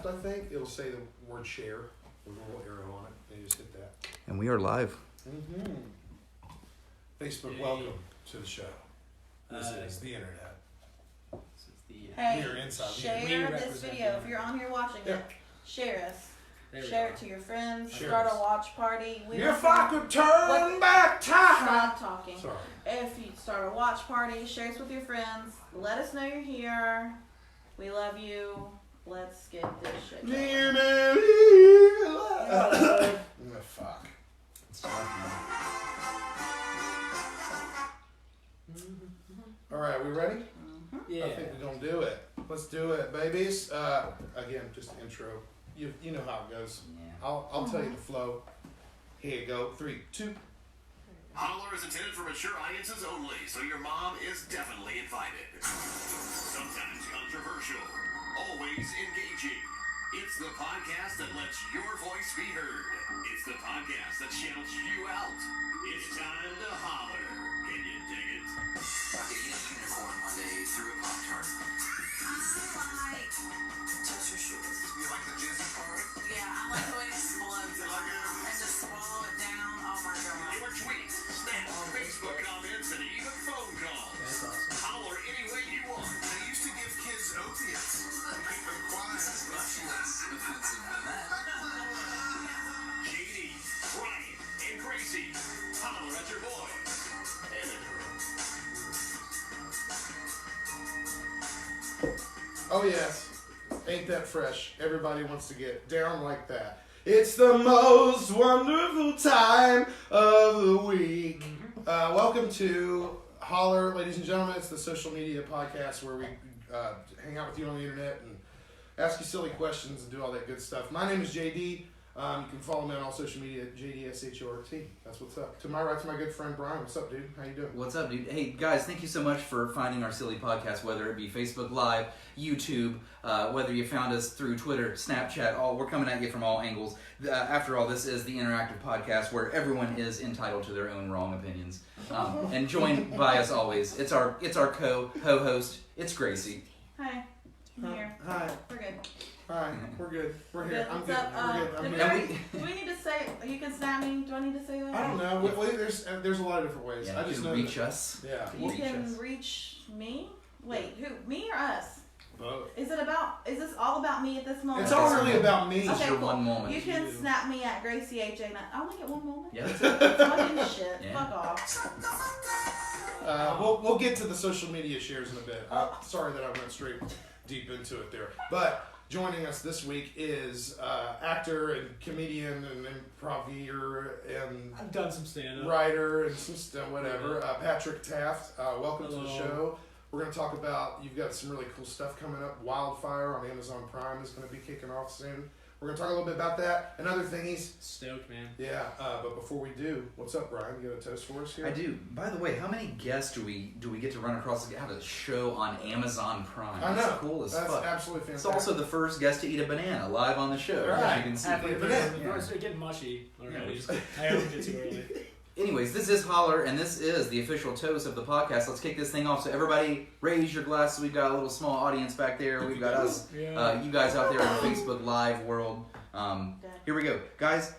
left, I think, it'll say the word share with a little arrow on it. And you just hit that. And we are live. Mm-hmm. Facebook, welcome to the show. This is the internet. Hey, we are inside. share this video. If you're on here watching it, share us. Share it to your friends. Start a watch party. If I could turn back time. Stop talking. Sorry. If you start a watch party, share us with your friends. Let us know you're here. We love you. Let's get this shit going. Do you believe in love? Fuck. Alright, we ready? Yeah. I think we're gonna do it. Let's do it, babies. Again, just intro. You know how it goes. Yeah. I'll tell you the flow. Here you go. 3, 2. Holler is intended for mature audiences only, so your mom is definitely invited. Sometimes controversial, always engaging. It's the podcast that lets your voice be heard. It's the podcast that shouts you out. It's time to holler. Can you dig it? I could eat a unicorn one day through a Pop-Tart. I like toaster strudels. You like the jizzy part? Yeah, I like the way it explodes and just swallow it down. Oh my god. Your tweets, snaps, Facebook comments, and even phone calls. That's awesome. Holler any way you want. They used to give kids opiates to keep them quiet. Much less offensive than that. JD, Brian, and Gracie. Holler at your boys and a girl. Oh yes. Ain't that fresh? Everybody wants to get down like that. It's the most wonderful time of the week. Welcome to Holler, ladies and gentlemen. It's the social media podcast where we hang out with you on the internet and ask you silly questions and do all that good stuff. My name is JD. You can follow me on all social media at JDSHORT. That's what's up. To my right, to my good friend Brian. What's up, dude? How you doing? What's up, dude? Hey, guys, thank you so much for finding our silly podcast, whether it be Facebook Live, YouTube, whether you found us through Twitter, Snapchat, we're coming at you from all angles. After all, this is the interactive podcast where everyone is entitled to their own wrong opinions. And joined by us always, it's our co-host, it's Gracie. Hi. I'm here. Hi. We're good. Hi. We're good. We're here. I'm What's good. up? We're good. I'm Do good. we need to say, you can snap me? Do I need to say that? I don't know. There's a lot of different ways. Yeah, I you just can know reach that, us. Yeah. You Reach can us. reach me? Wait, who? Me or us? Both. Is this all about me at this moment? It's all really about me. It's Okay, your cool. one moment. You can snap me at Gracie AJ. I only get one moment? Yeah. Fucking shit. Yeah. Fuck off. We'll get to the social media shares in a bit. Sorry that I went straight deep into it there. But joining us this week is actor and comedian and improviser and I've done some stand-up. writer and some whatever. Patrick Taft. Welcome to the Hello. show. We're going to talk about, you've got some really cool stuff coming up. Wildfire on Amazon Prime is going to be kicking off soon. We're going to talk a little bit about that and other thingies. Stoked, man. Yeah, but before we do, what's up, Brian? You got a toast for us here? I do. By the way, how many guests do we get to run across to have a show on Amazon Prime? I know. That's cool as That's fuck. absolutely It's fantastic. also the first guest to eat a banana live on the show. Right. As you can see. Halfway through, Yeah. before it's getting mushy already. Yeah. I opened it too early. Anyways, this is Holler, and this is the official toast of the podcast. Let's kick this thing off. So everybody, raise your glasses. We've got a little small audience back there. We've got us, Yeah. you guys out there in the Facebook Live world. Here we go. Guys,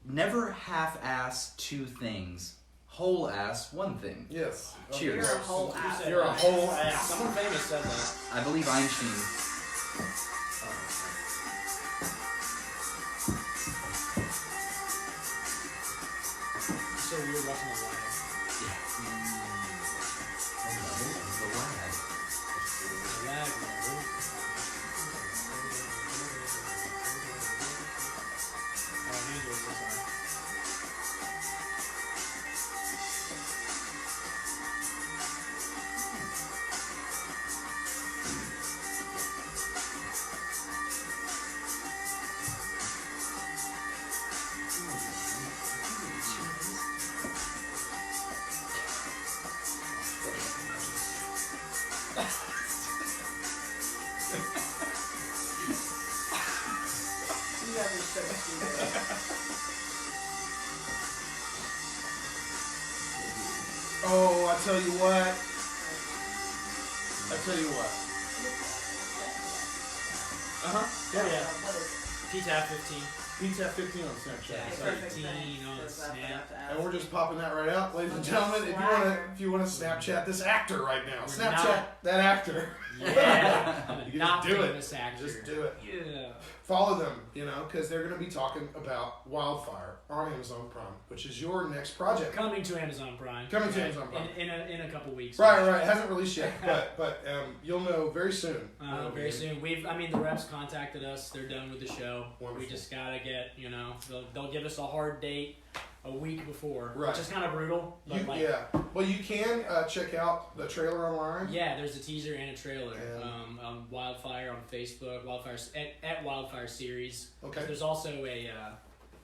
never half-ass two things. Whole-ass one thing. Yes. Cheers. You're a whole ass. You're a whole ass. Someone famous said that. I believe Einstein. So weird watching the live. The lad. Lag, man. Oh, hands are so sorry. You guys are so stupid. Oh, I tell you what. I tell you what. Uh-huh. Yeah. What is it? Taft 15. Pizza 15 on Snapchat. Yeah, So- Perfect 15 thing. on That's what I Snap. have to ask. And we're just popping that right out, ladies and Okay, gentlemen. swagger. If you want to Snapchat this actor right now, We're Snapchat not- that actor. Yeah. I'm You a just not do it. famous actor. Just do it. Yeah. Follow them, because they're going to be talking about Wildfire on Amazon Prime, which is your next project. Coming to Amazon Prime. Coming to Right. Amazon Prime. In a couple weeks. Right. It hasn't released yet, but you'll know very soon. Very soon. The reps contacted us. They're done with the show. Wonderful. We just gotta get, they'll give us a hard date a week before, Right. which is kind of brutal. But Well, you can check out the trailer online. Yeah, there's a teaser and a trailer. And- Wildfire on Facebook, at Wildfire Series. Okay. There's also a,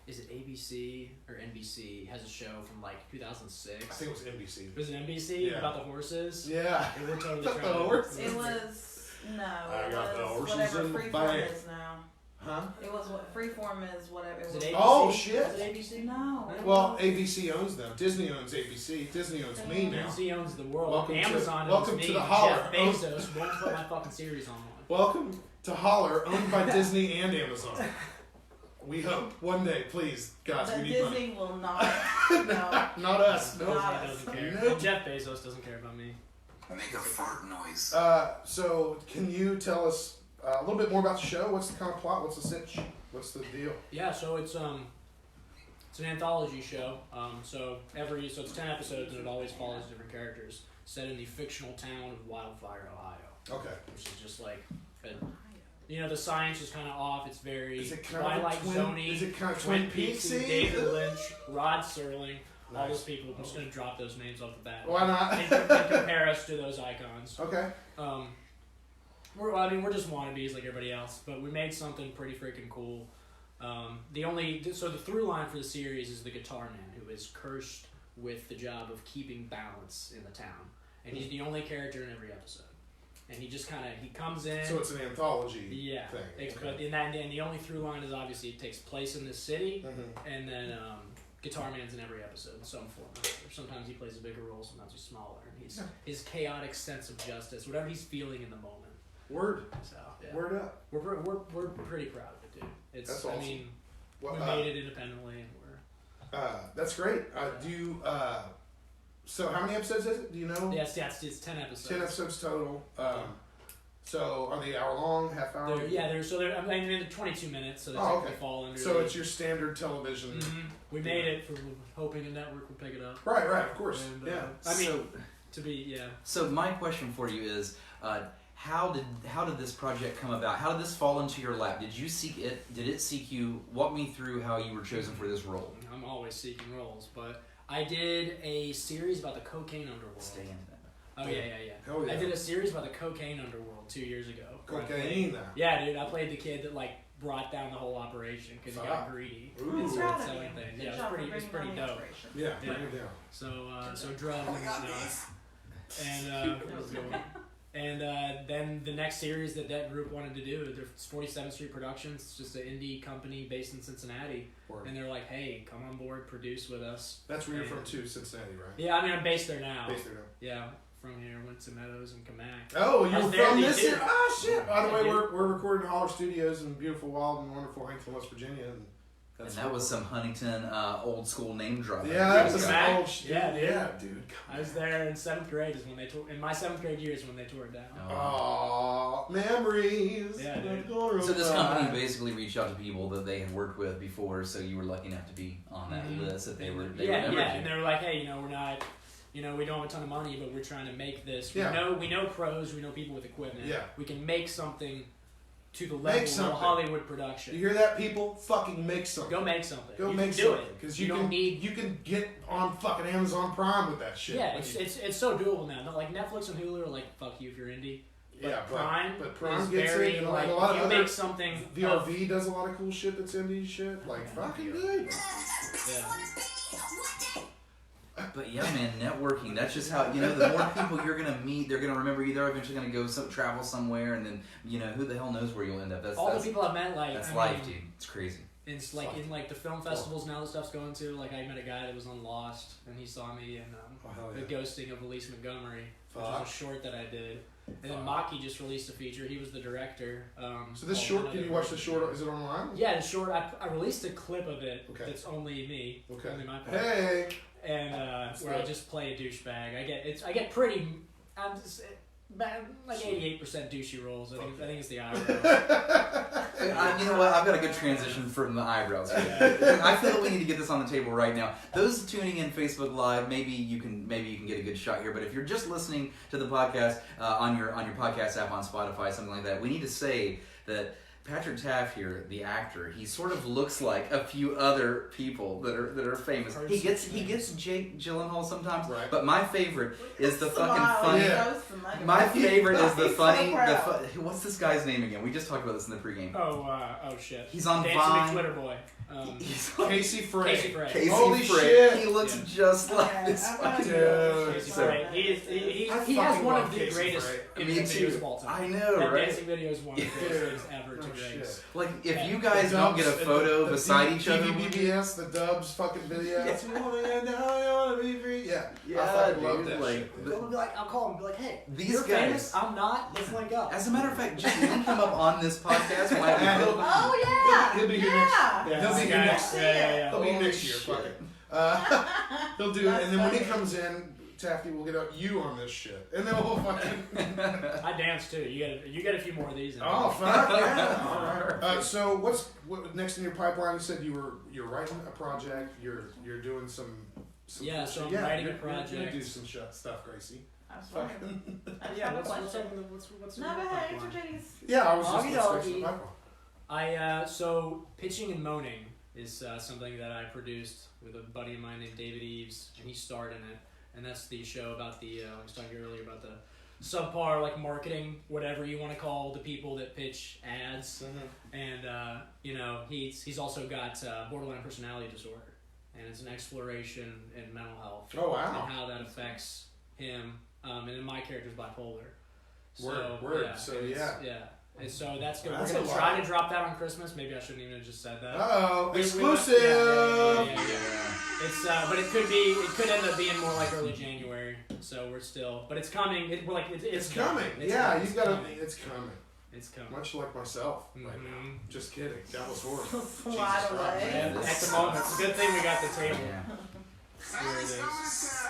is it ABC or NBC? Has a show from like 2006. I think it was NBC. Was it NBC Yeah. about the horses? Yeah. And we're totally The trying to. horses. It was I it got the was horses whatever in the Freeform bag. is now. Huh? It was what Freeform is. Whatever. It Is was. it ABC? Oh, shit. Is it ABC? No. Well, ABC owns them. Disney owns ABC. Disney owns me now. ABC owns the world. Welcome to- Amazon welcome owns to me. the Holler. Jeff Bezos won't put my fucking series on one. Welcome to Holler, owned by Disney and Amazon. We hope one day, please, guys, But we need money. Disney will not. No. Not us. No. Not Disney doesn't care. Nope. Jeff Bezos doesn't care about me. Make a fart noise. So, can you tell us a little bit more about the show? What's the kind of plot? What's the sitch? What's the deal? Yeah, so it's an anthology show. So it's 10 episodes and it always follows different characters set in the fictional town of Wildfire, Ohio, Okay. which is just like, the science is kind of off. It's very Is it kind Twilight of Zone-y. Is it kind of Twin Twin Peaks, Peaksy? David Lynch, Rod Serling, all Nice. those people. I'm just gonna drop those names off the bat. Why not? And compare us to those icons. Okay. We're just wannabes like everybody else, but we made something pretty freaking cool. The through line for the series is the guitar man who is cursed with the job of keeping balance in the town, and he's the only character in every episode. And he just he comes in. So it's an anthology Yeah, thing. but and the only through line is obviously it takes place in this city, Mhm. and then Guitar Man's in every episode in some form or other. Sometimes he plays a bigger role, sometimes he's smaller, and his chaotic sense of justice, whatever he's feeling in the moment. Word. So yeah. Word up. We're pretty proud of it, dude. It's That's awesome. I mean, Well, we made it independently, and we're that's great. Do you? So how many episodes is it? Do you know? it's 10 episodes. 10 episodes total. So are they hour long, half hour? They're 22 minutes, so they Oh, okay. technically fall under. So the, it's your standard television. we made it for hoping a network would pick it up. Right, of course. And, yeah. I mean, So my question for you is, how did this project come about? How did this fall into your lap? Did you seek it? Did it seek you? Walk me through how you were chosen for this role. I'm always seeking roles, but I did a series about the cocaine underworld. Stay in that. Oh yeah. Hell yeah. I did a series about the cocaine underworld 2 years ago. Cocaine. Yeah, dude, I played the kid that brought down the whole operation because he got Fuck. greedy. Ooh. And I'm started proud of selling you. things. Good Yeah, job for it was bringing pretty down the dope. operation. Yeah, Yeah. bring it down. So drugs and stuff. And then the next series that group wanted to do, it's 47th Street Productions. It's just an indie company based in Cincinnati, Word. and they're like, "Hey, come on board, produce with us." That's where you're from too, Cincinnati, right? Yeah, I mean, I'm based there now. Based there now. Yeah, from here, went to Meadows and Kamak. Oh, I you're was there from these this two. here? Oh, shit. By the way, Yeah. we're recording in Holler Studios in beautiful, wild, and wonderful Huntington, West Virginia. And And that was some Huntington old school name dropping. Yeah, that was Kamak? some old shit. Yeah, dude. Yeah, dude. I was there in 7th grade. Is when they tore. In my 7th grade year is when they tore it down. Aww, memories. Yeah, dude. So this company basically reached out to people that they had worked with before, so you were lucky enough to be on that list that they Yeah, remembered you. and they were like, "Hey, we're not." We don't have a ton of money, but we're trying to make this. Yeah. We know pros, we know people with equipment. Yeah. We can make something to the Make level of something. a Hollywood production. You hear that, people? Fucking make something. Go make something. Go you make can do something. it. Because you you don't can need. you can get on fucking Amazon Prime with that shit. Yeah, When it's so doable now. Not like Netflix and Hulu are like, fuck you if you're indie. But yeah, Prime, but Prime is gets very it, and like like a lot if of you other make something. VRV does a lot of cool shit that's indie shit. Like fucking good. Yeah. But yeah, man, networking, that's just how, the more people you're going to meet, they're going to remember you. They're eventually going to go travel somewhere, and then, who the hell knows where you'll end up. That's All the people I've met, that's life, dude. It's crazy. It's like in like the film festivals now the stuff's going to. Like I met a guy that was on Lost, and he saw me in Oh, hell The yeah. Ghosting of Elise Montgomery, which Fuck. was a short that I did. And then Maki just released a feature. He was the director. So this short, can you watch the short? Is it online? Yeah, the short. I released a clip of it. Okay. That's only me. Okay. Only my part. Hey. And where I just play a douchebag. I get pretty. I'm just like 88% douchey rolls. I think it's the eyebrows. You know what? I've got a good transition from the eyebrows. Yeah. I feel that we need to get this on the table right now. Those tuning in Facebook Live, maybe you can get a good shot here. But if you're just listening to the podcast on your podcast app on Spotify, something like that, we need to say that Patrick Taft here, the actor, he sort of looks like a few other people that are famous. He gets Jake Gyllenhaal sometimes, right. But my favorite is the fucking Smile, funny. Yeah. so familiar. My favorite is the He's funny. so proud. What's this guy's name again? We just talked about this in the pregame. Oh shit. He's on Dancing Vine. Twitter boy. He's Casey Frey. Casey Frey. Casey Holy Frey. shit. He looks Yeah. just like Okay, this I'm gonna fucking Dude. Casey So- Frey. He I has fucking one love of the Casey greatest Frey. Me videos too. of all time. I know, That right? dancing video is one of the greatest Dude. things ever to Oh, grace. shit. Like, if And you guys the don't get a Dubs- photo the beside each other. BBBS, the Dubs fucking video. Yeah. You wanna be free? Yeah. Yeah, I fucking dude, love that like, shit. I'll call him and be like, hey, These you're guys- famous, I'm not, let's link up. As a matter of fact, just link him up on this podcast. Why Yeah, we- Oh yeah. He'll be here yeah. next. He'll be here Yeah, next. yeah. He'll be Holy next year. shit. Fuck it. He'll do it, That's and then when he funny. comes in, Tafty will get you on this shit, and then we'll fucking. I dance too. You get a few more of these. Oh fuck yeah! All right. So what next in your pipeline? You said you're writing a project. You're doing some Yeah, so I'm yeah, writing a you're gonna project. do some stuff, Gracie. Absolutely. Fucking I just Yeah, have a what's question. up with what's No, in go your ahead. pipeline? Answer Jenny's. Yeah, I was just Okie let's fix dokie. the pipeline. So pitching and moaning is something that I produced with a buddy of mine named David Eves, and he starred in it. And that's the show about the I was talking earlier about the subpar like marketing, whatever you want to call the people that pitch ads. And he's also got borderline personality disorder, and it's an exploration in mental health. Oh, wow. And how that affects him. And then my character's bipolar. Word. Yeah, So, and yeah. Yeah. And so that's good. That's We're a gonna lot. try to drop that on Christmas. Maybe I shouldn't even have just said that. Uh-oh, We- we- exclusive! yeah. It's but it could end up being more like early January. So we're still, but it's coming. It's coming. It's Yeah, coming. you gotta. It's coming. It's coming. Much like myself right now. Mhm. Just kidding. That was horrible. Fly Jesus away. Christ. Yeah, at the moment, it's a good thing we got the table. Yeah. Here it is.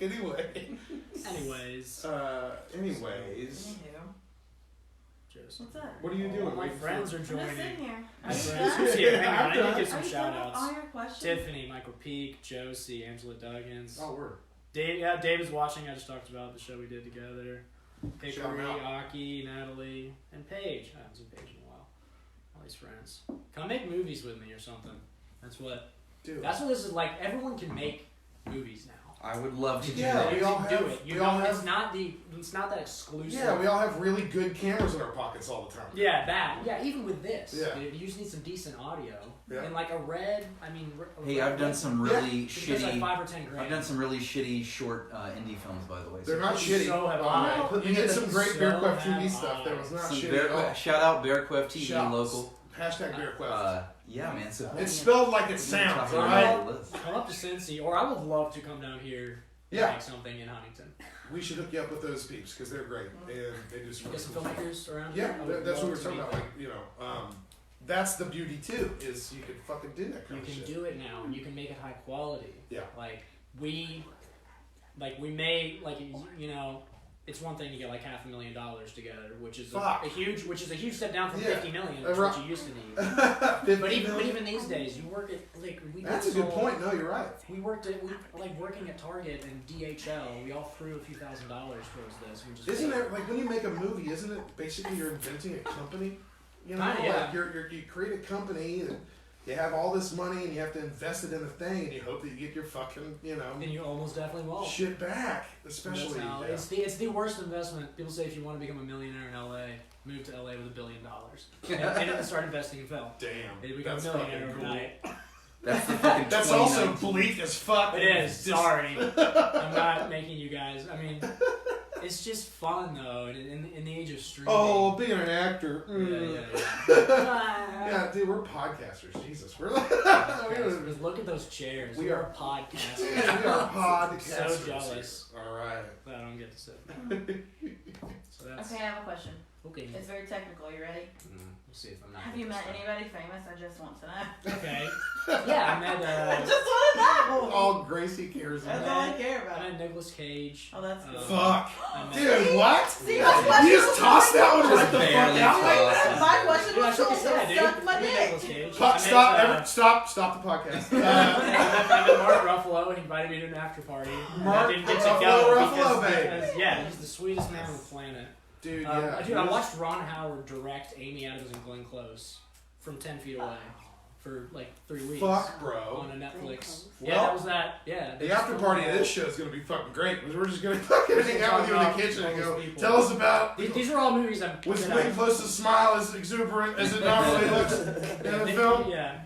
Anyway. Anyways, Anyways. Joseph. What's that? What are you doing? My Waiting for- friends are I'm just sitting joining. here. My Are you friends done? who's here. Hang on, I I'm need to done. give Are some you shout done with outs. all your questions? Tiffany, Michael Peak, Josie, Angela Duggins. Oh, word. Dave is watching. I just talked about the show we did together. Shout 'em Hickory, out. Aki, Natalie, and Paige. I haven't seen Paige in a while. All these friends. Come make movies with me or something. That's what Dude. this is like. Everyone can make movies now. I would love to do Yeah, that. we You all can have- do it. You we all don't. have- It's not that exclusive. Yeah, we all have really good cameras in our pockets all the time. Yeah, that. Yeah, even with this. Yeah. You just need some decent audio. Yeah. And like a red. I mean. Hey, I've done some really It's like shitty. 5 or 10 grand. I've done some really shitty short indie films, by the way. They're not shitty. So have I. You did some great So Bear Quest have TV stuff that I. was not Some shitty Bear, at all. shout out Bear Quest TV Shouts. local. Hashtag Bear Quest. Yeah, man. So It's spelled like it sounds, alright? Come up to Cincy, or I would love to come down here and Yeah. make something in Huntington. We should hook you up with those peeps because they're great and they do some Get some cool stuff. filmmakers around Yeah, here. I would that's what love we're talking to about. Like, that's the beauty too. Is you can fucking do that kind You of can shit. do it now, and you can make it high quality. Yeah. We made it's one thing to get like $500,000 together, which is a huge step down from Yeah. $50 million, Uh, which right. you used to need. 50 But million? even these days, you work at we did That's a this good whole- point. No, you're right. We working at Target and DHL. We all threw a few $1,000s towards this. We just Isn't it like when you make a movie? Isn't it basically you're inventing a company? You know, Kinda, yeah. like you create a company and you have all this money and you have to invest it in a thing and you hope that you get your fucking And you almost definitely won't. shit back. Especially That's how- it's the worst investment. People say if you want to become a millionaire in LA, move to LA with $1 billion and start investing in film. damn. You become a That's millionaire fucking cool. overnight. that's the fucking. That's also 2019. bleak as fuck. It is. Just- Sorry, I'm not making you guys. I mean, it's just fun though. In the age of streaming. Oh, being an actor. Yeah, mm. yeah, yeah. Yeah, dude, we're podcasters. Jesus, we're like, Just look at those chairs. We We are- are podcasters. we are podcasters. So jealous. All right. that I don't get to sit. So that's Okay, I have a question. okay. It's very technical. You ready? We'll see if I'm not. Have you met anybody famous? I just want to know. Okay. Yeah, I met. I just want to know. All Gracie cares That's about. all I care I about. met Nicolas Cage. Oh, that's good. Fuck. I met, Dude, what? See, my question You just was tossed that one really right the fuck barely out like tossed that? it. My question Dude, I was shook cool, his so head, dude. suck my I met dick. Nicolas Cage. Fuck, stop the podcast. I met Mark Ruffalo and he invited me to an after party. Mark I didn't get to Ruffalo, go Ruffalo, because, babe. because, yeah, he's the sweetest man on the planet. Dude, yeah. Dude, I watched Ron Howard direct Amy Adams and Glenn Close from 10 feet away for like 3 weeks. Fuck, bro. On a Netflix. Well, Yeah, that was that. Yeah. The after party of this show is gonna be fucking great because we're just gonna fucking hang out with you in the kitchen and go, tell us about. These are all movies I'm. Was that Glenn I- Close's smile as exuberant as it normally looks in the Nick- film? Yeah.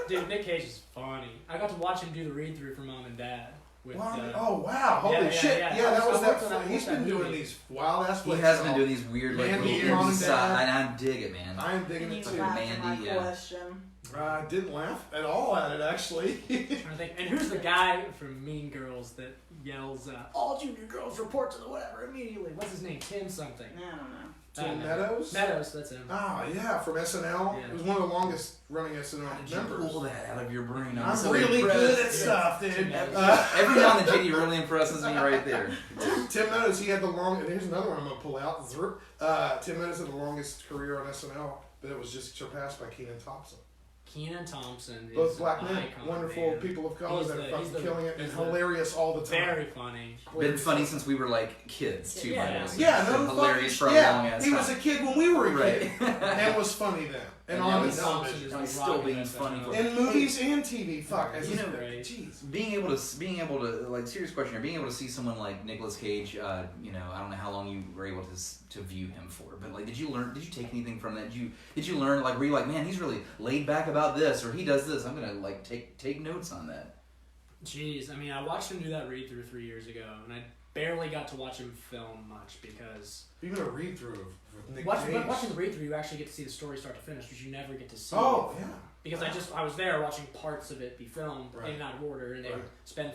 Dude, Nick Cage is funny. I got to watch him do the read through for Mom and Dad. With, Oh wow! Holy yeah, shit! yeah. Yeah, that I was worked that. on that- He's been that doing movie. these wild ass. He flicks has been all- doing these weird, like, Mandy little and weird Dad. side, and I dig it, man. I'm digging Can it you too. laugh at my Mandy, yeah. question? I didn't laugh at all at it actually. trying to think. And who's the guy from Mean Girls that yells, "All junior girls report to the whatever immediately"? What's his name? Tim something. I don't know. Tim Meadows. Meadows, that's him. Oh yeah, from SNL. Yeah. It was one of the longest running SNL How did you members. pull that out of your brain? I'm so really impressed. good at stuff, dude. Tim Meadows. Every now and then, JD really impresses me right there. Tim Meadows, he had the long. And here's another one I'm gonna pull out. Tim Meadows had the longest career on SNL, but it was just surpassed by Kenan Thompson. Kenan Thompson Both is black an men, icon, wonderful man. people of color He's that the- are he's fucking the- killing it and he's the- hilarious all the time. Very funny. Been funny since we were like kids too. Yeah. by the way. Yeah, Been no hilarious for fucking, a long yeah. ass He time. was a kid when we were a Right. kid, and was funny then, and And on now the he's television, And he's still being funny. in movies and TV. Fuck, as You you know, know, right. jeez. being able to like, serious question here, being able to see someone like Nicolas Cage, I don't know how long you were able to view him for, but like, did you take anything from that? Did you learn, like, were you like, man, he's really laid back about this, or he does this, I'm gonna like take notes on that? Jeez, I mean, I watched him do that read through 3 years ago, and I barely got to watch him film much because Even a read through of Nick watching Cage. the read through, you actually get to see the story start to finish, which you never get to see. Oh yeah. Because I was there watching parts of it be filmed Right. in and out of order, and they Right. would spend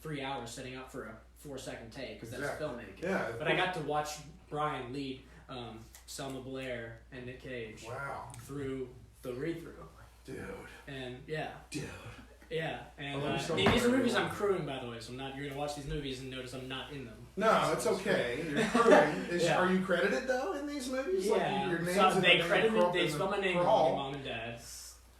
3 hours setting up for a 4-second take because that's Exactly. filmmaking. Yeah. But I got to watch Brian lead Selma Blair and Nick Cage Wow, through the read through, dude. and yeah. Dude. Yeah, and Oh, I'm so these are sorry. movies I'm crewing, by the way, so you're gonna watch these movies and notice I'm not in them. No, it's okay. You're crewing. Yeah. Are you credited though in these movies? Like, Yeah, your name's so in they the credit me. crawl- They in the spell my name crawl. wrong, Mom and Dad.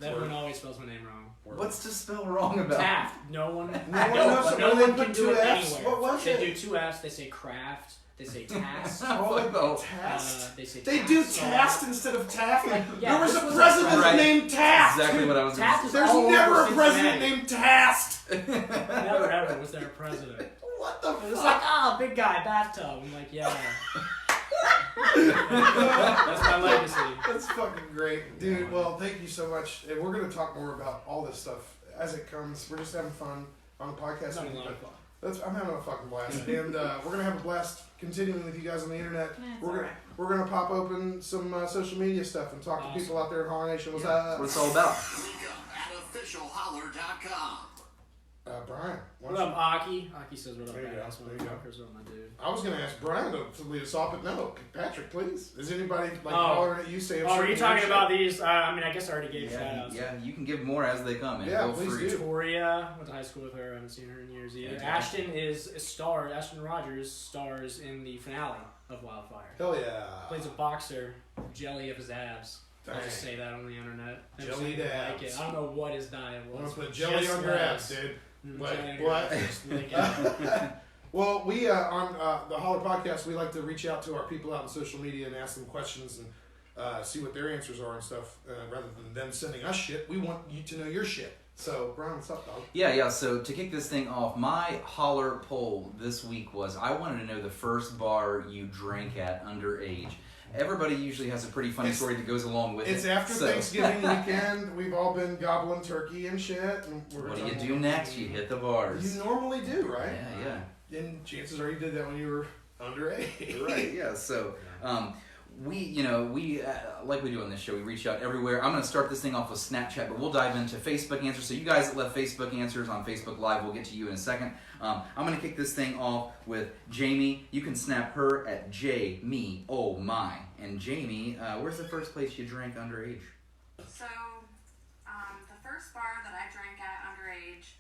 Everyone always spells my name wrong. What's to spell wrong about? Taft. No one. No one knows. no When one they can put do two it Fs, anywhere. what was They it? do 2 Fs. They say craft. They say task. Oh, like Oh. Taft. They say They task. do Taft instead of Taft. Yeah, There was this a was president Right. named Taft. Exactly what I was. Taft is There's all never over a president Cincinnati. named Taft. Never ever was there a president. What the It was fuck? like, big guy, bathtub. I'm like, yeah. That's my legacy. That's fucking great, dude. Well, thank you so much, and we're gonna talk more about all this stuff as it comes. We're just having fun on the podcast. It's not a with you, lot of but fun. I'm having a fucking blast, and we're gonna have a blast continuing with you guys on the internet. Yeah, it's We're gonna alright. we're gonna pop open some social media stuff and talk to Awesome. people out there in Holler Nation. What's That's up, what it's all about. Link up at officialholler.com. Brian? why What don't up, Aki? Aki says what up, There you go, badass there you go. motherfuckers. What am I dude? I was gonna ask Brian to lead us off, but no, Patrick, please. Is anybody like Oh. hollering at you saying? Oh, are you certain talking shit? about these? I mean, I guess I already gave shout Yeah, outs. yeah, you can give more as they come, man. Yeah, Feel please free. do. Victoria, went to high school with her. I haven't seen her in years either. Okay. Ashton is a star. Ashton Rogers stars in the finale of Wildfire. Hell yeah. Plays a boxer, jelly of his abs. I'll Dang. just say that on the internet. Never Jelly seen anything abs. like it. I don't know what his diet I'm was. gonna put but jelly just on your abs, lettuce. dude. Jelly on your What? abs, just lick it. Well, we on the Holler podcast, we like to reach out to our people out on social media and ask them questions and see what their answers are and stuff. Rather than them sending us shit, we want you to know your shit. So, Brian, what's up, dog? Yeah. So to kick this thing off, my Holler poll this week was I wanted to know the first bar you drank at underage. Everybody usually has a pretty funny It's- story that goes along with It's it. after So- Thanksgiving weekend. We've all been gobbling turkey and shit. And What do you do next? You hit the bars. You normally do, right? Yeah, yeah. And chances are you did that when you were underage. Right, yeah. So, we like we do on this show, we reach out everywhere. I'm going to start this thing off with Snapchat, but we'll dive into Facebook answers. So you guys that left Facebook answers on Facebook Live, we'll get to you in a second. I'm going to kick this thing off with Jamie. You can snap her at JMeOhmy. And Jamie, where's the first place you drank underage? So, the first bar that I drank at underage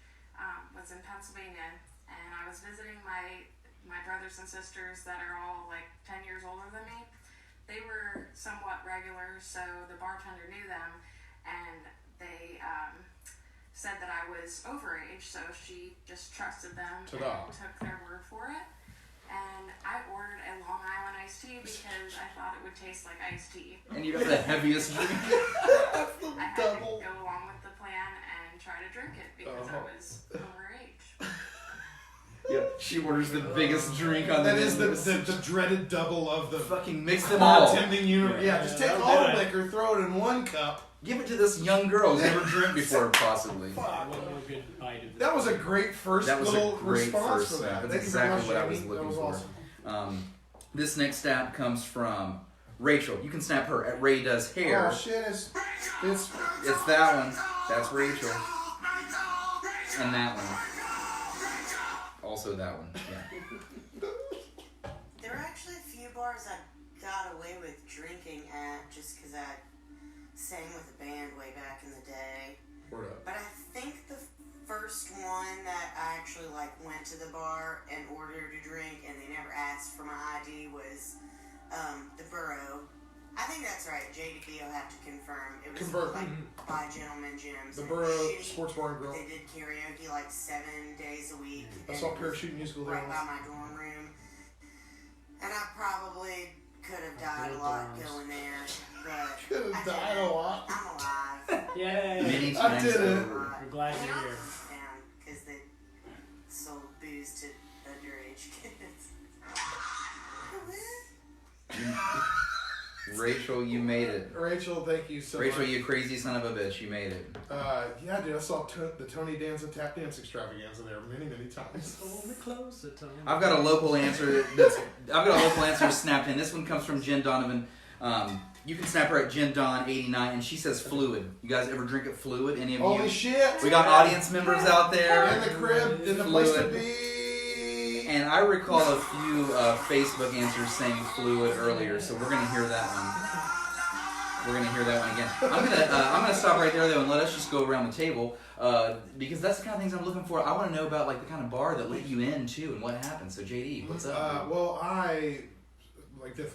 was in Pennsylvania, and I was visiting my brothers and sisters that are all like 10 years older than me. They were somewhat regular, so the bartender knew them, and they said that I was overage, so she just trusted them and took their word for it. And I ordered a Long Island iced tea because I thought it would taste like iced tea. And you got the heaviest drink. I had to go along with the plan and try to drink it because I was overage. Yeah, she orders the biggest drink on That the is menu. the dreaded double of the Fucking mix them all. bartending universe. Yeah, just take all the liquor, throw it in one cup. Give it to this young girl who's never drank before, possibly. One more good bite of That was a great first little response for that. That's Thank exactly you what I very was much, looking Jamie. That for. was awesome. This next snap comes from Rachel. You can snap her at Ray Does Hair. Oh shit! It's It's that one. That's Rachel. And that one. Also that one. Yeah. There were actually a few bars I got away with drinking at just because I sang with a band way back in the day. Word up. But I think the first one that I actually went to the bar and ordered a drink and they never asked for my ID was the Burrow. I think that's right. JDB will have to confirm. It was by Gentleman Gyms. The Burrow Sports Bar and Grill. They did karaoke 7 days a week. I saw Parachute Musical there right by my dorm room. And I probably could have died a lot going there, but Could have died a lot. I'm alive. Yay! Many I times did it. over. We're glad you're here. Because they sold booze to underage kids. Rachel, you made it. Rachel, thank you so Rachel, much. you crazy son of a bitch, you made it. Yeah, dude, I saw the Tony Danza tap dance extravaganza there many times. Hold me closer, Tony. I've got a local answer snapped in. This one comes from Jen Donovan. You can snap her at JenDon89, and she says fluid. You guys ever drink it fluid? Any of you? Holy shit! We got audience members out there. In the crib, in the place to Fluid. be. And I recall a few Facebook answers saying fluid earlier, so we're gonna hear that one. We're gonna hear that one again. I'm gonna stop right there though and let us just go around the table because that's the kind of things I'm looking for. I want to know about the kind of bar that let you in too and what happened. So JD, what's up? Well, I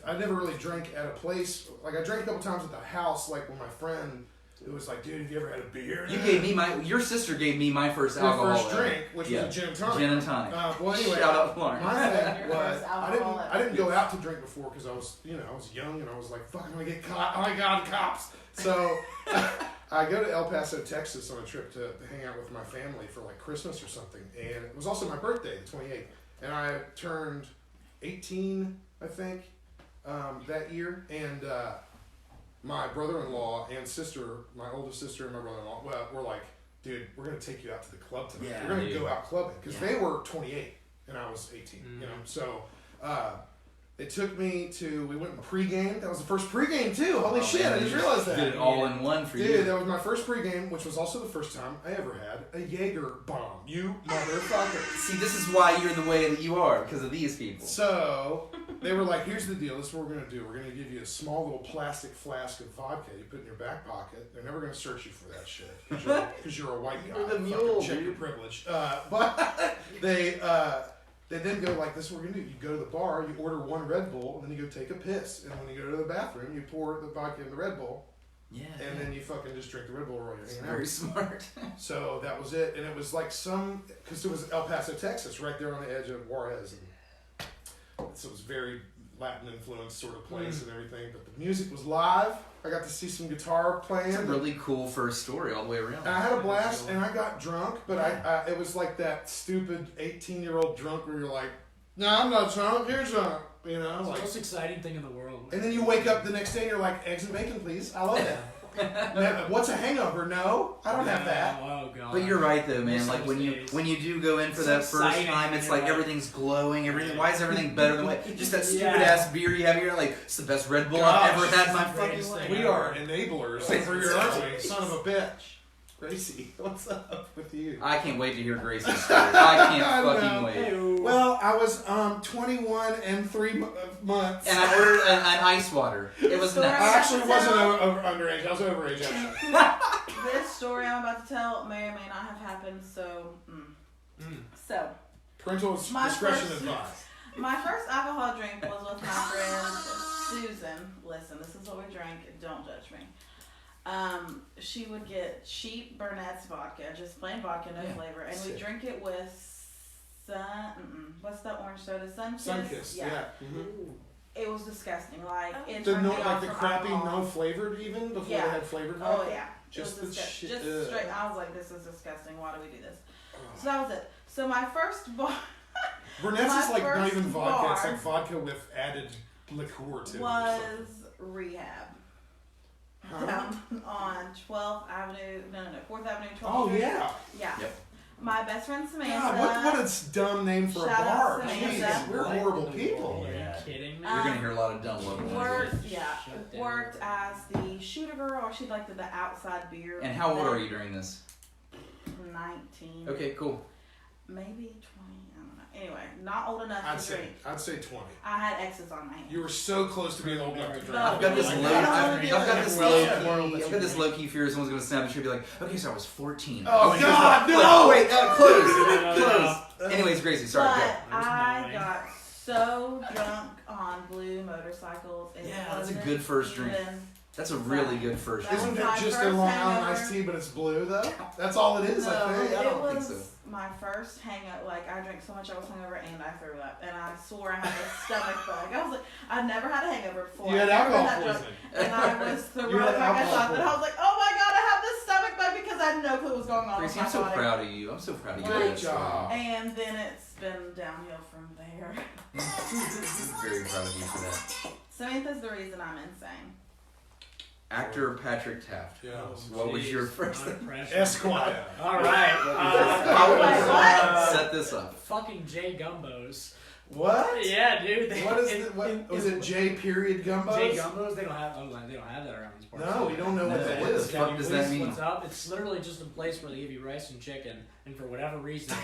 never really drank at a place. I drank a couple times at the house, when my friend. It was dude, have you ever had a beer? You gave me your sister gave me my first Your alcohol. first drink, which was a gin and tonic. Gin and tonic. Well, anyway, Shout out Lauren. my thing Your was first alcohol I didn't go out to drink before because I was young and I was like, fuck, I'm gonna get caught. Oh my god, cops! So I go to El Paso, Texas on a trip to hang out with my family for Christmas or something, and it was also my birthday, the 28th, and I turned 18, I think, that year, and. My brother-in-law and sister, my oldest sister and my brother-in-law, were like, dude, we're going to take you out to the club tonight. Yeah, we're going to dude. go out clubbing. Because they were 28 and I was 18, So they took me we went and pregame. That was the first pregame too. Holy shit, man, I you just realized that. Did it all in one for Dude, you. that was my first pregame, which was also the first time I ever had a Jaeger bomb. You motherfucker. See, this is why you're the way that you are, because of these people. So, they were like, here's the deal. This is what we're going to do. We're going to give you a small little plastic flask of vodka you put in your back pocket. They're never going to search you for that shit. Because you're a white guy. You're the Fucking mule, check dude. your privilege. But they then go this is what we're going to do. You go to the bar, you order one Red Bull, and then you go take a piss. And when you go to the bathroom, you pour the vodka in the Red Bull. Yeah. And then you fucking just drink the Red Bull while you're hanging out. Very smart. So that was it. And it was because it was El Paso, Texas, right there on the edge of Juarez. And so it was very Latin influenced sort of place and everything. But the music was live. I got to see some guitar playing. It's a really cool first story all the way around. And I had a blast and I got drunk, but it was like that stupid 18-year-old drunk where you're like, no, I'm not drunk, you're drunk. It's the most exciting thing in the world. And then you wake up the next day and you're like, eggs and bacon, please. I love that. What's a hangover? No, I don't have that. Oh god. But you're right though, man. Miss Like those when days. you do go in for It's that first exciting time, when it's you're like like- everything's glowing. Everything. Why is everything better than what? Just that stupid Yeah. ass beer you have here. Like it's the best Red Bull Gosh, I've ever had in my it's the fucking greatest life. thing. We are enablers for your Exactly. son of a bitch. Gracie, what's up with you? I can't wait to hear Gracie's story. I can't I fucking know. wait. Well, I was 21 and 3 months. And I ordered an ice water. It was Story. I nuts. actually wasn't underage. I was overage, actually. This story I'm about to tell may or may not have happened, so. So, Parental My discretion first- advised. my first alcohol drink was with my friend Susan. Listen, this is what we drank. Don't judge me. She would get cheap Burnett's vodka, just plain vodka, no Yeah, flavor, and sick. we drink it with what's that orange soda? Sunkiss. Sunkist, yeah. It was disgusting. Like it The turned me off the from crappy, alcohol. no flavored even before Yeah. they had flavored Oh vodka. yeah, Just it the was disgusting. shit. Just straight. I was like, this is disgusting. Why do we do this? So that was it. So my first bar Burnett's My is like not first even vodka. It's bar like vodka with added liqueur to it. or was something. Rehab. Huh? Down on 12th Avenue, no, 4th Avenue, 12th Oh Street. yeah. Yeah. Yep. My best friend Samantha. God, what a dumb name for Shout a out bar. Samantha. Jeez, we're horrible Are people. you Yeah. kidding me? You're gonna hear a lot of dumb love. worked, yeah, Shut down. worked as the shooter girl, or she liked the outside beer. And how old are you during this? 19. Okay, cool. Maybe 20. I don't know. Anyway, not old enough to drink. I'd say 20. I had X's on my hands. You were so close to being old enough to drink. No. I've got this I low. don't I've wanna be got like this a low world key. I've got this low key fear someone's gonna snap and she'll be like, "Okay, so I was 14." Oh, When God, she was no! Wait, close, No. close. Anyways, Gracie, sorry. But Go. There's no I way. got so drunk on blue motorcycles. It Yeah, that's a wasn't good first drink. even- That's a really good first That drink. Isn't was that my just a first Long Island hangover. iced tea, but it's blue though? That's all it is, No, I think. I don't it think was so. my first hangover. Like I drank so much I was hungover and I threw up, and I swore I had a stomach bug. I was like, I'd never had a hangover before. You had I'd never been alcohol that drunk. poisoning. And I was throwing You had up like I alcohol thought. And I was like, oh my god, I have this stomach bug because I had no clue what was going on Gracie, with I'm my so body. proud of you. I'm so proud of you. Great That's job. And then it's been downhill from there. I'm very proud of you for that. Samantha's the reason I'm insane. Actor Patrick Taft. Yeah. What was your Jeez, first not thing? pressure. Esquire. All right. How Wait, what? Set this up. Fucking Jay Gumbos. What? Yeah, dude. What is it? What was it? J period gumbos? Jay Gumbos? They don't have. Oh, they don't have that around these parts. No, we don't know what No, that what the is. fuck does that mean? What's up? It's literally just a place where they give you rice and chicken, and for whatever reason,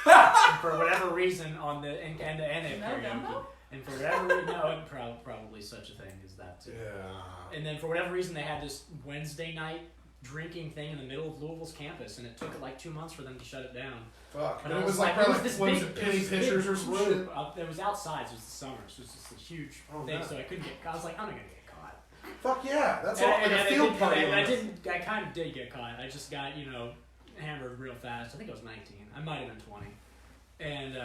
on the end to end No gumbo? and for whatever reason, no, and probably such a thing as that too. Yeah. And then for whatever reason, they had this Wednesday night drinking thing in the middle of Louisville's campus, and it took like 2 months for them to shut it down. Fuck. But And it was like probably this what was big- it, penny this big pitchers or some shit? group up- It was outside, so it was the summer, so it was just a huge Oh, thing. no. So I couldn't get caught. I was like, I'm not gonna get caught. Fuck yeah. That's all And like a I field didn't- party. and I almost. didn't. I kind of did get caught. I just got hammered real fast. I think I was 19. I might have been 20. And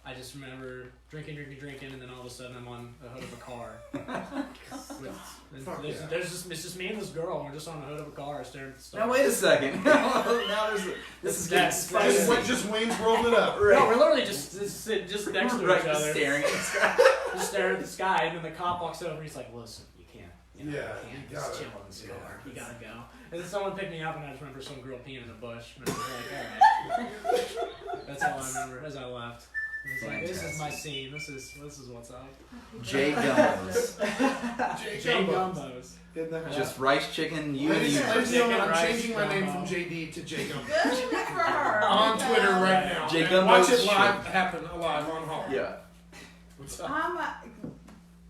I just remember drinking, and then all of a sudden I'm on the hood of a car. Fuck yeah. It's just me and this girl. We're just on the hood of a car staring at the stars. Now wait a second. Now this is getting That's- spicy. Just Wayne's rolled it up. No, we're literally just next to Right, each just other, staring at the sky. just staring at the sky. And then the cop walks over and he's like, "Listen, you can't. Yeah, you you just gotta- chill in this yeah. car. You gotta go." And then someone picked me up, and I just remember some girl peeing in a bush. And I was like, "All right." That's all I remember as I left. I was like, "This is my scene. This is what's up." Jay Gumbos. Jay Gumbos. Isn't that Just rice, chicken, you and Ladies you. and gentlemen, I'm Rice changing my name gumbo. from JD to J Gumbo. Good for her. On Twitter right now. J And Gumbo watch it is live true. happen live on Holler. Yeah. What's up?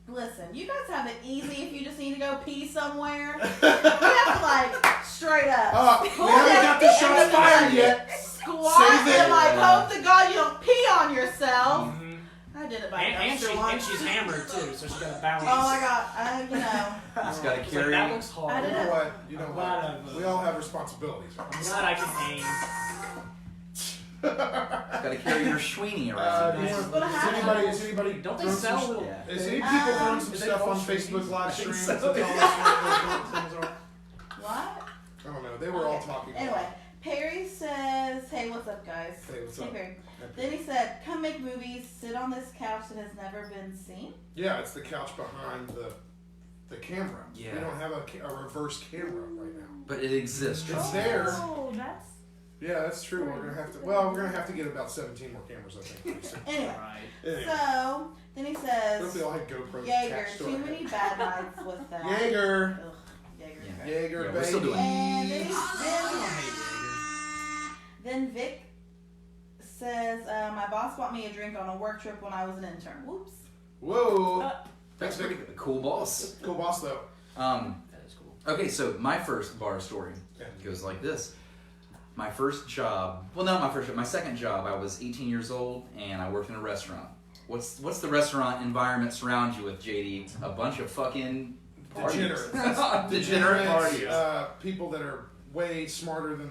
Listen, you guys have it easy if you just need to go pee somewhere. You have to like straight up. We haven't got the shots fired yet. Squat Save it. and like hope to God you don't pee on yourself. Mhm. I did it by And dumpster once. she's hammered too, so she got to balance. Oh my God, you know. Just gotta It's carry. Like, that looks I hard. did You know what? You know I'm glad what? I've, We all have responsibilities. I'm glad I can aim. Gotta carry your Sweeney around. This is what happened. Is anybody Don't they throwing sell some- little? Yeah. Is any people throwing some Is they stuff on called Facebook Sweeney's? live I think streams? so. and all those things are- What? I don't know. They were all talking. about Anyway, Perry says, "Hey, what's up, guys?" Hey, what's up? Perry. Then he said, "Come make movies. Sit on this couch that has never been seen." Yeah, it's the couch behind the the camera. Yeah. We don't have a reverse camera right now. But it exists. It's there. Oh, that's Yeah, that's true. We're gonna have to. Well, we're gonna have to get about 17 more cameras, I think. Pretty soon. anyway. Right. Anyway, So then he what if says, they all had GoPros Jaeger, attached to too our many head? bad nights with that. Jaeger. Ugh, Jaeger. Yeah. Jaeger, Yeah, baby. we're still doing it. And then, I then Vic says, my boss bought me a drink on a work trip when I was an intern. Whoops. Whoa. That's Thanks, pretty Vic. good. Cool boss. Cool boss, though. That is cool. Okay, so my first bar story goes like this. My first job, well, not my first job, my second job, I was 18 years old and I worked in a restaurant. What's the restaurant environment surround you with, JD? A bunch of fucking parties. Degenerates. Degenerate parties. People that are way smarter than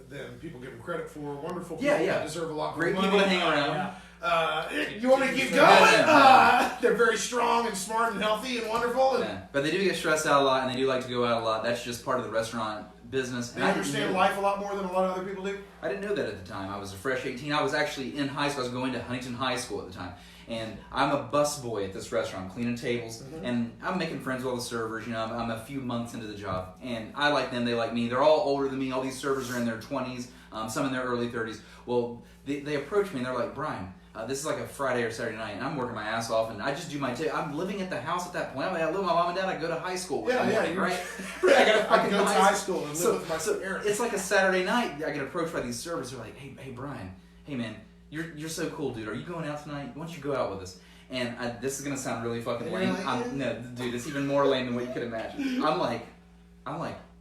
than people give them credit for. Wonderful people Yeah, yeah. that deserve a lot more Great money. people to hang around. Yeah. You want me to keep going? Yeah. They're very strong and smart and healthy and wonderful. And Yeah. But they do get stressed out a lot and they do like to go out a lot. That's just part of the restaurant business. they And I didn't understand know- life a lot more than a lot of other people do. I didn't know that at the time. I was a fresh 18. I was actually in high school. I was going to Huntington High School at the time. And I'm a busboy at this restaurant, cleaning tables. And I'm making friends with all the servers. You know, I'm a few months into the job. And I like them. They like me. They're all older than me. All these servers are in their 20s, some in their early 30s. Well, they approach me and they're like, Brian, this is like a Friday or Saturday night. And I'm working my ass off. And I just do my I'm living at the house at that point. I live with my mom and dad. I go to high school. with them, you're right? I go to high school and live with my parents. It's like a Saturday night. I get approached by these servers. They're like, "Hey, Brian. Hey, man, you're so cool, dude. Are you going out tonight? Why don't you go out with us?" And this is gonna sound really fucking And lame. you're like, No, dude, it's even more lame than what you could imagine. I'm like,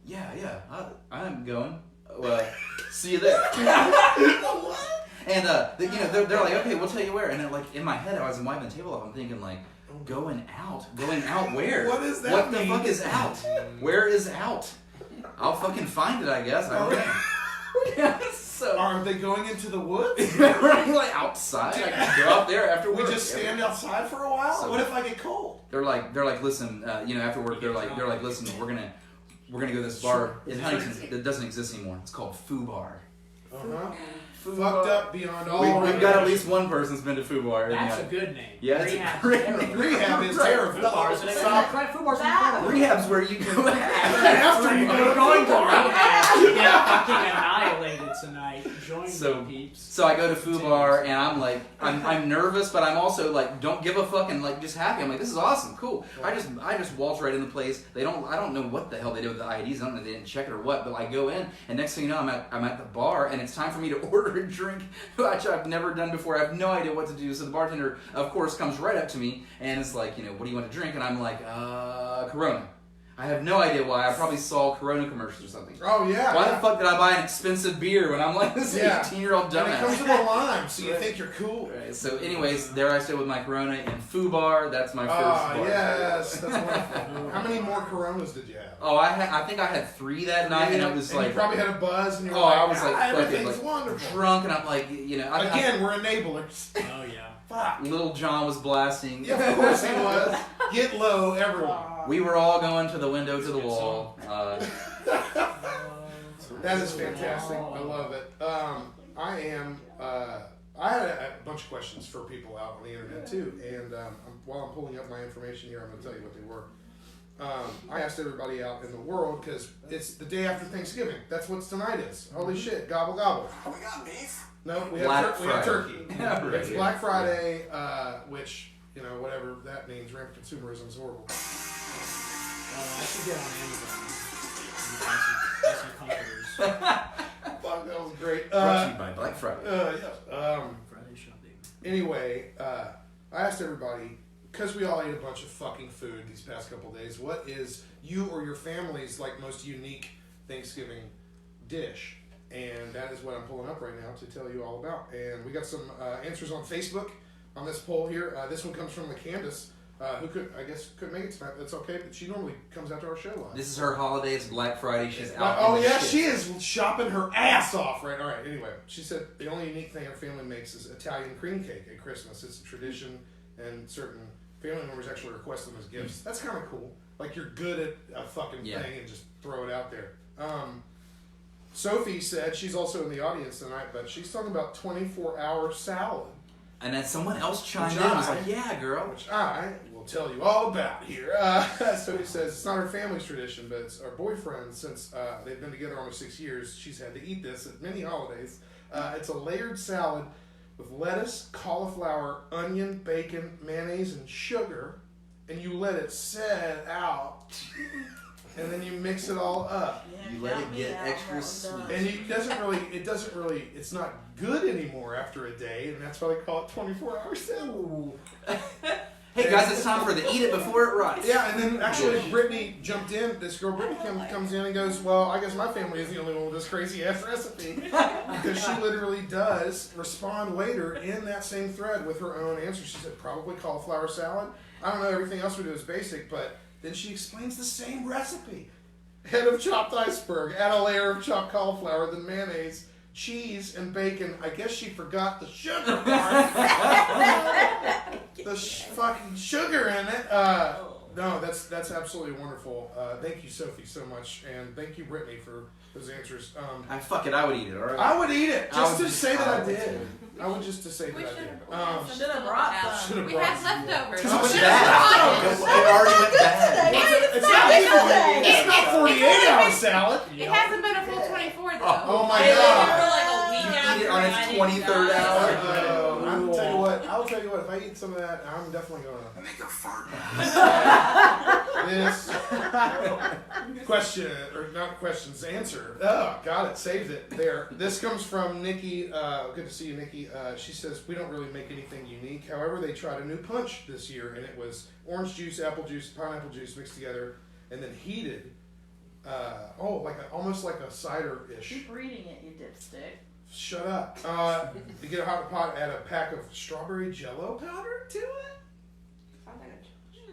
yeah, I'm going. See you there. And they're like, okay, we'll tell you where. And then, like, in my head, I was wiping the table off. I'm thinking, like, going out where? What does that What mean? the fuck is out? Where is out? I'll fucking find it, I guess. I don't know. Yeah, so Are they going into the woods? we're like outside. I can go out there after We work. just stand outside for a while. So- What if I get cold? They're like, listen, after work, they're like, listen, we're gonna go to this bar in Huntington that doesn't exist anymore. It's called Foo Bar. Fucked up beyond all. We've got at least one person's been to Foo Bar. That's a good name. Yeah, it's a Rehab. great name. Rehab is Right. terrible. Bars, Stop. Food bars are That- incredible. Rehab's where you go After you We're going to rehab. Get fucking annihilated tonight. Join So- me, peeps. So I go to Foo Bar and I'm like, I'm nervous, but I'm also like, don't give a fuck and like just happy. I'm like, this is awesome, cool. I just waltz right in the place. I don't know what the hell they did with the IDs. I don't know if they didn't check it or what. But I go in and next thing you know, I'm at the bar and it's time for me to order a drink, which I've never done before. I have no idea what to do. So the bartender, of course, comes right up to me and is like, what do you want to drink? And I'm like, Corona. I have no idea why. I probably saw Corona commercials or something. Oh yeah. Why the fuck did I buy an expensive beer when I'm like this Yeah. 18-year-old And it comes dumbass? with a lime, so you think you're cool. Right, so anyways, there I stay with my Corona in Foo Bar. That's my first Ah, bar. yes, that's wonderful. How many more Coronas did you have? Oh, I think I had 3 that night, and it was and like, you probably had a buzz, and you were oh, like, I was like fucking everything's like wonderful. drunk, and I'm like, Again, we're enablers. Oh yeah. Fuck. Little John was blasting. Yeah, of course he was. Get low, everyone. We were all going to the window to the wall. That is fantastic. I love it. I had a bunch of questions for people out on the internet too, and while I'm pulling up my information here, I'm going to tell you what they were. I asked everybody out in the world because it's the day after Thanksgiving. That's what tonight is. Holy shit! Gobble gobble. We got beef. No, we Black have, we have Friday. turkey. Yeah, right, It's yeah. Black Friday, which whatever that means. Rampant consumerism is horrible. I should get on Amazon and buy some comforters. Fuck, that was great. Brought to you by Black Friday. Yes. Friday shopping. Anyway, I asked everybody, because we all ate a bunch of fucking food these past couple days, what is you or your family's like most unique Thanksgiving dish? And that is what I'm pulling up right now to tell you all about. And we got some answers on Facebook on this poll here. This one comes from the Candace, who couldn't make it tonight. That's okay, but she normally comes out to our show live. This is her holiday. It's Black Friday. She's out. Oh in the yeah, shit. she is shopping her ass off right. All right. Anyway, she said the only unique thing our family makes is Italian cream cake at Christmas. It's a tradition, and certain family members actually request them as gifts. That's kind of cool. Like you're good at a fucking thing and just throw it out there. Sophie said she's also in the audience tonight, but she's talking about 24-hour salad, And then someone else chimed Which in and was I- like, yeah, girl. which I will will tell you all about here. So he says it's not our family's tradition, but it's our boyfriend. Since they've been together almost 6 years, she's had to eat this at many holidays. It's a layered salad with lettuce, cauliflower, onion, bacon, mayonnaise, and sugar, and you let it set out, and then you mix it all up. You let it get extra sweet. And it doesn't really, it's not good anymore after a day, and that's why they call it 24-hour salad. Hey guys, it's time for the eat it before it rots. Yeah, and then actually Brittany jumped in. This girl Brittany comes in and goes, well, I guess my family is the only one with this crazy ass recipe. Because she literally does respond later in that same thread with her own answer. She said, probably cauliflower salad. I don't know, everything else we do is basic, but then she explains the same recipe. Head of chopped iceberg, add a layer of chopped cauliflower, then mayonnaise, cheese, and bacon. I guess she forgot the sugar part. Fucking sugar in it. No, that's absolutely wonderful. Thank you, Sophie, so much, and thank you, Brittany, for those answers. Fuck it, I would eat it. All right. I would eat it just to say that I did. I would just to say that I did. Should have brought some. We had leftovers. It already went bad. It's not 48-hour salad. It hasn't been a full 24 though. Oh my For god. like a week You eat it on its 23rd hour. I'll tell you what. If I eat some of that, I'm definitely gonna Make a fart. this question or not questions answer. Oh, got it. Saved it there. This comes from Nikki. Good to see you, Nikki. She says we don't really make anything unique. However, they tried a new punch this year, and it was orange juice, apple juice, pineapple juice mixed together, and then heated. Almost like a cider-ish. Keep reading it, you dipstick. Shut up. You get a hot pot, add a pack of strawberry jello powder to it.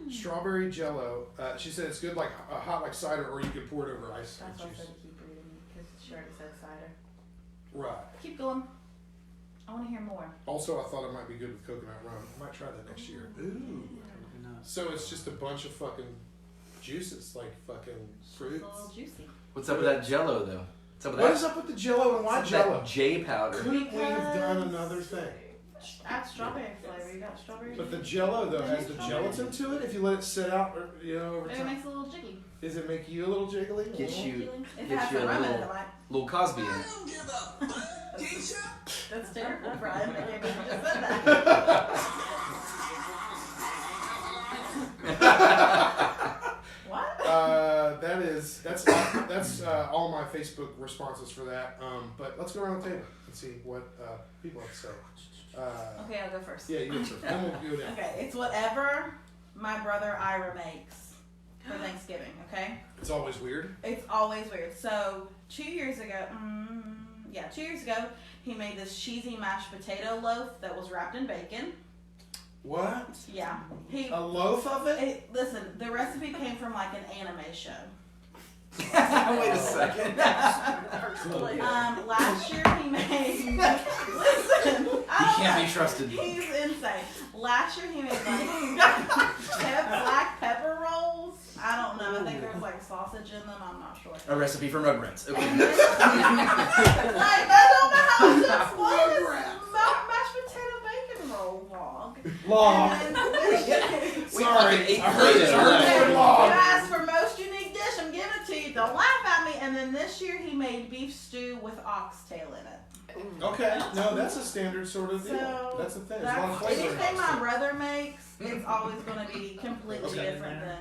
Strawberry jello. She said it's good like hot like cider, or you can pour it over ice. That's why I juice. said to keep reading because she already said cider. Right. Keep going. I want to hear more. Also, I thought it might be good with coconut rum. I might try that next year. Ooh. So it's just a bunch of fucking juices, like fucking fruits. It's a little juicy. What's up with that Jello though? What's up with What that? is up with the jello and why What's up with jello? that J powder. Couldn't we have done another thing? Add strawberry flavor. You got strawberry. But the jello though has the gelatin to it. If you let it sit out, over It time, makes it a little jiggy. does it make you a little jiggly? Get you If it get has you a some rum in it, little- it might. little Cosby in it. I don't give a fuck, teacher. That's terrible, Brian. I can't believe you just said that. What? That's all my Facebook responses for that. But let's go around the table and see what people have to say. Okay, I'll go first. Yeah, you go first. Then we'll go down. Okay, it's whatever my brother Ira makes for Thanksgiving, okay? It's always weird. It's always weird. So, 2 years ago, 2 years ago, he made this cheesy mashed potato loaf that was wrapped in bacon. What? Yeah. A loaf of it? Listen, the recipe came from like an anime show. Wait a second. Last year he made. Listen, He can't be trusted. He's insane. Last year he made like black pepper rolls. I don't know. I think there was like sausage in them. I'm not sure. A recipe for Rugrats. Okay. Like, I don't know how to explain this mashed potato bacon roll log. Log. And then Sorry. I heard it. you Log. asked for most unique dish. I'm giving it to you. Don't laugh at me. And then this year he made beef stew with oxtail in it. Okay. No, that's a standard sort of deal. So That's the thing. There's a lot of flavor in anything my it. brother makes, it's always going to be completely different than.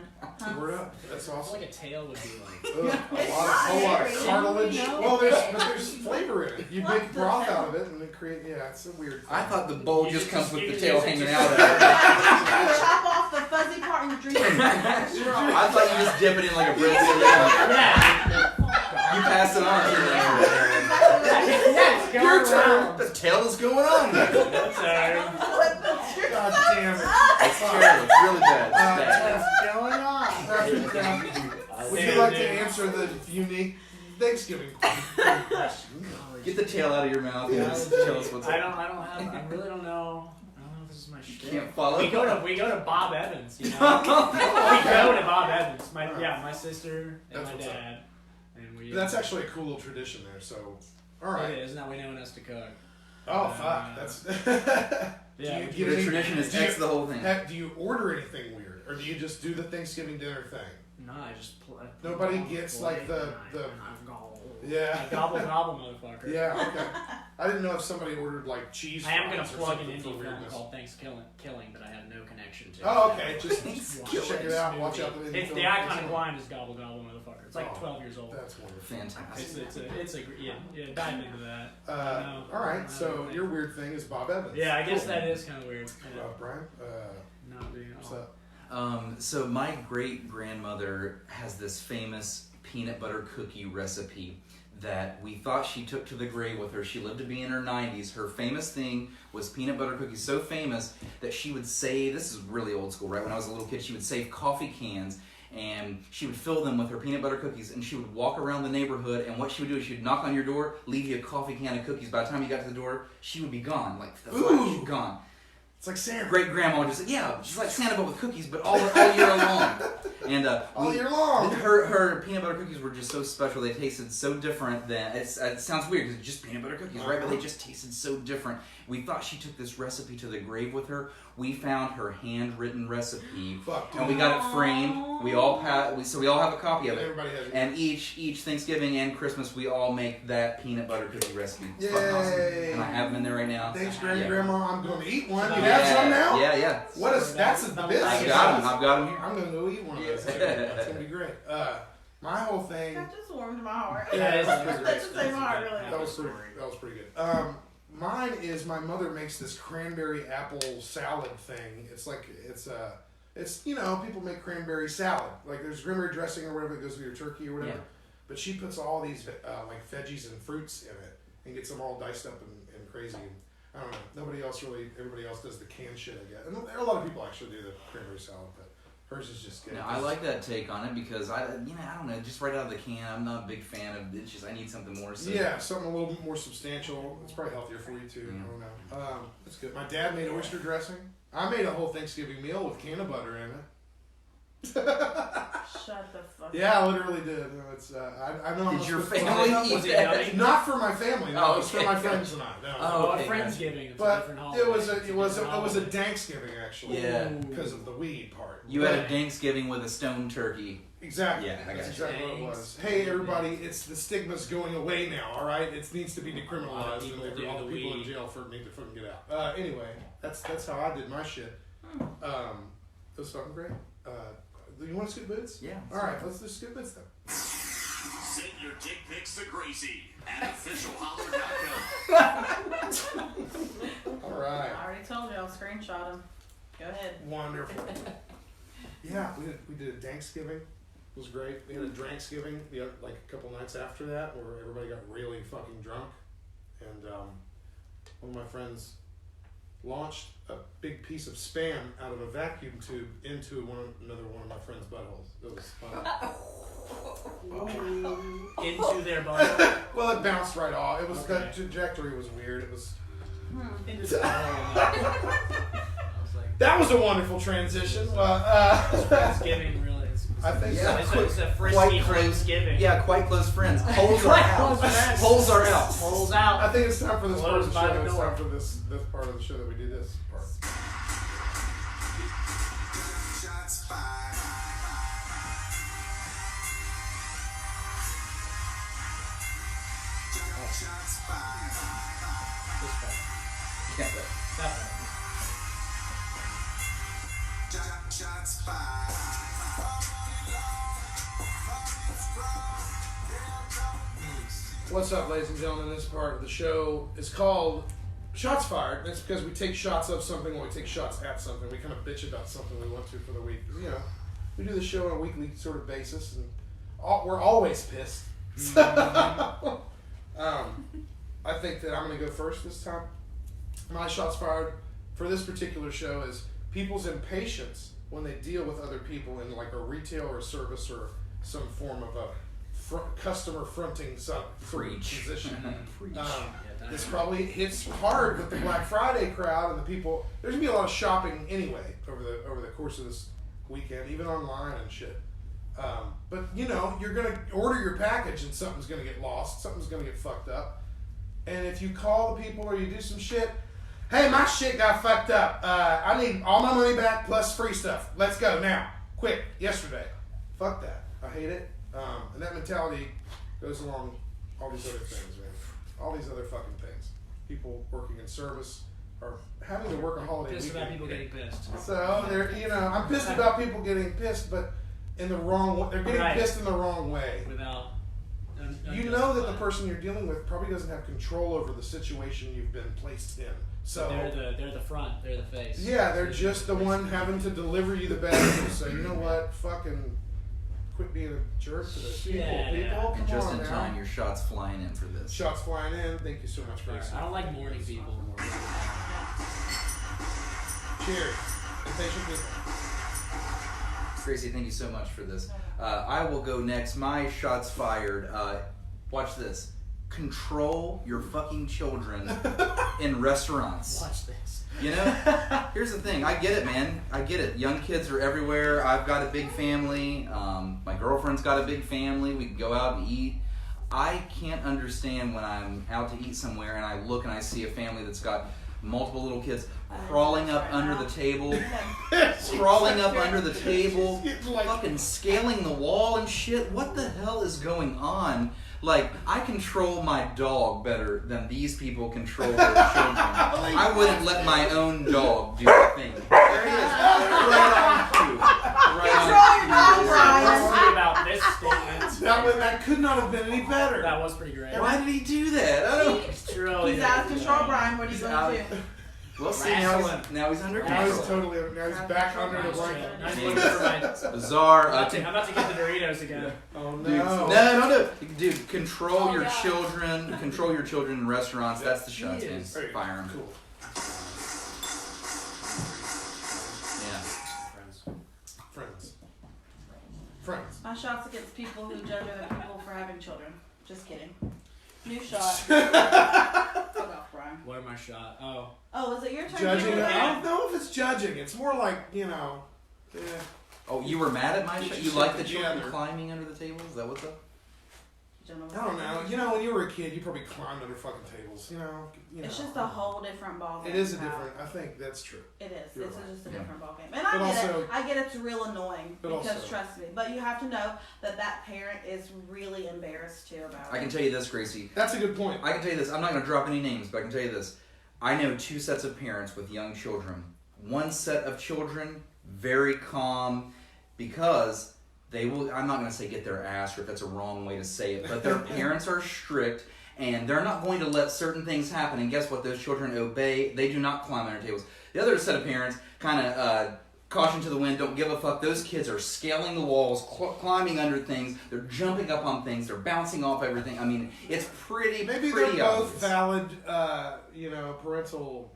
Word up. That's It's awesome. like a tail would be like. Ugh, a It's whole not lot of every- cartilage. no. Well, there's flavor in it. You What make the broth hell? out of it and it create. Yeah, it's a weird. I thought the bowl just comes with the You tail just- hanging you out of it. You chop off the fuzzy part and drink it. I thought you just dip it in like a bread. Yeah. You pass it on. Yes, go Your turn. around. The tail is going on. Sorry. God damn it. It's terrible. It's really bad. It's bad. What's going on? Would you like to answer the unique Thanksgiving question? Get the tail out of your mouth and just tell us what's I up. really don't know. I don't know if this is my shit. Can't follow. We go to Bob Evans, you know. We go to Bob Evans. My sister and That's my what's up. dad, and we. That's actually a cool little tradition there. So, all right. It is. Now we know when us to cook. Oh fuck, that's. Yeah. Do you The get tradition is do you- X the whole thing. Do you order anything weird, Or do you just do the Thanksgiving dinner thing? No, I just play. Nobody gets like the yeah. Gobble motherfucker. Yeah, okay. I didn't know if somebody ordered like cheese. I am gonna fries or plug an something indie for film weirdness. called Thanksgiving, but I have no connection to. Oh, okay. Just watch check it out. Watch out the indie It's film. the iconic line is "Gobble gobble motherfucker." It's like 12 years old. That's wonderful. Fantastic. It's a yeah. Dive into that. All right. So your weird thing is Bob Evans. Yeah, I guess that is kind of weird. Brian. Not being What's up? So my great-grandmother has this famous peanut butter cookie recipe that we thought she took to the grave with her. She lived to be in her 90s. Her famous thing was peanut butter cookies, so famous that she would save, this is really old school, right? When I was a little kid, she would save coffee cans and she would fill them with her peanut butter cookies, and she would walk around the neighborhood, and what she would do is she would knock on your door, leave you a coffee can of cookies. By the time you got to the door, she would be gone. Like, the flash, she'd gone. It's like Santa. Great grandma would just say, yeah, she's like Santa but with cookies, but all year long. And all year long. Her peanut butter cookies were just so special. They tasted so different that it sounds weird because it's just peanut butter cookies, right? But they just tasted so different. We thought she took this recipe to the grave with her. We found her handwritten recipe, and we got it framed. We all have a copy of it. Everybody has it. And each Thanksgiving and Christmas, we all make that peanut butter cookie recipe. It's Yay. fucking awesome. And I have them in there right now. Thanks, Grandma. I'm going to eat one. You have some now? Yeah. What is that's the business? I've got them here. I'm going to go eat one of those. That's going to be great. My whole thing. That just warmed my heart. Yeah, that just made my heart really. That was pretty good. Mine is my mother makes this cranberry apple salad thing. It's people make cranberry salad. Like there's cranberry dressing or whatever that goes with your turkey or whatever. Yeah. But she puts all these like veggies and fruits in it and gets them all diced up and crazy. And I don't know. Everybody else does the canned shit, I guess. And a lot of people actually do the cranberry salad, but hers is just good. No, I like that take on it because I don't know, just right out of the can, I'm not a big fan of it. Just I need something more. So. Yeah, something a little more substantial. It's probably healthier for you too. Yeah. I don't know. That's good. My dad made oyster dressing. I made a whole Thanksgiving meal with can of butter in it. Shut the fuck Yeah, I literally did. No, it's I know. Did your family Was it yummy? Not for my family. No, Oh, it was for okay. my friends and I. No. Oh, okay. Friendsgiving. But Different holiday. it was a Thanksgiving actually. Yeah. Because of the weed part. You had a Thanksgiving with a stone turkey. Exactly. Yeah, I got That's you. exactly what it was. Hey, everybody, it's the stigma's going away now. All right, it needs to be decriminalized, People and do all the the people in weed. jail need to fucking get out. Anyway, that's how I did my shit. It was fucking great. You want to skip bits? Yeah. All right, let's just skip bits then. Send your dick pics to Gracie at officialholler.com. All right. I already told you I'll screenshot them. Go ahead. Wonderful. Yeah, we did a Thanksgiving. It was great. We had a Dranksgiving like a couple nights after that where everybody got really fucking drunk. And one of my friends launched a big piece of Spam out of a vacuum tube into another one of my friend's buttholes. It was fun. Into their body. Well, it bounced right off. It was that trajectory was weird. It was. Into the I was like, That was a wonderful transition. Friendsgiving really is. I think Yeah. so. It's a Quite frisky close. Friendsgiving. Yeah, quite close friends. Holes are Quite out. close friends. Holes are out. Holes out. I think it's time for this part of the Closed by show. the It's door. time for this part of the show that we do this part. Shots fired. Shots fired. This part. Yeah, but That part. Shots fired. What's up, ladies and gentlemen? This part of the show is called Shots Fired. That's because we take shots of something or we take shots at something. We kind of bitch about something we want to for the week. You know, we do the show on a weekly sort of basis, and we're always pissed. I think that I'm going to go first this time. My Shots Fired for this particular show is people's impatience when they deal with other people in like a retail or a service or some form of a customer fronting sort of Preach. position. Preach. This probably hits hard with the Black Friday crowd and the people. There's gonna be a lot of shopping anyway over the course of this weekend, even online and shit. But you know, you're gonna order your package and something's gonna get lost, something's gonna get fucked up, and if you call the people or you do some shit, Hey, my shit got fucked up. I need all my money back plus free stuff. Let's go now. Quick. Yesterday. Fuck that. I hate it. And that mentality goes along all these other things, man. All these other fucking things. People working in service are having to work a holiday Pissed weekend. about people getting pissed. So they're, I'm pissed about people getting pissed, but in the wrong way. They're getting pissed in the wrong way. Without. You know that the person you're dealing with probably doesn't have control over the situation you've been placed in. So they're the front, they're the face. yeah, they're just the one having to deliver you the best news. So you know what? Fucking quit being a jerk to those people. People, And come just on in now. time, your shot's flying in for this. Shots flying in. Thank you so much, Gracie. I don't like mourning people. Cheers. Impatient people. Gracie, thank you so much for this. I will go next. My shot's fired. Watch this. Control your fucking children in restaurants. Watch this. You know, here's the thing. I get it, man. I get it. Young kids are everywhere. I've got a big family. My girlfriend's got a big family. We can go out and eat. I can't understand when I'm out to eat somewhere and I look and I see a family that's got multiple little kids crawling up under the table, fucking scaling the wall and shit. What the hell is going on? Like, I control my dog better than these people control their children. I wouldn't let my own dog do the thing. There he is. Right on cue. Control your dog, Brian. Sorry about this statement. That could not have been any better. That was pretty great. Why did he do that? I don't. It's true. He's out of control, Brian. What are you He's going out. to do? We'll see. Excellent. Now he's under Now he's control. now he's back under the blanket. Nice looking for my. Bizarre. I'm about to get the Doritos again. Oh Dude, no. no. Dude, control Oh, your yeah. children. Control your children in restaurants. That's the shots, man. Yes. There you go. Fire 'em. Cool. Yeah. Friends. My shot's against people who judge other people for having children. Just kidding. New shot. Fuck off, Brian. What my shot? Oh, is it your turn? Judging. Taylor? I don't know if it's judging. It's more like, yeah. Oh, you were mad at my shot? You like the children Together. climbing under the table? Is that what's up? I don't know. When you were a kid, you probably climbed under fucking tables. It's just a whole different ballgame. It is a different. I think that's true. It is. You're It's right. just a Yeah. different ballgame. And I But get also- it. I get it's real annoying But because also- trust me. But you have to know that parent is really embarrassed too about it. I can tell you this, Gracie. That's a good point. I can tell you this. I'm not going to drop any names, but I can tell you this. I know two sets of parents with young children. One set of children, very calm, because they will, I'm not going to say get their ass ripped, that's a wrong way to say it, but their parents are strict, and they're not going to let certain things happen, and guess what? Those children obey. They do not climb under tables. The other set of parents, kind of caution to the wind, don't give a fuck. Those kids are scaling the walls, climbing under things, they're jumping up on things, they're bouncing off everything. I mean, it's pretty Maybe pretty they're both obvious. valid, parental,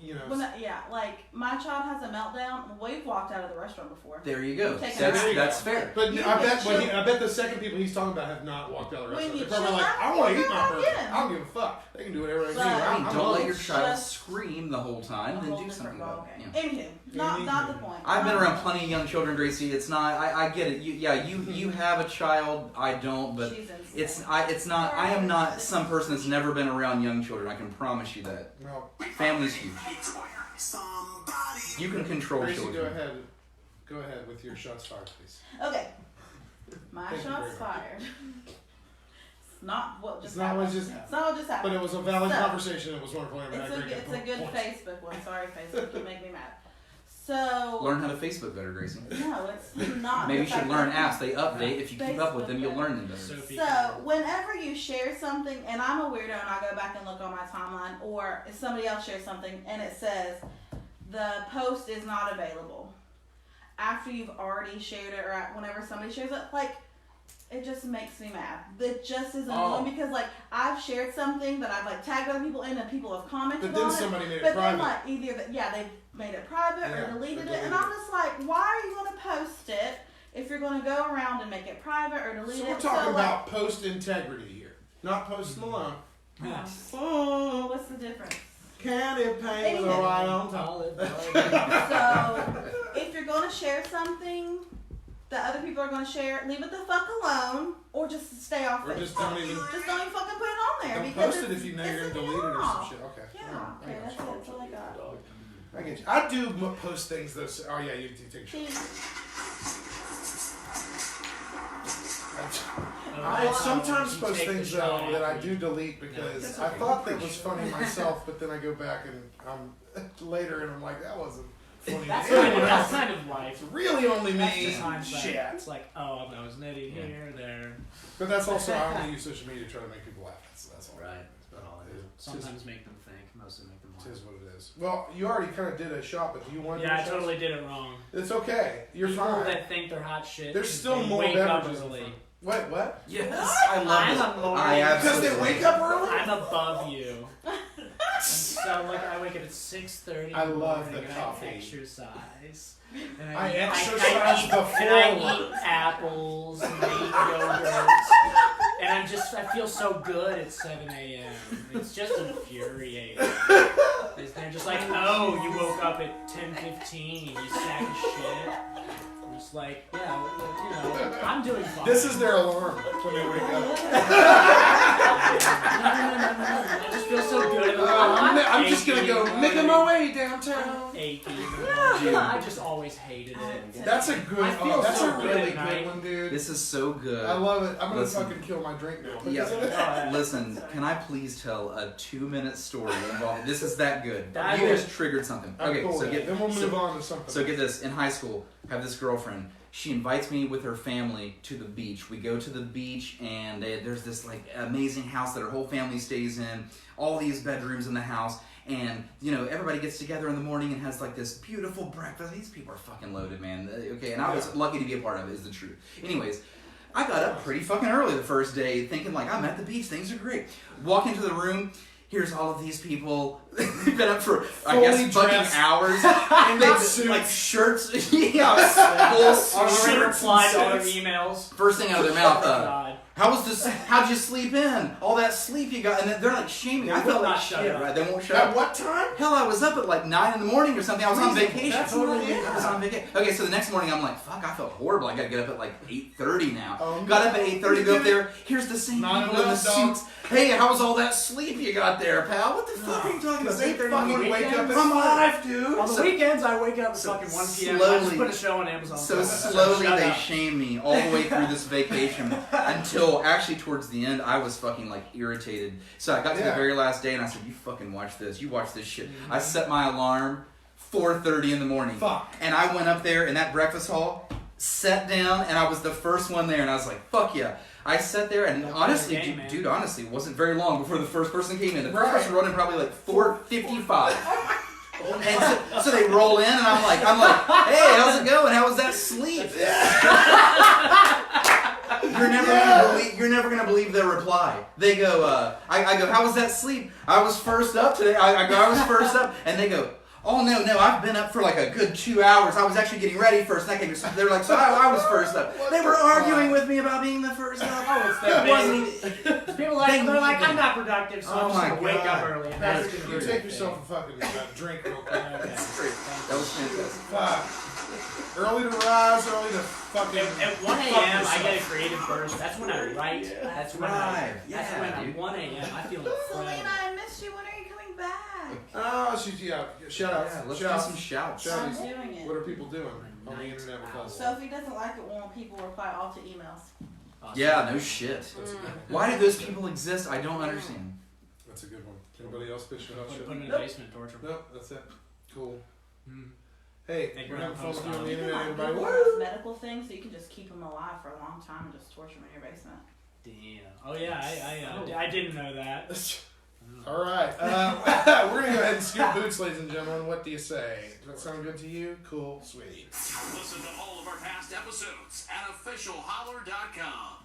Yeah, like my child has a meltdown. We've walked out of the restaurant before. There you go. Take it That's, out. that's fair. But You I get bet the second people he's talking about have not walked out of the When restaurant. you They're probably chill like, out, I want to you eat my go burger. again. I don't give a fuck. They can do whatever they But- do. I mean, don't let your Just child scream the whole time. A Then whole do different something about it. ballgame. Yeah. Anywho, not the point. I've been around plenty of young children, Gracie. It's not. I get it. You have a child. I don't. But She's insane. it's not. I am not some person that's never been around young children. I can promise you that. Well, Family's huge. Somebody. You can control Gracie, children. go ahead with your shots fired, please. Okay. My Thank you shot's very much. fired. It's not what just It's not happened. what just It's not what just But happened. it was a valid So, conversation. It was wonderful. It's a good Facebook one. Sorry, Facebook. You make me mad. So Learn how to Facebook better, Gracie. no, it's not. Maybe you The should fact learn that- apps. They update. If you keep up with them, you'll learn them better. So, whenever you share something, and I'm a weirdo and I go back and look on my timeline, or if somebody else shares something and it says, the post is not available, after you've already shared it, or whenever somebody shares it, like, it just makes me mad. It just is annoying because, like, I've shared something that I've, like, tagged other people in and people have commented But then on it. somebody made it But private. then, like, either, they made it private Yeah, or deleted they it, and I'm just like, why are you going to post it if you're going to go around and make it private or delete So it? we're talking like, about post integrity here, not post Malone. Yes. Oh, what's the difference? candy paint with a Anyway. right on top. So, if you're going to share something, that other people are going to share, leave it the fuck alone, or just stay off Or it. just don't even Just don't even fucking put it on there. don't because post it if you know you're it's gonna delete it or some wrong. shit. Okay. Yeah, Alright, okay, I that's got it. you. That's all I got. I get you. I do post things though. Oh yeah, you take a shot. I sometimes You post take the things shot though that I after do you- delete because That's I okay. thought that was funny myself, but then I go back and later and I'm like, that wasn't funny. That's to kind, of, anyone that's else. kind of life. It's really only That's me. just hindsight. Shit. It's like, oh, I was nitty here, there. But that's also I only use social media to try to make people laugh. That's all. Right. That's about all I do. Sometimes make them think, mostly make them It laugh. is what it is. Well, you already kind of did a shot, but do you want to? Yeah, do I a shot? totally did it wrong. It's okay. You're People fine. that think they're hot shit. There's still they more wake up beverages in early. front. What? Yes, I love I'm this. a morning. I Because they absolutely wake up early? I'm above you. And so like I wake up at 6:30. I love the and coffee. I exercise. And I eat- exercise eat, before and I work. eat apples and I eat yogurts. And I feel so good at 7 a.m. It's just infuriating. They're just like, oh, you woke up at 10:15, you sack of shit. I'm just like, yeah, you know, I'm doing fine. This is their alarm when they wake up. No. I just feel so good. I'm just gonna go making my way downtown. Achy. Yeah. I just always hated it. That's a good. I feel that's so a good really at night. good one, dude. This is so good. I love it. I'm gonna Listen. fucking kill my drink now. Yeah. Listen, can I please tell a 2-minute story involving? This is that good. That You is- just triggered something. I'm Okay, cool so with get it. Then we'll move so, on to something. So get this. In high school, I have this girlfriend. She invites me with her family to the beach. We go to the beach, and there's this like amazing house that her whole family stays in. All these bedrooms in the house, and you know everybody gets together in the morning and has like this beautiful breakfast. These people are fucking loaded, man. Okay, and I was lucky to be a part of it. Is the truth. Anyways. I got up pretty fucking early the first day thinking like, I'm at the beach, things are great. Walk into the room, here's all of these people. They've been up for, I guess, Fully fucking dressed. hours. And they They like shirts, yeah, full Already shirts replied to all their suits. emails. First thing out of their mouth, God. how'd you sleep in? All that sleep you got, and then they're like shaming. I They will felt like not shut shit, up. right? They won't shut At up. what time? Hell, I was up at like 9 in the morning or something. I was on Reasonable. vacation. That's not it. I was on vacation. Okay, so the next morning I'm like, fuck, I felt horrible. I gotta get up at like 8:30 now. Oh, Got up at no. 8:30, go up there. Here's the same Not people in the enough, dog. suits. Hey, how was all that sleep you got there, pal? What the fuck are you talking about? They 8:30 in the fucking morning. wake up at I'm 5, dude. On the So- weekends, I wake up at so fucking 1 p.m. I just slowly- put a show on Amazon. So Prime. slowly Shut they up. shame me all the way through this vacation until actually towards the end I was fucking like irritated. So I got to the Yeah. very last day and I said, you fucking watch this. You watch this shit. I set my alarm 4:30 in the morning. Fuck. And I went up there in that breakfast hall, sat down, and I was the first one there and I was like, fuck yeah. I sat there and Don't honestly, play the game, man. dude, honestly, it wasn't very long before the first person came in. The first Right. person wrote in probably like 4:55. And so they roll in, and I'm like, hey, how's it going? How was that sleep? You're never gonna believe their reply. They go, I go, how was that sleep? I was first up today. I go, I was first up, and they go, oh no, I've been up for like a good 2 hours. I was actually getting ready first. And they're like, so I was first up. They were arguing with me about being the first up. Oh, it's It that wasn't big. even. People like, They they're like, need I'm it. not productive, so Oh I'm just my gonna wake God. up early. And Patrick, that's you take yourself a fucking drink real quick. That's great. That was fantastic. Fuck. Early to rise, early to fucking. At 1 a.m., I get a creative burst. That's when I write. That's when Thrive. That's Yeah, when at dude. 1 a.m. I feel Selena, incredible. I missed you. When are you coming back? Oh, she's shout out. Yeah, let's shout do out. some shouts. Shout I'm out. doing it. What are people doing on the internet with us? Sophie doesn't like it when people reply all to emails. Awesome. Yeah, no shit. Why do those people exist? I don't understand. That's a good one. Anybody else bitch about shit? Put them in the basement, torture them. Nope, that's it. Cool. Mm. Hey, Thank you we're for having fun with posting you on the You can internet, like everybody. Google Woo! those medical things, so you can just keep them alive for a long time and just torture them in your basement. Damn. Oh yeah, I didn't know that. All right, we're gonna go ahead and scoop boots, ladies and gentlemen. What do you say? Does that sound good to you? Cool, sweet. Listen to all of our past episodes at officialholler.com.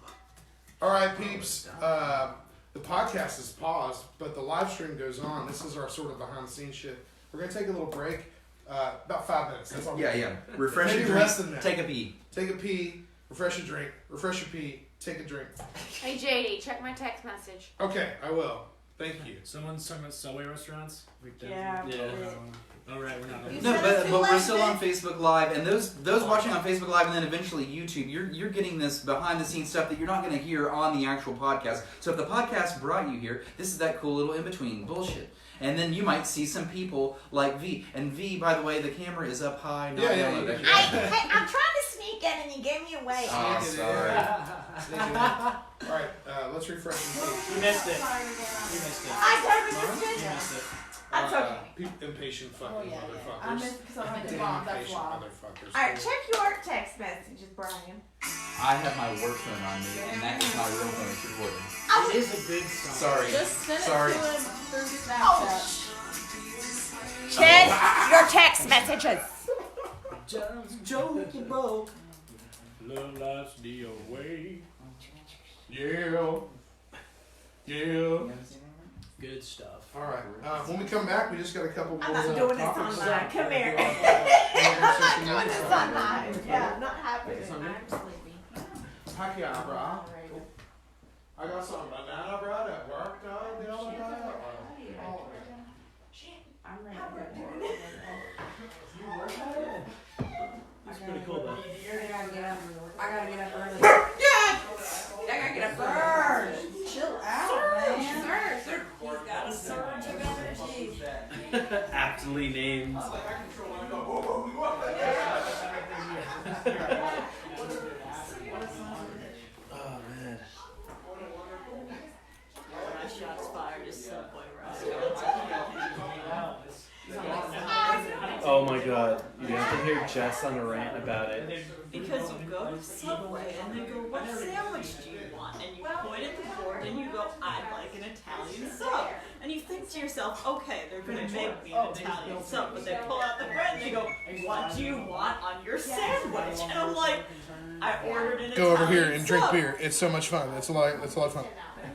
All right, peeps. The podcast is paused, but the live stream goes on. This is our sort of behind the scenes shit. We're gonna take a little break, about 5 minutes. That's all. Yeah. Refresh Maybe your drink. less than that. Take a pee. Take a pee. Refresh your drink. Refresh your pee. Take a drink. Hey JD, check my text message. Okay, I will. Thank you. Someone's talking about Subway restaurants. Yeah. All right, we're not. You No, said it's but too we're late, still on bitch. Facebook Live, and those watching on Facebook Live and then eventually YouTube, you're getting this behind the scenes stuff that you're not going to hear on the actual podcast. So if the podcast brought you here, this is that cool little in between bullshit. And then you might see some people like V. And V, by the way, the camera is up high. Not Yeah, down low. Hey, I'm trying to sneak in and you gave me away. Oh, sorry. All right, let's refresh the page. You missed it. You missed it. I totally You missed it. missed it. That's okay. Impatient fucking Oh, yeah. motherfuckers. I missed because I went to Damn mom. That's impatient why. motherfuckers. Alright, check your text messages, Brian. I have my work phone on me, and that is my real phone it's recording. It is a good song. Sorry. Just send Sorry. it to him through Oh, Snapchat. check your text messages. Just joking, bro. Love life's the way. Yeah. Yeah. Good stuff. All right. When we come back, we just got a couple more I'm not doing this topics. online. Come here. I'm I'm not doing this online. Yeah, not happening. I'm sleepy. Heck yeah, bro. I got some banana bread at work the other day. I'm ready to go. That's pretty cool, though. I gotta get up early. Yeah! I gotta get up early. Chill out, man. Sir. He's got a surge of energy. Aptly named. Oh man. Shots fired is Subway Oh my god. You have to hear Jess on a rant about it. Because you go to Subway and they go, what sandwich do you want? And you point at the board and you go, I'd like an Italian sub. And you think to yourself, okay, they're going to make me an Italian sub. But they pull out the bread and they go, what do you want on your sandwich? And I'm like, I ordered an Italian Go over here and drink sub. beer. It's so much fun. It's a lot of fun.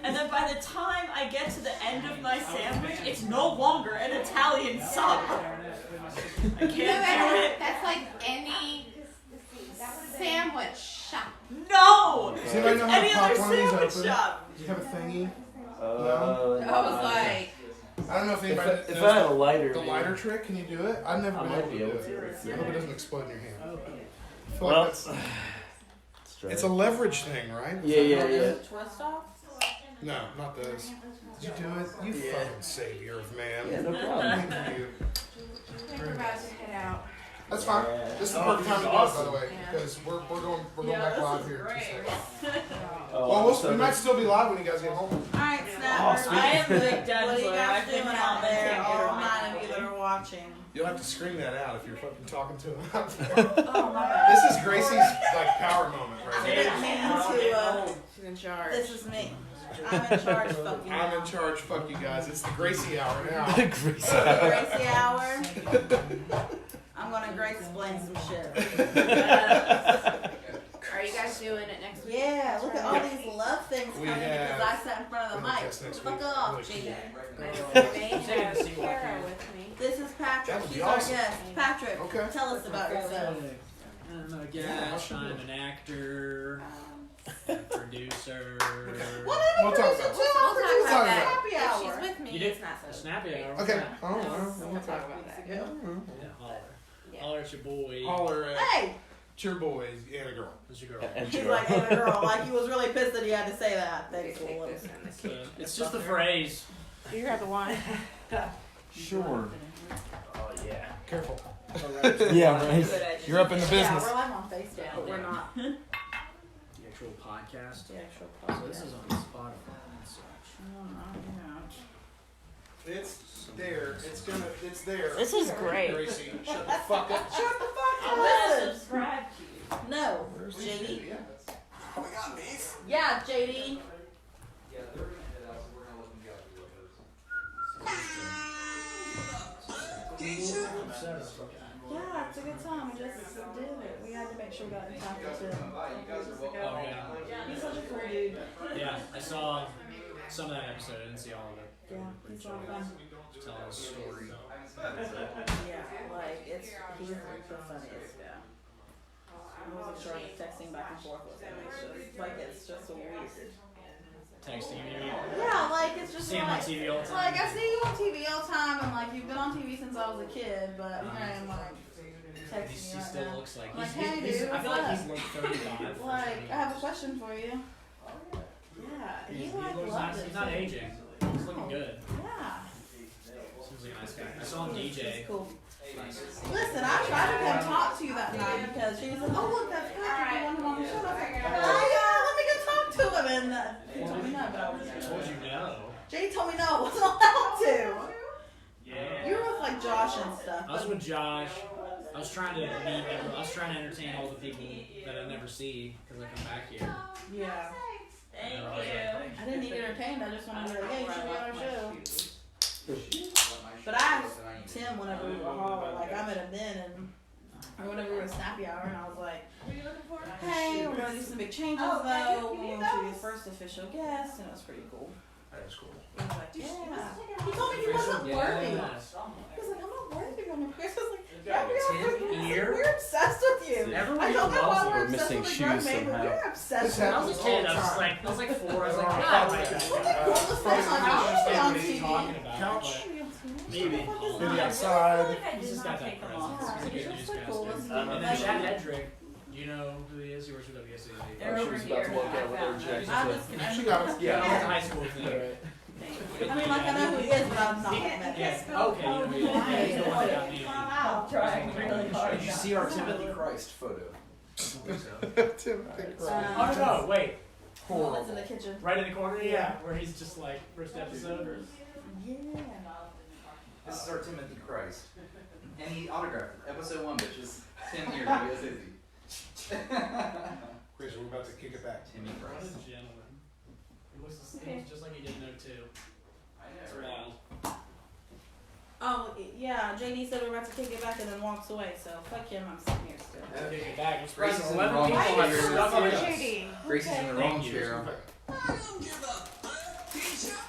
And then by the time I get to the end of my sandwich, it's no longer an Italian sub. I can't do it. That's like any sandwich shop. No! Does anybody know how Any to pop other one of these sandwich open? shop. Do you have a thingy? I was like, I don't know if anybody If knows I had a lighter, the maybe. lighter trick. Can you do it? I've never I been might able to be do able it. to. I hope it doesn't explode in your hand. I feel Well, like it's a leverage thing, right? yeah. Twist off? No, not those. Did you do it? You fucking savior of man. Yeah, no problem. Thank you. I think we're about to head out. That's fine. Yeah. This is the Oh, perfect time to do it, by the way, Yeah. because we're going back live here. in 2 seconds. Oh, Well, so we might still be live when you guys get home. Alright, Oh, Snappers. speaking- I am Big Daddy. What are you guys I've doing been out there? counting All it. 9 of you that are watching. You'll have to scream that out if you're fucking talking to him out there. Oh my god. This is Gracie's like power moment I right here. didn't mean to, She's in charge. this is me. I'm in charge, fuck you. I'm in charge. Fuck you guys. It's the Gracie hour now. Gracie hour. I'm gonna Grace explain some shit. Are you guys doing it next week? Yeah, look at all these love things We coming have- because I sat in front of the mic. Podcast next Fuck week. off, Really Jada. I may have see what I Kara can. with me. This is Patrick. That would be He's awesome. our guest. Patrick, Okay. tell us about yourself. I'm a guest, I'm an actor, a producer. We'll talk about it. We'll talk about that. Happy If hour. she's with me, You did it's not a so. snappy hour. Okay. Yeah, Oh, well, We'll talk about that. Holler. Yeah. Holler at your boy. Holler at Hey! your boys and a girl. That's your girl. And He's Joe. like, hey, girl. Like, he was really pissed that he had to say that. Thanks, Take Willow. this one, this So, it's just a phrase. You grab the wine. Sure. Oh yeah. Careful. Yeah, right. Good idea. You're up in the Yeah, business. we're live on Facebook, but we're not. The actual podcast. The actual So this is on Spotify and such. It's there. It's there. This is great. Gracie, shut the fuck up. Shut the fuck I'm up. gonna subscribe to you. No, JD. Yeah. We got beef? Yeah, JD. Yeah, it's a good time. We just did it. We had to make sure we got in time for it. Oh yeah. He's such a cool dude. Yeah, I saw some of that episode. I didn't see all of it. Yeah, he's a lot of fun. Tell his story. Yeah, like he's the funniest. Yeah. I wasn't sure I was texting back and forth with him. It's just so weird. texting you. Yeah, like it's just See him like on TV all the time. Like I see you on TV all the time, and like you've been on TV since I was a kid, but here I am like texting He you right still now. looks like Like, he's, hey, he's, dude, I feel what's like up? he's like 35. Like I have a question for you. Yeah, he like looks loved nice. it. He's not too. aging. He's looking good. Yeah. Seems like a nice guy. I saw him DJ. Cool. Listen, I tried to come talk to you that night because she was like, "Oh look, that's Patrick. You want him on the show?" I was like, "Oh yeah, let me go talk to him." And he told me no. I told you no. Jay told me no, I wasn't allowed to. Yeah. You were with like Josh and stuff. I was with Josh. I was trying to meet everyone. I was trying to entertain all the people that I never see because I come back here. Yeah. Thank you. I didn't need entertained. I just wanted to be like, "Hey, you should be on our show." But I asked Tim whenever we were Holler, like I met him then, or whenever we were at Snappy Hour, and I was like, "Hey, we're gonna do some big changes though. We're going to be the first official guest," and it was pretty cool. That is cool. He was like, "Yeah." He told me he wasn't worthy. He was like, "I'm not worthy of your Chris." I was like, "Yeah, we are. 10 year? We're obsessed with you." Everyone I don't know why we're We're obsessed missing with a shoes grown man, but somehow. we're obsessed This with When I you. was a kid, I was like 4. I was like, Look oh, at coolest face on I don't TV. understand what he's talking about. Couch. Maybe. Maybe outside. He's just got that presence. He's a good newscaster. And And then Chad Hedrick, do you know who he is? He works for WSAZ. They're over She was about to here. walk out with her jacket. She got us. Yeah, I went to high school with him. I mean, like, I know who he is, but I'm not met him. Yeah, okay, you know who he is. Yeah, he's the one that got me. I'm trying really hard. Did you see our Timothy Christ photo? Oh no, wait. It's in the kitchen. Right in the corner? Yeah, where he's just like, first episode. Yeah. This is our Timothy Christ. And he autographed it. Episode 1, bitches. 10 years, WSAZ. Chris, we're about to kick it back. Timmy What Christ. a gentleman. He looks just like he did in 02. It's wild. Oh, yeah, JD said we're about to kick it back and then walks away, so fuck him, I'm sitting here still. Take it back. I'm Grace surprised is in the 11 wrong people chair. are stuck on us. JD. Gracie's in the Thank wrong you. chair.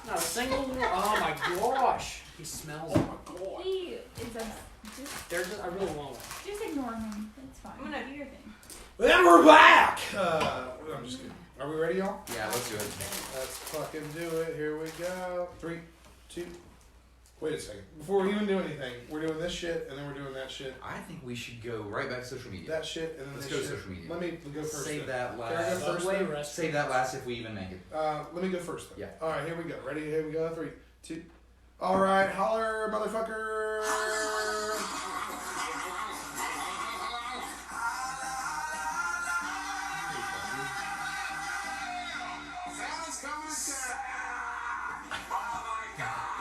Not a single. Oh my gosh. He smells. Oh my god. He is just I really want one. just ignore him. It's fine. I'm gonna do your thing. Then we're back. I'm just kidding. Are we ready, y'all? Yeah, let's do it. Let's fucking do it. Here we go. 3, 2. Wait a second. Before we even do anything, we're doing this shit, and then we're doing that shit. I think we should go right back to social media. That shit, and then Let's this go to shit. social media. Let me go first. Save then. that Can I go last. first? Subway then? restaurant. Save that last if we even make it. Let me go first. Then. Yeah. All right, here we go. Ready? Here we go. 3, 2. All right, holler, motherfucker.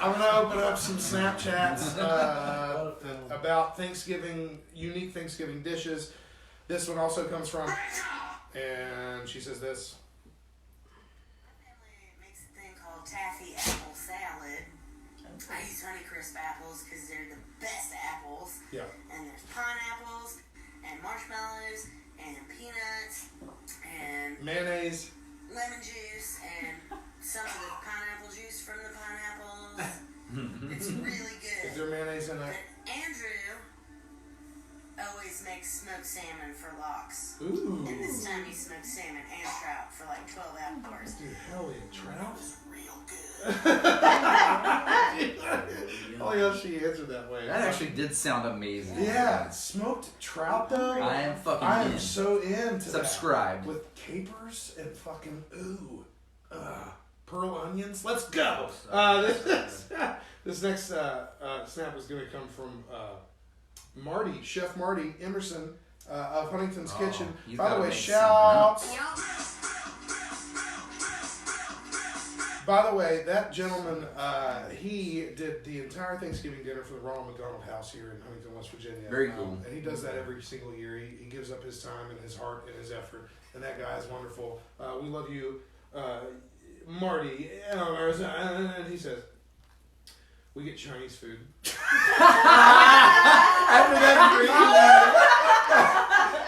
I'm gonna open up some Snapchats about Thanksgiving, unique Thanksgiving dishes. This one also comes from, and she says this. My family makes a thing called taffy apple salad. I use Honeycrisp apples because they're the best apples. Yeah. And there's pineapples and marshmallows and peanuts and Mayonnaise. lemon juice and some of the pineapple juice from the pineapples. It's really Is good. there mayonnaise in But it? Andrew always makes smoked salmon for lox. Ooh. And this time he smoked salmon and trout for like 12 hours. Dude, hell yeah, trout. It was real good. Oh yeah, she answered that way. That actually did sound amazing. Yeah, smoked trout though. I am fucking I am in. so into Subscribe. that. With capers and fucking pearl onions. Let's go. This next snap is going to come from Marty, Chef Marty Emerson of Huntington's Kitchen. he's By the gotta way, make shout something, out. By the way, that gentleman, he did the entire Thanksgiving dinner for the Ronald McDonald House here in Huntington, West Virginia. Very cool. And he does that every single year. He gives up his time and his heart and his effort. And that guy is wonderful. We love you, Marty. And he says, we get Chinese food. After that,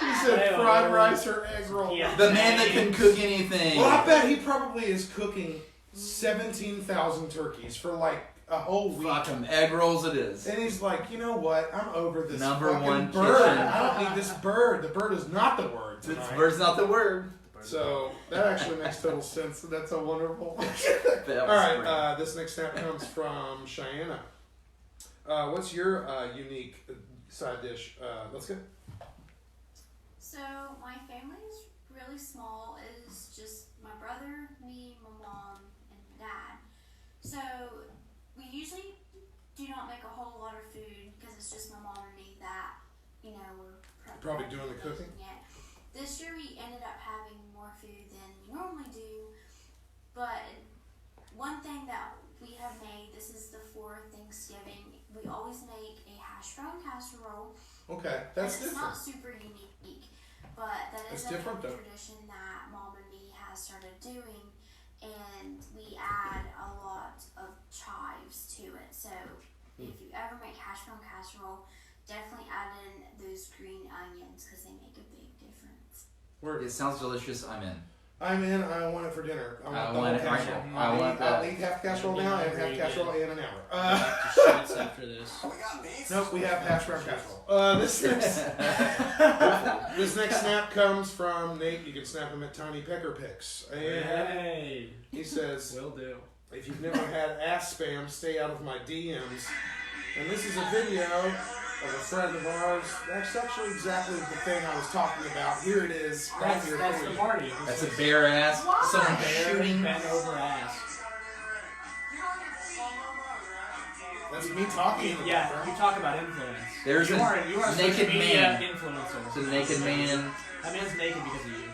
he said fried rice or egg roll. Yeah. The man that can cook anything. Well, I bet he probably is cooking 17,000 turkeys for like a whole week. Fuck him. Egg rolls it is. And he's like, you know what? I'm over this Number fucking one bird. kitchen. I don't need this bird. The bird is not the word This tonight. bird's not the word. So that actually makes total sense. That's so wonderful. That All was right, great. this next snap comes from Cheyenne. What's your unique side dish? Let's go. So my family is really small. It's just my brother, me, my mom, and my dad. So we usually do not make a whole lot of food because it's just my mom and me that, we're Probably doing the cooking? Yeah. This year we ended up having more food than we normally do. But one thing that we have made, this is for Thanksgiving, we always make a hash brown casserole. Okay, that's and it's different. not super unique, but that is That's different, though. tradition that Mom and me has started doing, and we add a lot of chives to it. So if you ever make hash brown casserole, definitely add in those green onions because they make a big difference. It sounds delicious. I'm in. I'm in. I want it for dinner. I want it right casserole. now. I want that. I'll eat half casserole now and half casserole in an hour. After this. Nope, we have hash brown casserole. This next snap comes from Nate. You can snap him at Tiny Pecker Picks. And Hey. he says, Will do. if you've never had ass spam, stay out of my DMs. And this is a video of a friend of ours. That's actually exactly the thing I was talking about. Here it is, right That's here the for you. party. That's a bare ass. Someone shooting. Bent over ass. That's me talking. in the Yeah, background. you talk about influence. There's you a are naked social media man. influencer. It's a naked man. That man's naked because of you.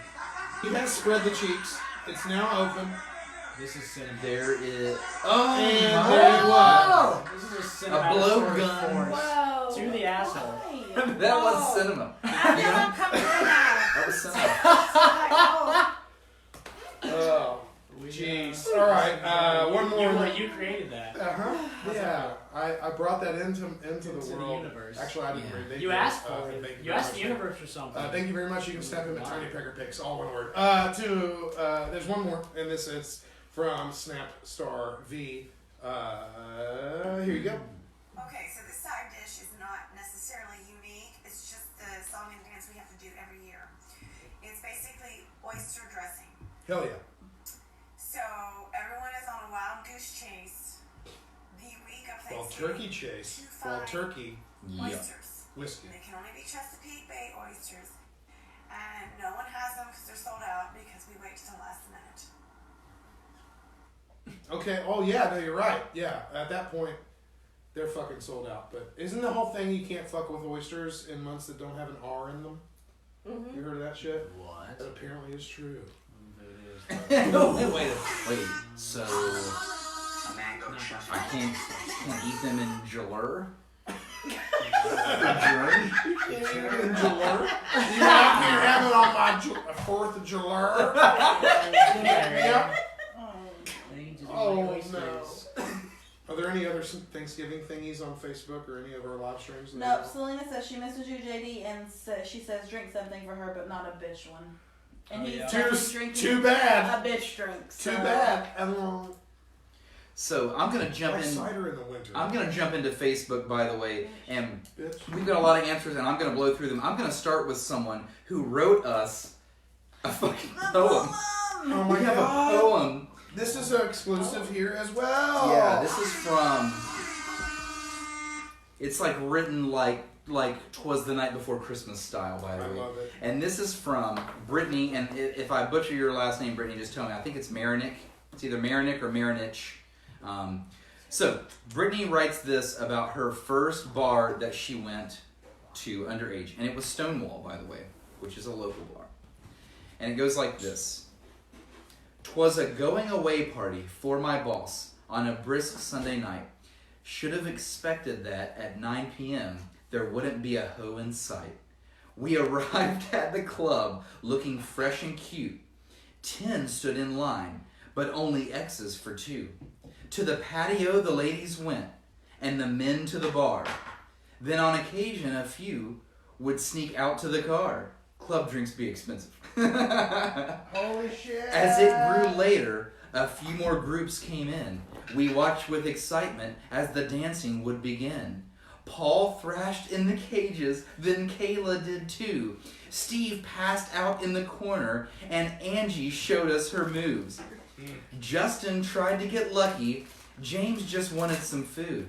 He has spread the cheeks. It's now open. This is cinema. There is. And my there you God. go. This is a A cinematography blowgun. Whoa. to the asshole. Why? That was cinema. I feel uncomfortable now. That was cinema. Like, Oh, jeez. All right, one more. You created that. Yeah, I brought that into the the world. universe. Actually, I didn't Yeah. read it. You asked for Thank it. You very asked the much. universe for something. Thank you very much. You can snap him at Tiny Pecker Picks, all one word. There's one more, and this is from Snap Star V. Here you go. Okay, so this side dish is not necessarily unique. It's just the song and dance we have to do every year. It's basically oyster dressing. Hell yeah. So everyone is on a wild goose chase the week of Wild Thanksgiving. turkey chase. to Wild find turkey. oysters. Whiskey. They can only be Chesapeake Bay oysters. And no one has them because they're sold out because we wait till the last minute. Okay. Oh yeah. No, you're right. Yeah. At that point, they're fucking sold out. But isn't the whole thing you can't fuck with oysters in months that don't have an R in them? You heard of that shit? What? That apparently is true. Wait. So I can't eat them in Jalur? You're having on my 4th of July. Yeah. Oh no. Are there any other Thanksgiving thingies on Facebook or any of our live streams? Nope. Selena says she misses you, JD, and she says drink something for her, but not a bitch one. And he's definitely drinking Too bad. a bitch drink. So. Too bad. So I'm gonna jump Like in. cider in the winter. I'm gonna jump into Facebook, by the way, and Bitch. we've got a lot of answers, and I'm gonna blow through them. I'm gonna start with someone who wrote us a fucking poem. Oh my We have god. a poem. This is an exclusive here as well. Yeah, this is from. It's like written like 'twas the night before Christmas style, by the I way. love it. And this is from Brittany, and if I butcher your last name, Brittany, just tell me. I think it's Marinick. It's either Marinick or Marinich. So Brittany writes this about her first bar that she went to underage, and it was Stonewall, by the way, which is a local bar. And it goes like this. 'Twas a going away party for my boss on a brisk Sunday night. Should have expected that at 9 p.m. there wouldn't be a hoe in sight. We arrived at the club looking fresh and cute. 10 stood in line, but only X's for 2. To the patio the ladies went, and the men to the bar. Then on occasion a few would sneak out to the car. Club drinks be expensive. Holy shit. As it grew later, a few more groups came in. We watched with excitement as the dancing would begin. Paul thrashed in the cages, then Kayla did too. Steve passed out in the corner, and Angie showed us her moves. Justin tried to get lucky. James just wanted some food.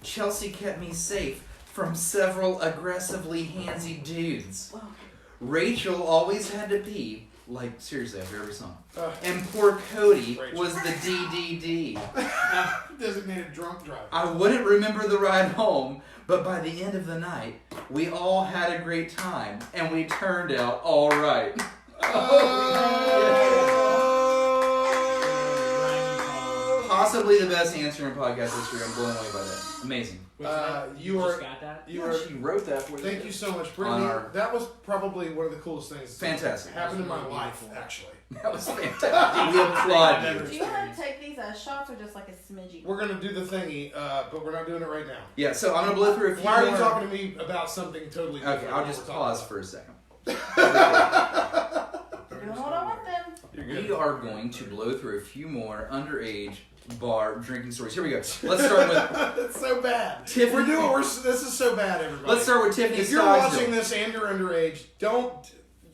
Chelsea kept me safe from several aggressively handsy dudes. Rachel always had to pee. Like, seriously, after every song. And poor Cody was the DDD. Designated drunk driver. I wouldn't remember the ride home, but by the end of the night, we all had a great time, and we turned out all right. Possibly the best answer in podcast history. I'm blown away by that. Amazing. You are. got that? She wrote that for you. Thank you so much, Brittany. That was probably one of the coolest things. Fantastic. Happened in my life, actually. That was fantastic. We applaud you. Do you want to take these as shots or just like a smidgy? We're gonna do the thingy, but we're not doing it right now. Yeah, so I'm gonna blow through a few. Why are you more. talking to me about something totally different? Okay, I'll just pause for a second. Doing what I want then. We are going to blow through a few more underage bar drinking stories. Here we go. Let's start with. It's so bad. Tiffany. This is so bad, everybody. Let's start with Tiffany. If you're watching this and you're underage, don't.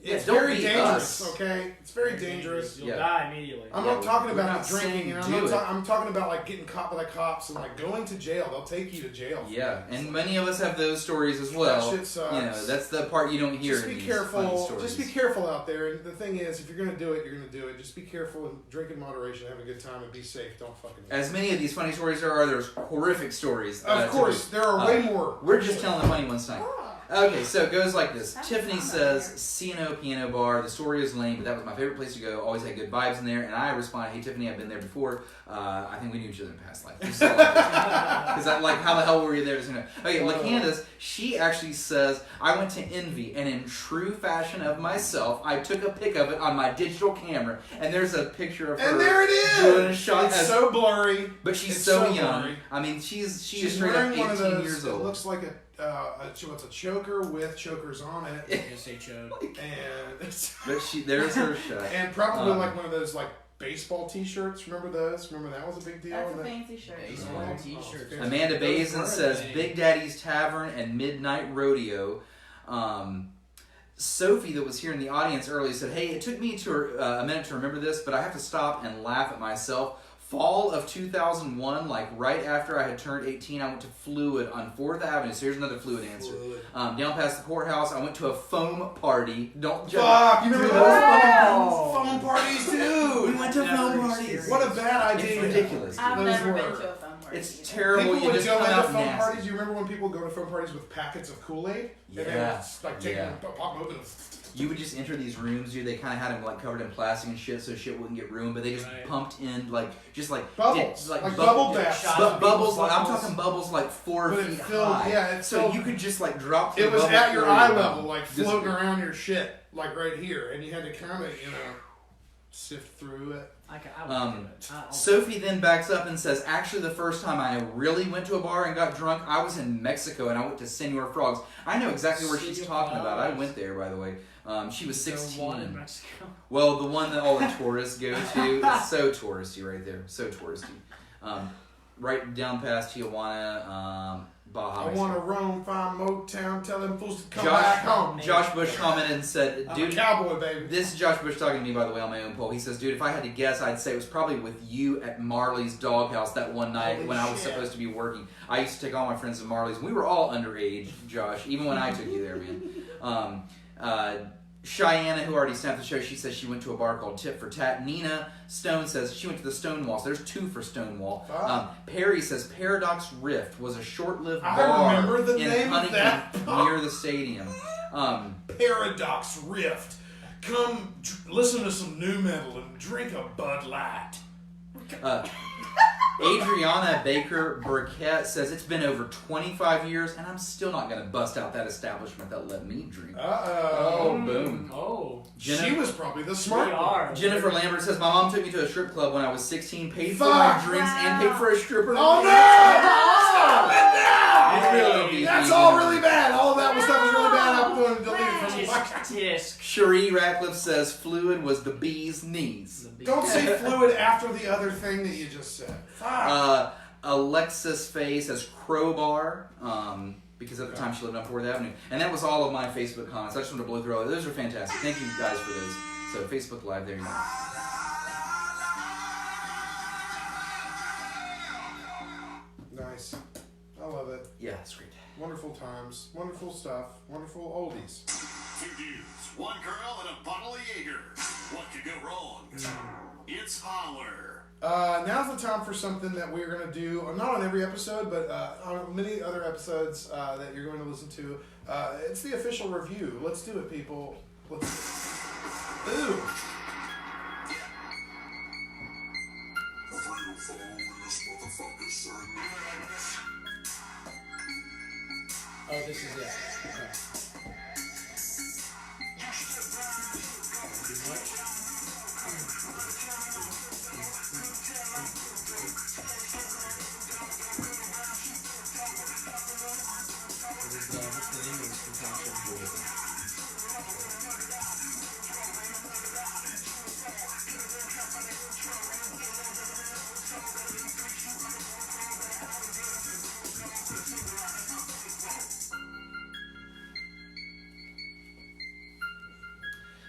It's don't very be dangerous. us. Okay, it's very dangerous. You'll die immediately. I'm not talking we're about not the drinking. saying I'm talking about like getting caught by the cops and like going to jail. They'll take you to jail. Yeah, and many of us have those stories as well. That shit sucks. You know, that's the part you don't hear. Just in be these careful. funny stories. Just be careful out there. And the thing is, if you're gonna do it, you're gonna do it. Just be careful and drink in moderation. Have a good time and be safe. Don't fucking. As many of these funny stories are, there's horrific stories. Of course, there are way more. We're just telling the funny ones tonight. Okay, so it goes like this. Tiffany says, C&O Piano Bar. The story is lame, but that was my favorite place to go. Always had good vibes in there. And I responded, hey, Tiffany, I've been there before. I think we knew each other in past life. Because like, how the hell were you there? Okay, LaCandace, she actually says, I went to Envy, and in true fashion of myself, I took a pic of it on my digital camera. And there's a picture of her. And there it is! Doing a shot. It's so blurry. But she's It's so so young. blurry. I mean, she's straight wearing up 18 one of those, years old. It looks like it's a choker with chokers on it. Just say choke. And but there's her shot. And probably like one of those like baseball T-shirts. Remember those? Remember that was a big deal. That's a fancy shirt. Baseball T-shirts. Amanda Bazin says Big Daddy's Tavern and Midnight Rodeo. Sophie, that was here in the audience earlier, said, hey, it took me to a minute to remember this, but I have to stop and laugh at myself. Fall of 2001, like right after I had turned 18, I went to Fluid on 4th Avenue. So here's another Fluid answer. Down past the courthouse, I went to a foam party. Don't judge. Fuck, you remember those foam parties, dude? We went to foam parties. What a bad idea. It's ridiculous. I've Those never were. been to a phone party. It's terrible. People You would just go come into out phone nasty. parties. You remember when people go to phone parties with packets of Kool-Aid? Yeah. And they would like take them, pop them open. You would just enter these rooms, dude. They kind of had them like covered in plastic and shit, so shit wouldn't get ruined. But they just pumped in like bubbles, like bubble baths. Bubbles. Like, I'm talking bubbles like 4 But it feet filled- high. yeah, it so filled- you could just like drop. It was the at your bubble eye through level, like Disappear. floating around your shit, like right here, and you had to kind of, sift through it. Sophie then backs up and says, actually the first time I really went to a bar and got drunk, I was in Mexico and I went to Senor Frogs. I know exactly where she's talking about. I went there, by the way. She was 16. One in Mexico. Well, the one that all the tourists go to. It's so touristy right there. So touristy. Right down past Tijuana, Baja. I want to roam, find Motown, tell them fools to come back home. Josh Bush commented and said, dude, I'm a cowboy, baby. This is Josh Bush talking to me, by the way, on my own poll. He says, dude, if I had to guess, I'd say it was probably with you at Marley's Doghouse that one night Holy when I was shit. supposed to be working. I used to take all my friends to Marley's. We were all underage, Josh, even when I took you there, man. Cheyenne, who already snapped the show, she says she went to a bar called Tit for Tat. Nina Stone says she went to the Stonewall. So there's 2 for Stonewall. Perry says Paradox Rift was a short-lived bar remember the in name of Huntington that near the stadium. Paradox Rift. Come listen to some new metal and drink a Bud Light. Adriana Baker Burkett says it's been over 25 years and I'm still not going to bust out that establishment that let me drink. Oh, boom. She was probably the smart one. Jennifer Lambert says, my mom took me to a strip club when I was 16, paid for my drinks, and paid for a stripper. Oh no! Stop it now! That's all really bad. All of that stuff was really bad. I'm going to delete it from the podcast. Cherie Ratcliffe says Fluid was the bee's knees. Don't say Fluid after the other thing that you just said. Fuck. Alexis Faye says Crowbar. because at the time she lived on 4th Avenue. And that was all of my Facebook comments. I just wanted to blow through all of those. Those are fantastic. Thank you guys for those. So Facebook Live, there you go. Nice. I love it. Yeah, it's great. Wonderful times, wonderful stuff, wonderful oldies. 2 dudes, 1 girl, and a bottle of Jaeger. What could go wrong? It's Holler. Now's the time for something that we're going to do, not on every episode, but on many other episodes that you're going to listen to. It's the official review. Let's do it, people. Let's... Ooh. Oh, this is it. Okay.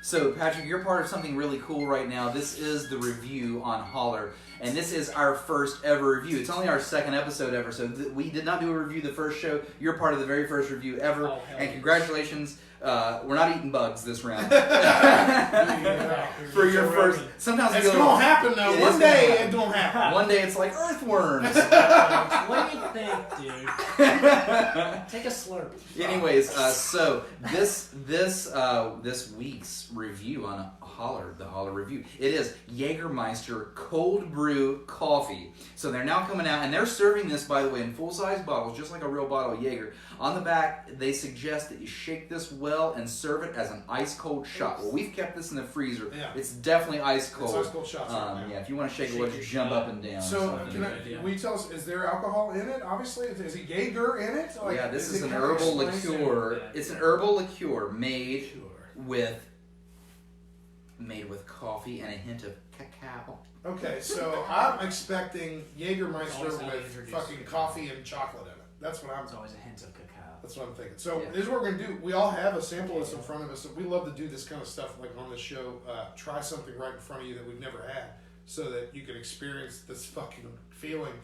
So, Patrick, you're part of something really cool right now. This is the review on Holler, and this is our first ever review. It's only our 2nd episode ever, so we did not do a review the first show. You're part of the very first review ever, and congratulations. We're not eating bugs this round. For your first... Sometimes it's going to happen, though. One day it's going to happen. One day it's like earthworms. What do you think, dude? Take a slurp. Anyways, so this week's review on Holler, the Holler review, it is Jägermeister Cold Brew Coffee. So they're now coming out, and they're serving this, by the way, in full-size bottles, just like a real bottle of Jaeger. On the back, they suggest that you shake this well and serve it as an ice-cold shot. Well, we've kept this in the freezer. Yeah. It's definitely ice-cold. It's ice-cold shots right now. Yeah, if you want to shake it, well, just jump up and down. So, will you tell us, is there alcohol in it, obviously? Is it Jaeger in it? Like, yeah, this is an herbal liqueur. It's an herbal liqueur made with coffee and a hint of cacao. Okay, so I'm expecting Jägermeister with fucking coffee and chocolate in it. That's what I'm... There's always a hint of cacao. That's what I'm thinking. So this is what we're going to do. We all have a sample list in front of us. And we love to do this kind of stuff like on the show. Try something right in front of you that we've never had so that you can experience this fucking feeling.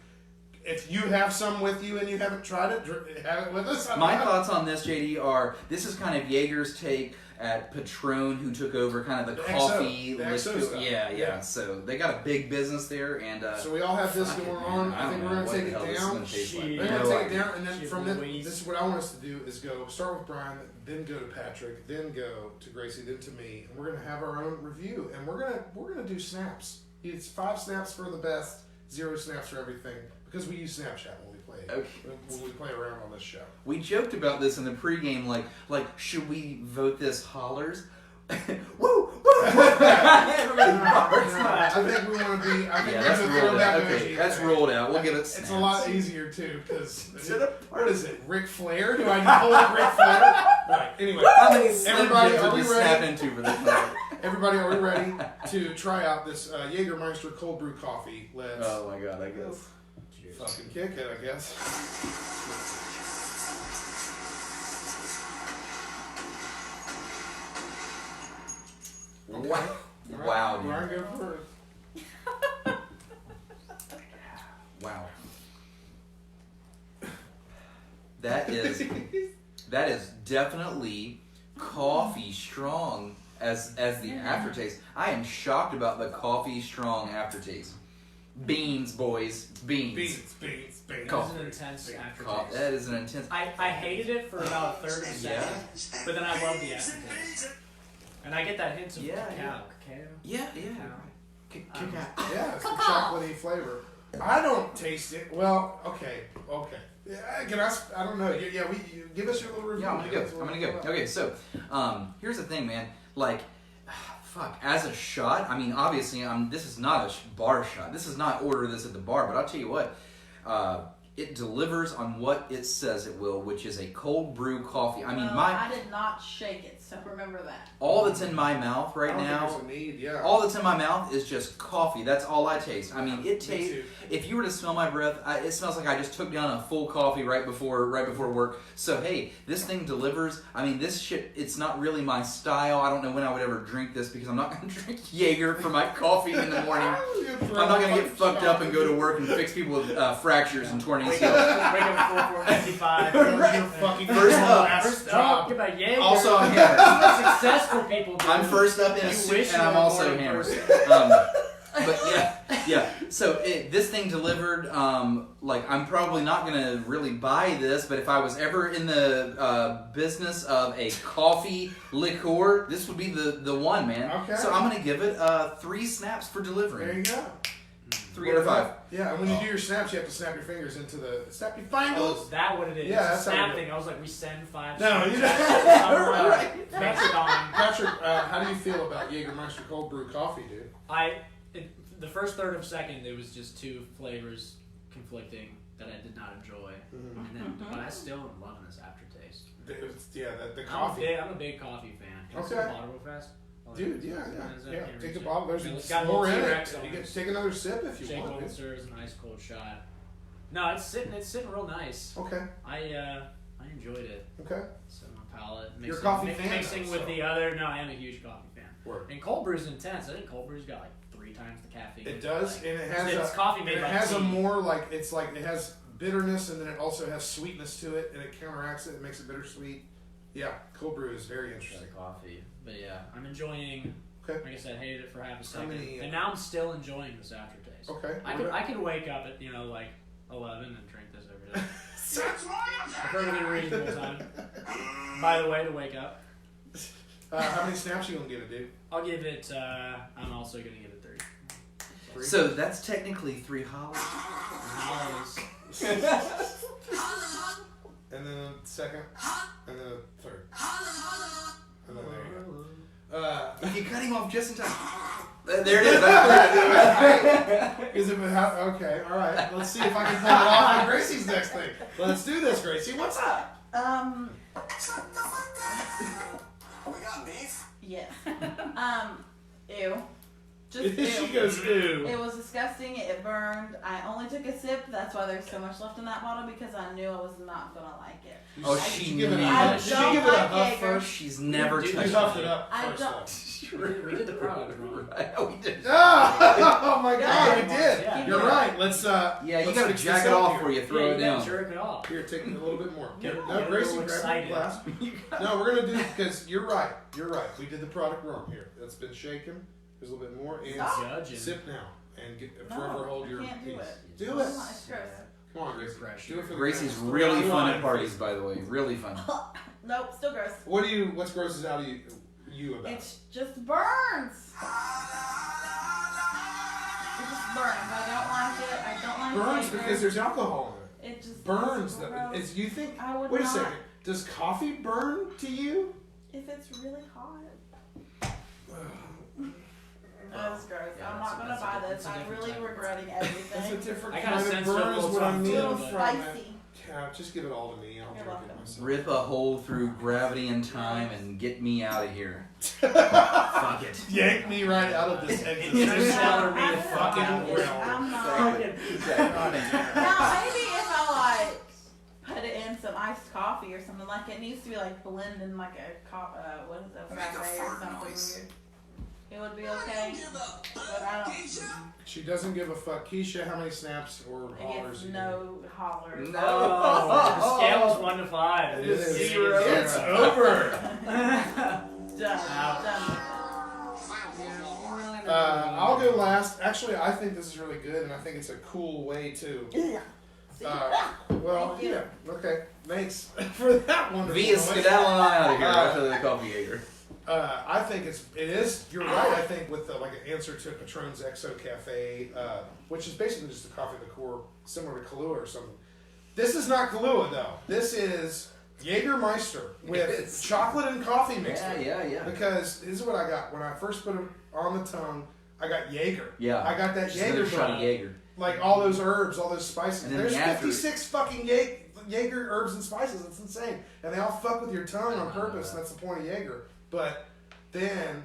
If you have some with you and you haven't tried it, have it with us. My thoughts on this, JD, are this is kind of Jaeger's take at Patron, who took over kind of the coffee. The XO stuff. Yeah. So they got a big business there, and so we all have this going on. I think we're going to take it down. We're going to take it down, and then from this is what I want us to do: is go start with Brian, then go to Patrick, then go to Gracie, then to me, and we're going to have our own review, and we're going to do snaps. It's 5 snaps for the best, 0 snaps for everything, because we use Snapchat when we play. Okay. When we play around on this show. We joked about this in the pregame, like should we vote this Hollers? Woo! Everybody I think we want to be. I think that's rolled out. Okay, energy. that's rolled out. We'll give it. It's a lot easier too, because what is it? Ric Flair? Do I pull up Ric Flair? Right. Anyway, everybody, are we ready? Everybody, are we ready to try out this Jägermeister cold brew coffee? Let's. Oh my god! I guess. Fucking kick it, I guess. Okay. Wow. Brian, go first. Wow. That is definitely coffee strong as the aftertaste. I am shocked about the coffee strong aftertaste. Beans, boys. Beans. Beans. Coffee. That is an intense aftertaste. That is an intense. I hated it for about a third of a second, but then I love the aftertaste. And I get that hint of cacao. Yeah. Cacao. Yeah, it's a chocolatey flavor. I don't taste it. Well, okay. Can I don't know. Yeah, give us your little review. Yeah, I'm gonna go. Okay, so here's the thing, man. Like, fuck. As a shot, I mean, obviously, this is not a bar shot. This is not order this at the bar. But I'll tell you what. it delivers on what it says it will, which is a cold brew coffee. I mean, I did not shake it, so remember that. all that's in my mouth right now, Think there's a need, yeah. all that's in my mouth is just coffee. That's all I taste. I mean, it tastes. too. If you were to smell my breath, it smells like I just took down a full coffee right before work. So hey, this thing delivers. I mean, this shit. It's not really my style. I don't know when I would ever drink this because I'm not going to drink Jaeger for my coffee in the morning. I'm not going to get fucked up and go to work and fix people with fractures and torn ACLs. Wake up at 4:55. Your fucking First up. last job. Get about Jaeger. Also, I'm hammered. That's what successful people do. I'm first up in a You suit wish and you I'm were also more in hammered. person. But yeah. So this thing delivered. Like I'm probably not gonna really buy this, but if I was ever in the business of a coffee liqueur, this would be the one, man. Okay. So I'm gonna give it 3 snaps for delivering. There you go. 3 out of 5. Yeah, and when you do your snaps, you have to snap your fingers into the snap your fingers. Oh, is that what it is? Yeah, It's that's a how snap it thing. I was like, we send 5 No, snaps. you don't. Right. Patrick, how do you feel about Jägermeister cold brew coffee, dude? The first third of second, there was just 2 flavors conflicting that I did not enjoy, and then but I still am loving this aftertaste. The coffee. I'm a big coffee fan. Can I Okay. see the bottle real fast? Dude, yeah. Take a it. bottle. There's It's got a more little in it. T-Rex on You it. get to take another sip if you Shake want. one serves a nice cold shot. No, it's sitting real nice. Okay. I enjoyed it. Okay. So my palate. You're a coffee fan, Mixing though, with so. the other. No, I am a huge coffee fan. Word. And cold brew's intense. I think cold brew's got like 3 times the caffeine. It does, Like, and it has it's coffee made it by has tea. a more like it has bitterness, and then it also has sweetness to it, and it counteracts it. It makes it bittersweet. Yeah, cold brew is very interesting. Coffee, but yeah, I'm enjoying. Okay. Like I said, hated it for half a second, many, and now I'm still enjoying this aftertaste. Okay. I could wake up at like 11 and drink this every day. A perfectly reasonable time. By the way, to wake up. How many snaps you gonna give it, dude? I'll give it. I'm also gonna give it 3. So that's technically 3 hollers. And then a second, and then a third. And then there you go. If you cut him off just in time. There it is. Okay, all right. Let's see if I can pull it off on Gracie's next thing. Let's do this, Gracie. What's up? We got beef? Yes. Ew. Just She ew. goes, ew. It was disgusting. It burned. I only took a sip. That's why there's so much left in that bottle because I knew I was not gonna like it. Oh, she give it knew. a Did you give it a huff Jaeger. first? She's never You touched huffed it. it up I first, don't. though. We did the product wrong. We did. Oh my God, we did. Yeah. You're right. Let's. Yeah, you let's gotta fix jack this it up off here. before you throw it you gotta down. jerk it off. Here, take a little bit more. Get No, a Gracie, little grab your excited. glass. No, we're gonna do because you're right. You're right. We did the product wrong here. That's been shaken. There's a little bit more. And Stop. Judging. sip now and No, forever hold I your can't peace. do it. Do It's it. not- It's gross. Come on, Gracie. Do it for the Gracie's fans. really Come fun on. at parties, by the way. Really fun. Nope, still gross. What's grosses out of you about? It's just burns. It just burns. I don't like it. I don't like Burns Jaeger. because there's alcohol in it. It just Burns. it's gross. Is you think? I would Wait a not. second. Does coffee burn to you? If it's really hot. That's gross. Yeah, I'm that's not a- gonna that's a- buy that's this. a I'm different really type of regretting That's a everything. different I got a kind of sense of burn is what's what I on mean Little from it. spicy. Yeah, just give it all to me. I'll You're drink it welcome. myself. Rip a hole through gravity and time and get me out of here. Fuck it. Yank me right out of this exit. Interstellar me the I'm fuck out. I'm not. Now maybe if I put it in some iced coffee or something, like it needs to be like blended in like a what is it, frappe or something weird. It would be okay, but I don't. She doesn't give a fuck. Keisha, how many snaps or It hollers? gets you no hollers. No. The scale is 1 to 5. It is. Zero. It's over. Done. I'll go last. Actually, I think this is really good, and I think it's a cool way to. Well, yeah. Okay. Thanks for that wonderful. V is noise. skedaddling on out of here after the coffee Jaeger. I think it is. You're right. I think with like an answer to Patron's XO Cafe, which is basically just a coffee liqueur similar to Kahlua or something. This is not Kahlua though. This is Jägermeister with chocolate and coffee mixed. Yeah, in it. yeah, yeah. Because this is what I got when I first put it on the tongue. I got Jaeger. Yeah. I got that Just Jaeger another shot bomb. of Jaeger. Like all those herbs, all those spices. And then There's after- 56 fucking Jaeger herbs and spices. It's insane. And they all fuck with your tongue on purpose. And that's the point of Jaeger. But then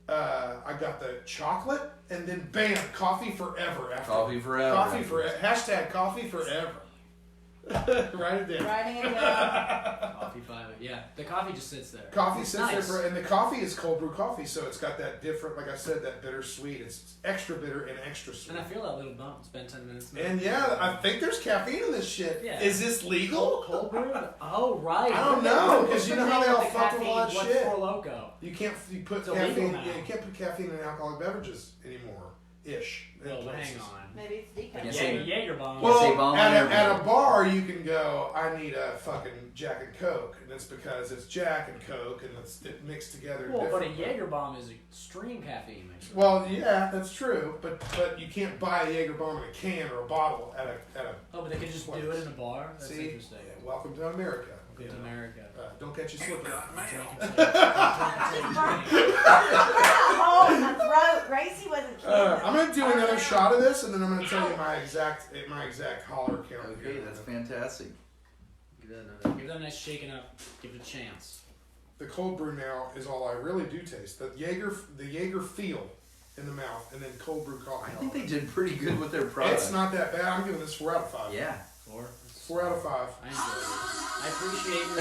I got the chocolate, and then bam, coffee forever after. Coffee forever. Coffee forever. Hashtag coffee forever. Write it down. Writing it down. Coffee 5. Yeah, the coffee just sits there. Coffee It's sits nice. there for, and the coffee is cold brew coffee, so it's got that different, like I said, that bittersweet. It's extra bitter and extra sweet. And I feel that little bump. It's been 10 minutes now. And yeah, I think there's caffeine in this shit. Yeah. Is this legal? Cold brew? Oh, right. I don't know, because you know how they all fuck with all that What's shit. for Loco? You can't put It's illegal caffeine. now. Yeah, you can't put caffeine in alcoholic beverages anymore. Ish. Well, in hang places. on. Maybe it's decaf. Yeah, Jaeger, Jaeger bomb. Well, bomb at on a bar, you can go, I need a fucking Jack and Coke. And it's because it's Jack and Coke, and it's mixed together. Well, but a differently. Jaeger bomb is extreme caffeine mixture. Well, yeah, that's true. But you can't buy a Jaeger bomb in a can or a bottle at a Oh, but they can just do it in a bar? That's See? interesting. Yeah, welcome to America. Welcome to America. Don't catch you slipping. Oh, my throat. Gracie wasn't kidding. I'm gonna do another shot of this, and then I'm gonna tell you my exact holler count. Okay, that's fantastic. Give that a nice shaking up. Give it a chance. The cold brew now is all I really do taste. The Jaeger feel in the mouth, and then cold brew coffee. I think they did pretty good with their product. It's not that bad. I'm giving this 4 out of 5. Yeah. 4 out of 5. I enjoy it. I appreciate your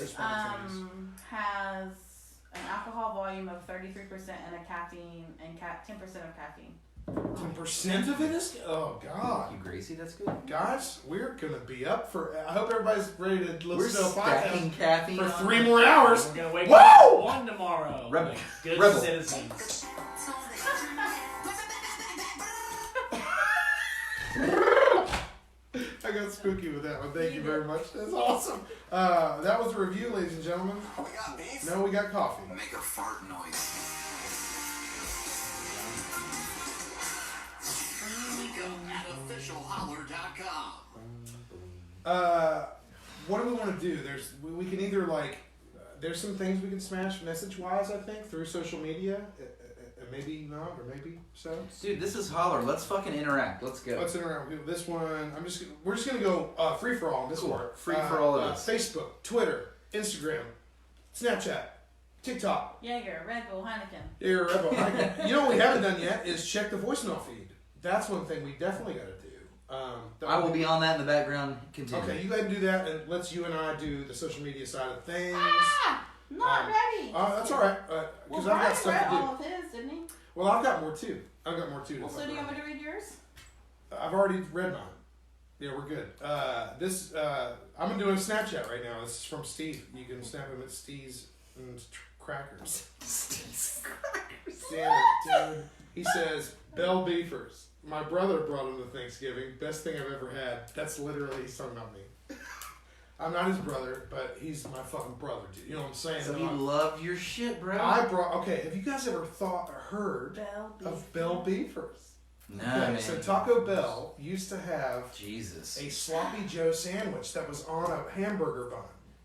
It has an alcohol volume of 33% and a caffeine and 10% of caffeine. 10% of it is. Oh God. Thank you, Gracie. That's good. Guys, we're gonna be up for. I hope everybody's ready to We're listen to a stacking podcast caffeine for on 3 more hours. We're gonna wake Whoa! up at 1 tomorrow. Rebel. Like good Rebel. citizens. I got spooky with that one. Thank you very much. That's awesome. That was a review, ladies and gentlemen. We got beef. No, we got coffee. Make a fart noise. Officialholler.com. What do we want to do? We can either there's some things we can smash message wise. I think through social media. Maybe not, or maybe so. Dude, this is Holler. Let's fucking interact. Let's go. Let's interact with this one. We're just gonna go free for all on this Cool. one. Free for all of us. Facebook, Twitter, Instagram, Snapchat, TikTok. Jaeger, Red Bull, Heineken. You're a rebel. You know what we haven't done yet is check the voicemail feed. That's one thing we definitely got to do. I will be on that in the background. Continue. Okay, you go ahead and do that, and let's you and I do the social media side of things. Not ready. That's all right, Well, because I've got Brian stuff read to do. all of his, didn't he? Well, I've got more too. I've got more too. Well, so do you want me to read yours? I've already read mine. Yeah, we're good. I'm doing a Snapchat right now. This is from Steve. You can snap him at Steve's Crackers. Steve's Crackers. Damn it, dude. He says, Bell Beefers. My brother brought him to Thanksgiving. Best thing I've ever had. That's literally, he's talking about me. I'm not his brother, but he's my fucking brother, dude. You know what I'm saying? So he loved your shit, bro. Okay, have you guys ever heard of Bell Beefers? No, Okay, man. so Taco Bell used to have Jesus. a sloppy Joe sandwich that was on a hamburger bun.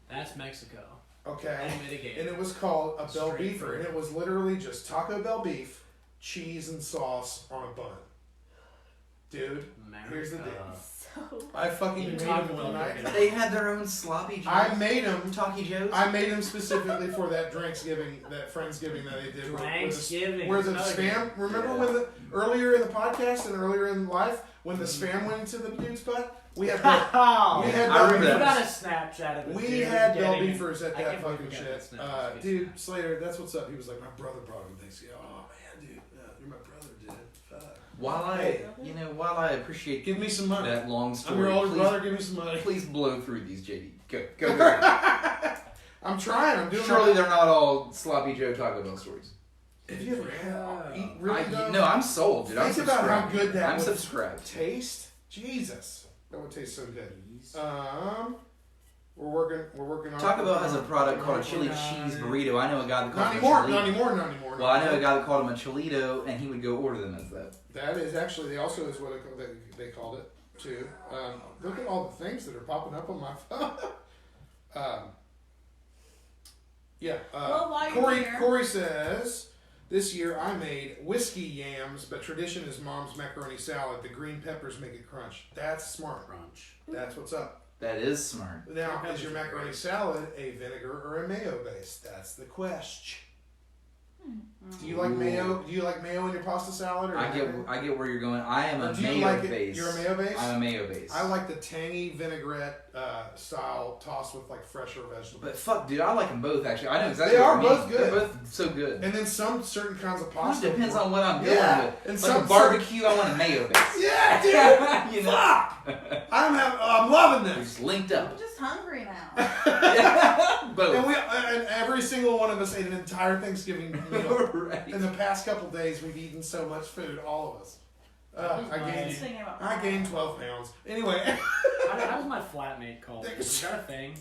That's Mexico. Okay, Unmitigated. and it was called a Bell Straight Beefer, through. and it was literally just Taco Bell beef, cheese, and sauce on a bun. Dude, here's the deal. I fucking made them. They had their own sloppy Joes. I made them. Talkie Joes. I made them specifically for that Dranksgiving, that Friendsgiving that they did. Dranksgiving. Where the spam. Remember when earlier in the podcast and earlier in life when the spam went into the dude's butt? We had. We had. I remember You that. got a Snapchat of it. We dude, had Bell getting it. Beefers at I that can't fucking believe we shit. got that Dude, Slater, that's what's up. He was like, my brother brought him Thanksgiving. Oh man, dude, you're my brother, dude. Fuck. While I appreciate Give me some money. that long story, I'm your older please, brother. Give me some money. Please blow through these, JD. Go. I'm trying. I'm doing. Surely they're not all sloppy Joe Taco Bell stories. Have you ever had? Eat really good? No, I'm sold, dude. Think about how good that I'm would subscribed. taste. Jesus, that would taste so good. We're working on. Taco Bell has a product called a chili cheese burrito. I know a guy that calls Not them a anymore. Cholito. Not anymore. Well, I know a guy that called him a Cholito, and he would go order them as that. That is actually, they also is what they called it too. Look at all the things that are popping up on my phone. Well, while you're here- Corey says, This year I made whiskey yams, but tradition is mom's macaroni salad. The green peppers make it crunch. That's smart. Crunch. That's what's up. That is smart. Now, is your macaroni salad a vinegar or a mayo base? That's the question. Do you like mayo? Do you like mayo in your pasta salad? Or I get where you're going. I am a do you mayo like it? base. You're a mayo base? I'm a mayo base. I like the tangy vinaigrette style tossed with like fresher vegetables. But fuck, dude, I like them both actually. I know exactly. They what are you mean. both good. They're both so good. And then some certain kinds of pasta. It depends on what I'm going Yeah. with. And Like some a barbecue, I want a mayo base. Yeah, dude. You know? Fuck. I'm loving We're this. just linked up. I'm just hungry now. Both. And every single one of us ate an entire Thanksgiving meal. Right. In the past couple days, we've eaten so much food, all of us. I gained 12 pounds. Anyway. How does my flatmate call it? Is that a thing?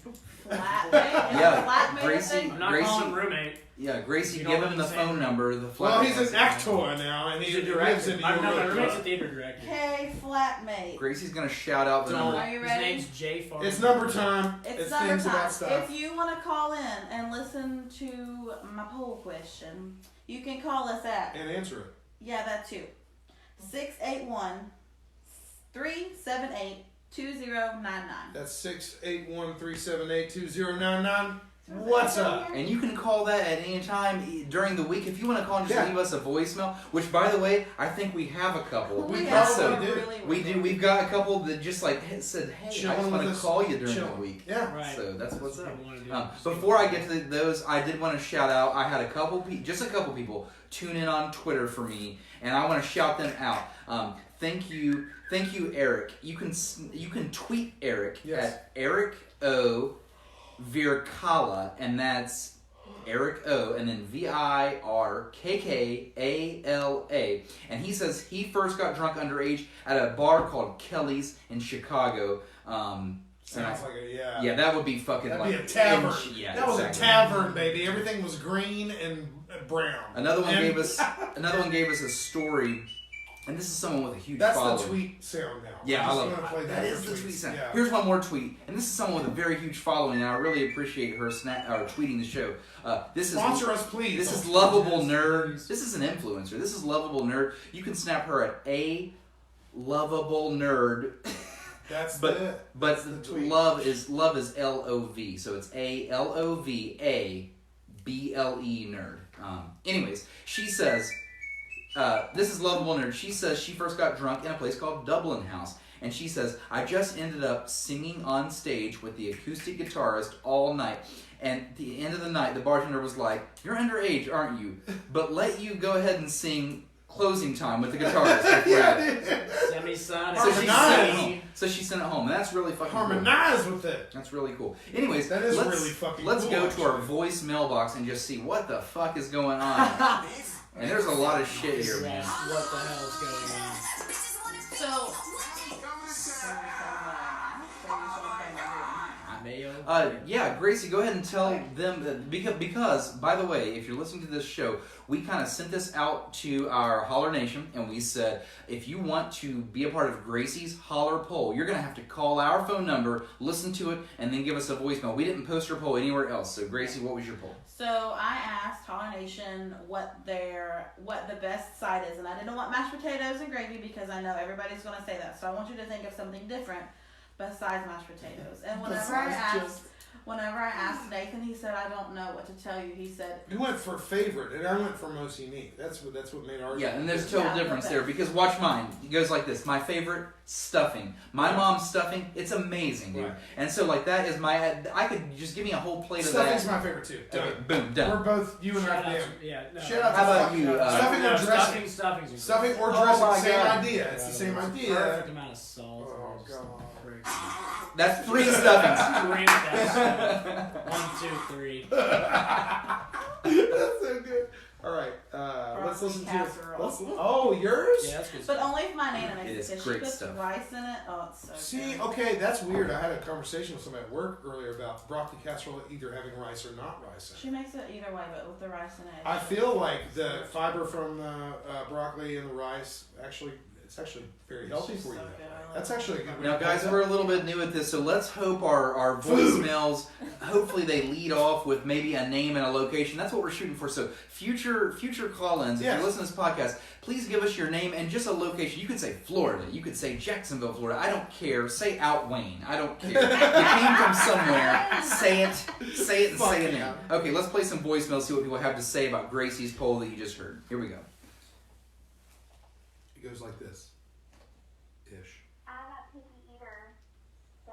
Flatmate? Yeah, Flatmate Gracie. thing? I'm not Gracie- calling him roommate. Yeah, Gracie, You give know him what the I'm phone saying? number. The Well, flat he's an actor now, and He's he a lives director. in New No, my York. roommate's a theater director. Okay, flatmate. Gracie's gonna shout out the number. Are you His ready? name's Jay Farmer. It's number time. It's It's number things time. about stuff. If you want to call in and listen to my poll question, you can call us at, And answer it. yeah, that too, 681-378-2099. That's 681-378-2099. What's up? And you can call that at any time during the week if you want to call and just Yeah. leave us a voicemail. Which, by the way, I think we have a couple. We That's probably so- do. We do. We've got a couple that just like said, "Hey, I Chilling just want with to us. call you during the Chilling. week." Yeah. Right. So that's what's what up. people wanna do. Before I get to those, I did want to shout out. I had a couple people tune in on Twitter for me, and I want to shout them out. Thank you, Eric. You can tweet Eric at Eric O Virkala, and that's Eric O, and then VIRKKALA. And he says he first got drunk underage at a bar called Kelly's in Chicago. Sounds like a, yeah. Yeah, that would be fucking That'd like be a tavern. Yeah, that was a exactly. tavern, baby. Everything was green and brown. Another one And- gave us a story, and this is someone with a huge That's following. the tweet sound now. Yeah, I just love wanna play it. That is for the tweets. tweet sound. Yeah. Here's one more tweet, and this is someone with a very huge following, and I really appreciate her tweeting the show. Sponsor us, please. This is Lovable Nerd. This is an influencer. This is Lovable Nerd. You can snap her at A Lovable Nerd. That's but the tweet. love is LOV, so it's ALOVABLE nerd. Anyways, she says. This is Lovable Nerd. She says she first got drunk in a place called Dublin House. And she says, I just ended up singing on stage with the acoustic guitarist all night. And at the end of the night, the bartender was like, you're underage, aren't you? But let you go ahead and sing Closing Time with the guitarist. Semi-sonic. So she sent it home. And that's really fucking Harmonize cool. with it. That's really cool. Anyways, that is let's really fucking let's cool, go to actually. our voice mailbox and just see what the fuck is going on. And there's a lot of shit here, man. What the hell is going on? So, Mayo? Yeah, Gracie, go ahead and tell them that, because, by the way, if you're listening to this show, we kind of sent this out to our Holler Nation, and we said, if you want to be a part of Gracie's Holler poll, you're going to have to call our phone number, listen to it, and then give us a voicemail. We didn't post your poll anywhere else. So, Gracie, what was your poll? So I asked Holler Nation what the best side is, and I didn't want mashed potatoes and gravy because I know everybody's going to say that. So I want you to think of something different besides mashed potatoes. And whenever I asked Nathan, he said, I don't know what to tell you. He said, You went for favorite, and I went for most unique. That's what made ours. Yeah, and there's a total difference there, because watch mine. It goes like this. My favorite, stuffing. My mom's stuffing, it's amazing, dude. Right. And so, like, that is I could just give me a whole plate of that. Stuffing's my favorite, too. Done. Okay, boom, done. We're both, you and I, Shout out damn. to- yeah, no. Shout out How to about fucking- you, Stuffing or dressing? Stuffing's Stuffing or Oh dressing, my same God. idea. It's the same idea. Perfect amount of salt. Oh, God. That's 3 stuffings. 3 steps. 1, 2, 3. That's so good. All right, let's listen to it. Oh, yours? Yeah, that's good. but only if my Nana It makes is it. She great puts stuff. rice in it. Oh, it's so See, good. okay, that's weird. I had a conversation with somebody at work earlier about broccoli casserole either having rice or not rice in it. She makes it either way, but with the rice in it. I feel like the fiber from the broccoli and the rice actually It's actually very healthy for you. So good. That's actually a good way Now, to guys, put it. we're a little bit new at this, so let's hope our voicemails, hopefully they lead off with maybe a name and a location. That's what we're shooting for. So future call-ins, if Yes. you listen to this podcast, please give us your name and just a location. You could say Florida. You could say Jacksonville, Florida. I don't care. Say Out Wayne. I don't care. You came from somewhere. Say it, and say a name. Okay, let's play some voicemails, see what people have to say about Gracie's poll that you just heard. Here we go. It goes like this. Ish. I'm a picky eater, so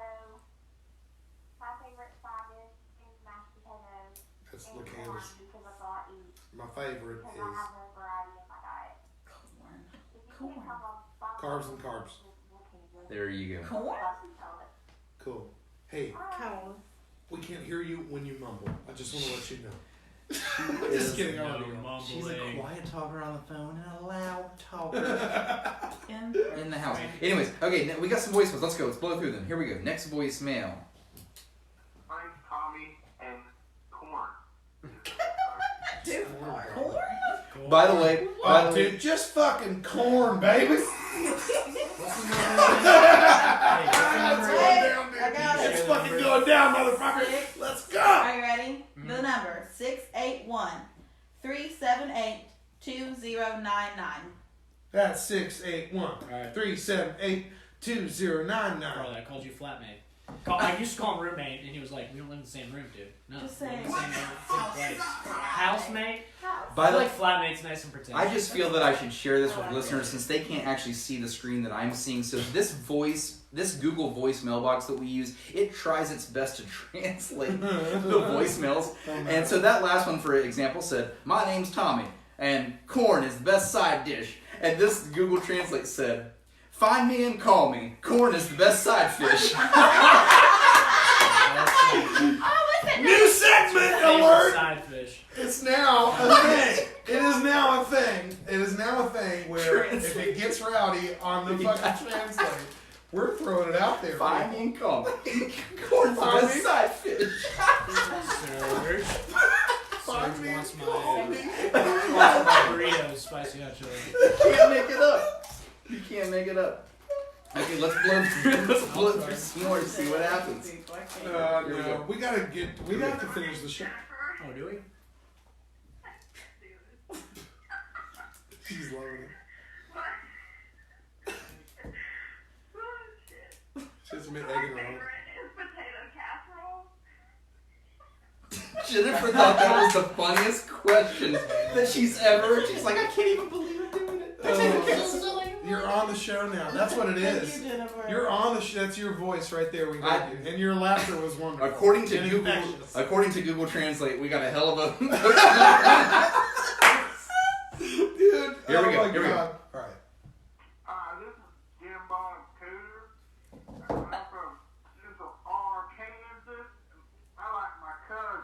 my favorite side dish is mashed potatoes That's and look corn Candace. because that's all I eat. My favorite Because is I have no variety in my diet. Corn. If you Corn. can't tell my carbs and carbs. There you go. Corn? Cool. Hey, Corn. we can't hear you when you mumble. I just want to let you know. Is Just kidding. I no love you. mumbling. She's a quiet talker on the phone and a loud talker in the house. Anyways, okay, now we got some voicemails. Let's go. Let's blow through them. Here we go. Next voicemail. My name's Tommy and Corn. Dude, corn? By the way, Oh, dude, just fucking corn, baby. I got it. It's fucking going down, motherfucker. Let's go. Are you ready? The number 681-378-2099. That's 681-378-2099. Carly, I called you flatmate. I used to call him roommate, and he was like, "We don't live in the same room, dude." No, Just we live saying. in the same place. Housemate. by I the like flatmate's nice and pretend. I just feel that I should share this with listeners since they can't actually see the screen that I'm seeing. So this Google Voice mailbox that we use, it tries its best to translate the voicemails. And so that last one, for example, said, "My name's Tommy, and corn is the best side dish." And this Google Translate said, "Find me and call me. Corn is the best side fish." New segment alert! Side fish. It's now a thing. It is now a thing. It is now a thing where if it gets rowdy on the fucking translate, we're throwing it out there. Find me and call me. Corn's the best side fish. Surge. Find Surge me wants and my call me. burritos, spicy hot chili. You can't make it up. You can't make it up. Okay, let's blow through some more to see what happens. Here we No, go. we have to finish the show. Oh, do we? She's loving it. She's made egg and roll. Jennifer thought that was the funniest question that she's ever. She's like, I can't even believe I'm doing it. You're on the show now. That's what it is. Thank you, Jennifer. You're on the show. That's your voice right there. We got you. And your laughter was wonderful. According to And Google, infectious. according to Google Translate, we got a hell of a. Dude, Here we go, oh my here we go. God. All right. This is Jim Bob Cooter. I'm from Central Arkansas. I like my cousin.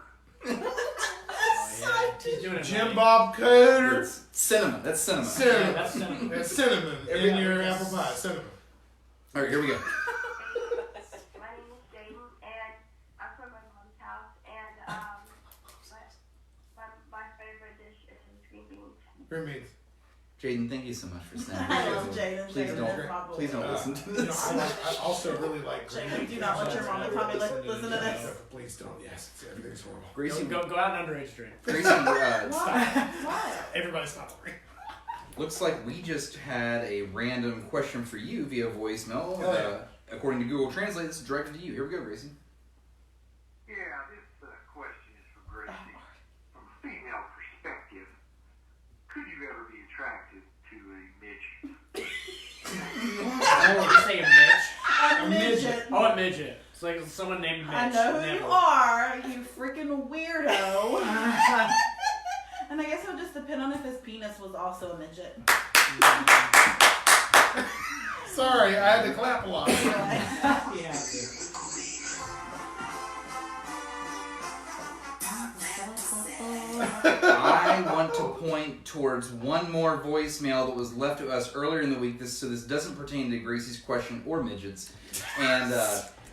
He's doing it. Jim right. Bob Cooter. It's cinnamon. That's cinnamon. Cinnamon. That's cinnamon. It's cinnamon Every in your other apple place. pie. Cinnamon. All right, here we go. My name is Jaden, and I'm from my mom's house, and my favorite dish is green beans. Green beans. Jaden, thank you so much for snapping. I love Jaden. Please Jaden don't. is my boy. Please don't listen to You know, this. I also really like green Jaden, beans. do not let your mom and Tommy listen to this. Please don't. Yes, everything's horrible. Gracie, Go out and underage drink. Gracie, Why? Everybody stop. looks like we just had a random question for you via voicemail. Oh, yeah. According to Google Translate, this is directed to you. Here we go, Gracie. Yeah, this question is for Gracie. From a female perspective, could you ever be attracted to a midget? Oh, you say a Mitch? A midget. Oh, a midget. It's like someone named Mitch. I know who Never. you are, you freaking weirdo. And I guess it would just depend on if his penis was also a midget. Sorry, I had to clap a lot. Yeah. I want to point towards one more voicemail that was left to us earlier in the week. So this doesn't pertain to Gracie's question or midgets. And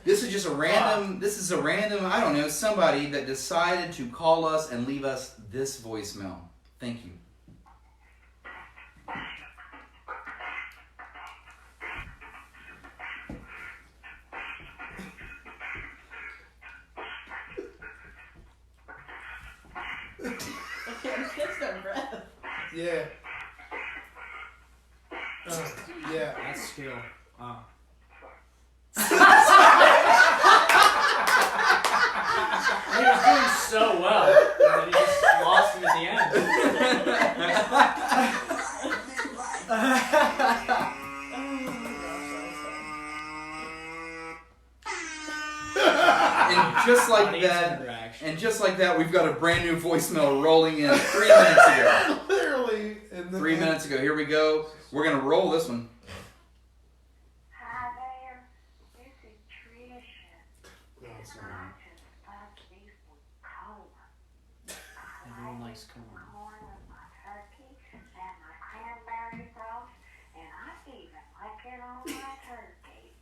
this is just a random, I don't know, somebody that decided to call us and leave us this voicemail. Thank you. I can't catch their breath. Yeah. Yeah. That's skill. He was doing so well that he just lost him at the And just like that, we've got a brand new voicemail rolling in 3 minutes ago. Literally. 3 minutes ago. Here we go. We're gonna roll this one. Hi there, this is Tricia. And I just love beef with corn. Everyone likes corn. Corn with my turkey and my cranberry sauce, and I even like it on my turkey.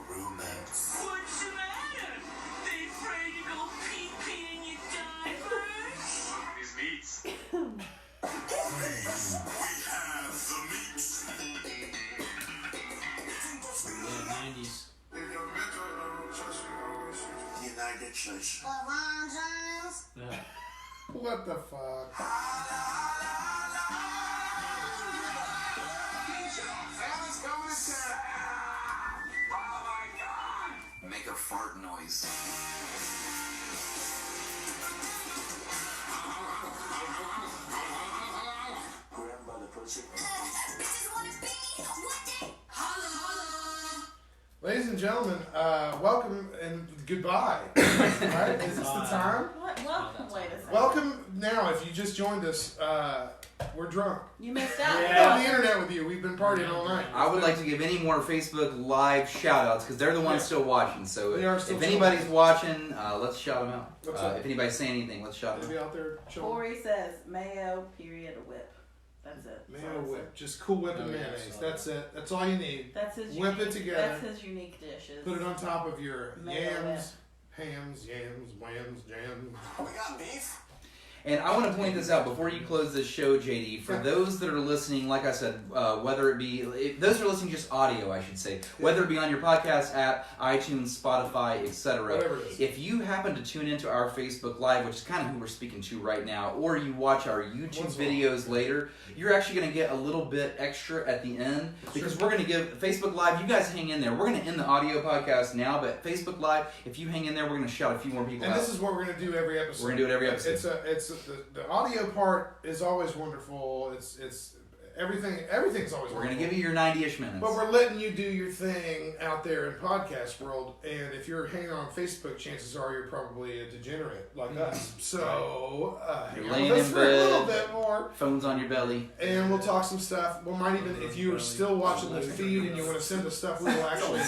What's the matter? They afraid to go pee-pee in your diapers? These meats. Please, we have the meats. Yeah, 90s. United Church. What the fuck? Santa's coming to town. Oh my God. Make a fart noise. Grandmother pussy. Ladies and gentlemen, welcome and goodbye. Right? Is this the time? What? Welcome. Wait a second. Welcome now. If you just joined us, we're drunk. You missed out. We're on the internet with you. We've been partying all night. I would like to give any more Facebook Live shout-outs because they're the ones still watching. So They are still if anybody's watching, let's shout them out. What's up? If anybody's saying anything, let's shout them Maybe out. out there chilling. Corey says mayo period whip. That's it. Mayo whip. Just Cool Whip and Oh, yeah, mayonnaise. I saw That's it. That's all you need. That's his Whip unique, it together. That's his unique dishes. Put it on top of your Mayo yams, hams, yams, whams, jams. We got beef. And I want to point this out before you close this show, JD. For those that are listening, like I said, whether it be those who are listening just audio, I should say, whether it be on your podcast app, iTunes, Spotify, etc. Whatever it is. If you happen to tune into our Facebook Live, which is kind of who we're speaking to right now, or you watch our YouTube videos later, you're actually going to get a little bit extra at the end because we're going to give Facebook Live. You guys hang in there. We're going to end the audio podcast now, but Facebook Live, if you hang in there, we're going to shout a few more people And out. this is what we're going to do every episode. We're going to do it every episode. It's the audio part is always wonderful. It's everything's always We're going wonderful. to give you your 90-ish minutes. But we're letting you do your thing out there in podcast world, and if you're hanging on Facebook, chances are you're probably a degenerate like us. So You're hang on laying with us in for a little bed, bit more, phones on your belly. and we'll talk some stuff. We might even, if you are still watching the feed and you want to send us stuff, we will actually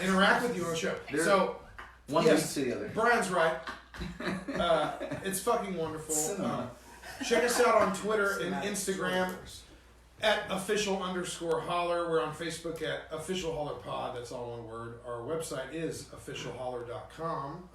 interact with you on the show. So One yes, leads to the other. Brian's right. It's fucking wonderful. Check us out on Twitter and Instagram at @official_holler. We're on Facebook at Official Holler Pod. That's all one word. Our website is officialholler.com.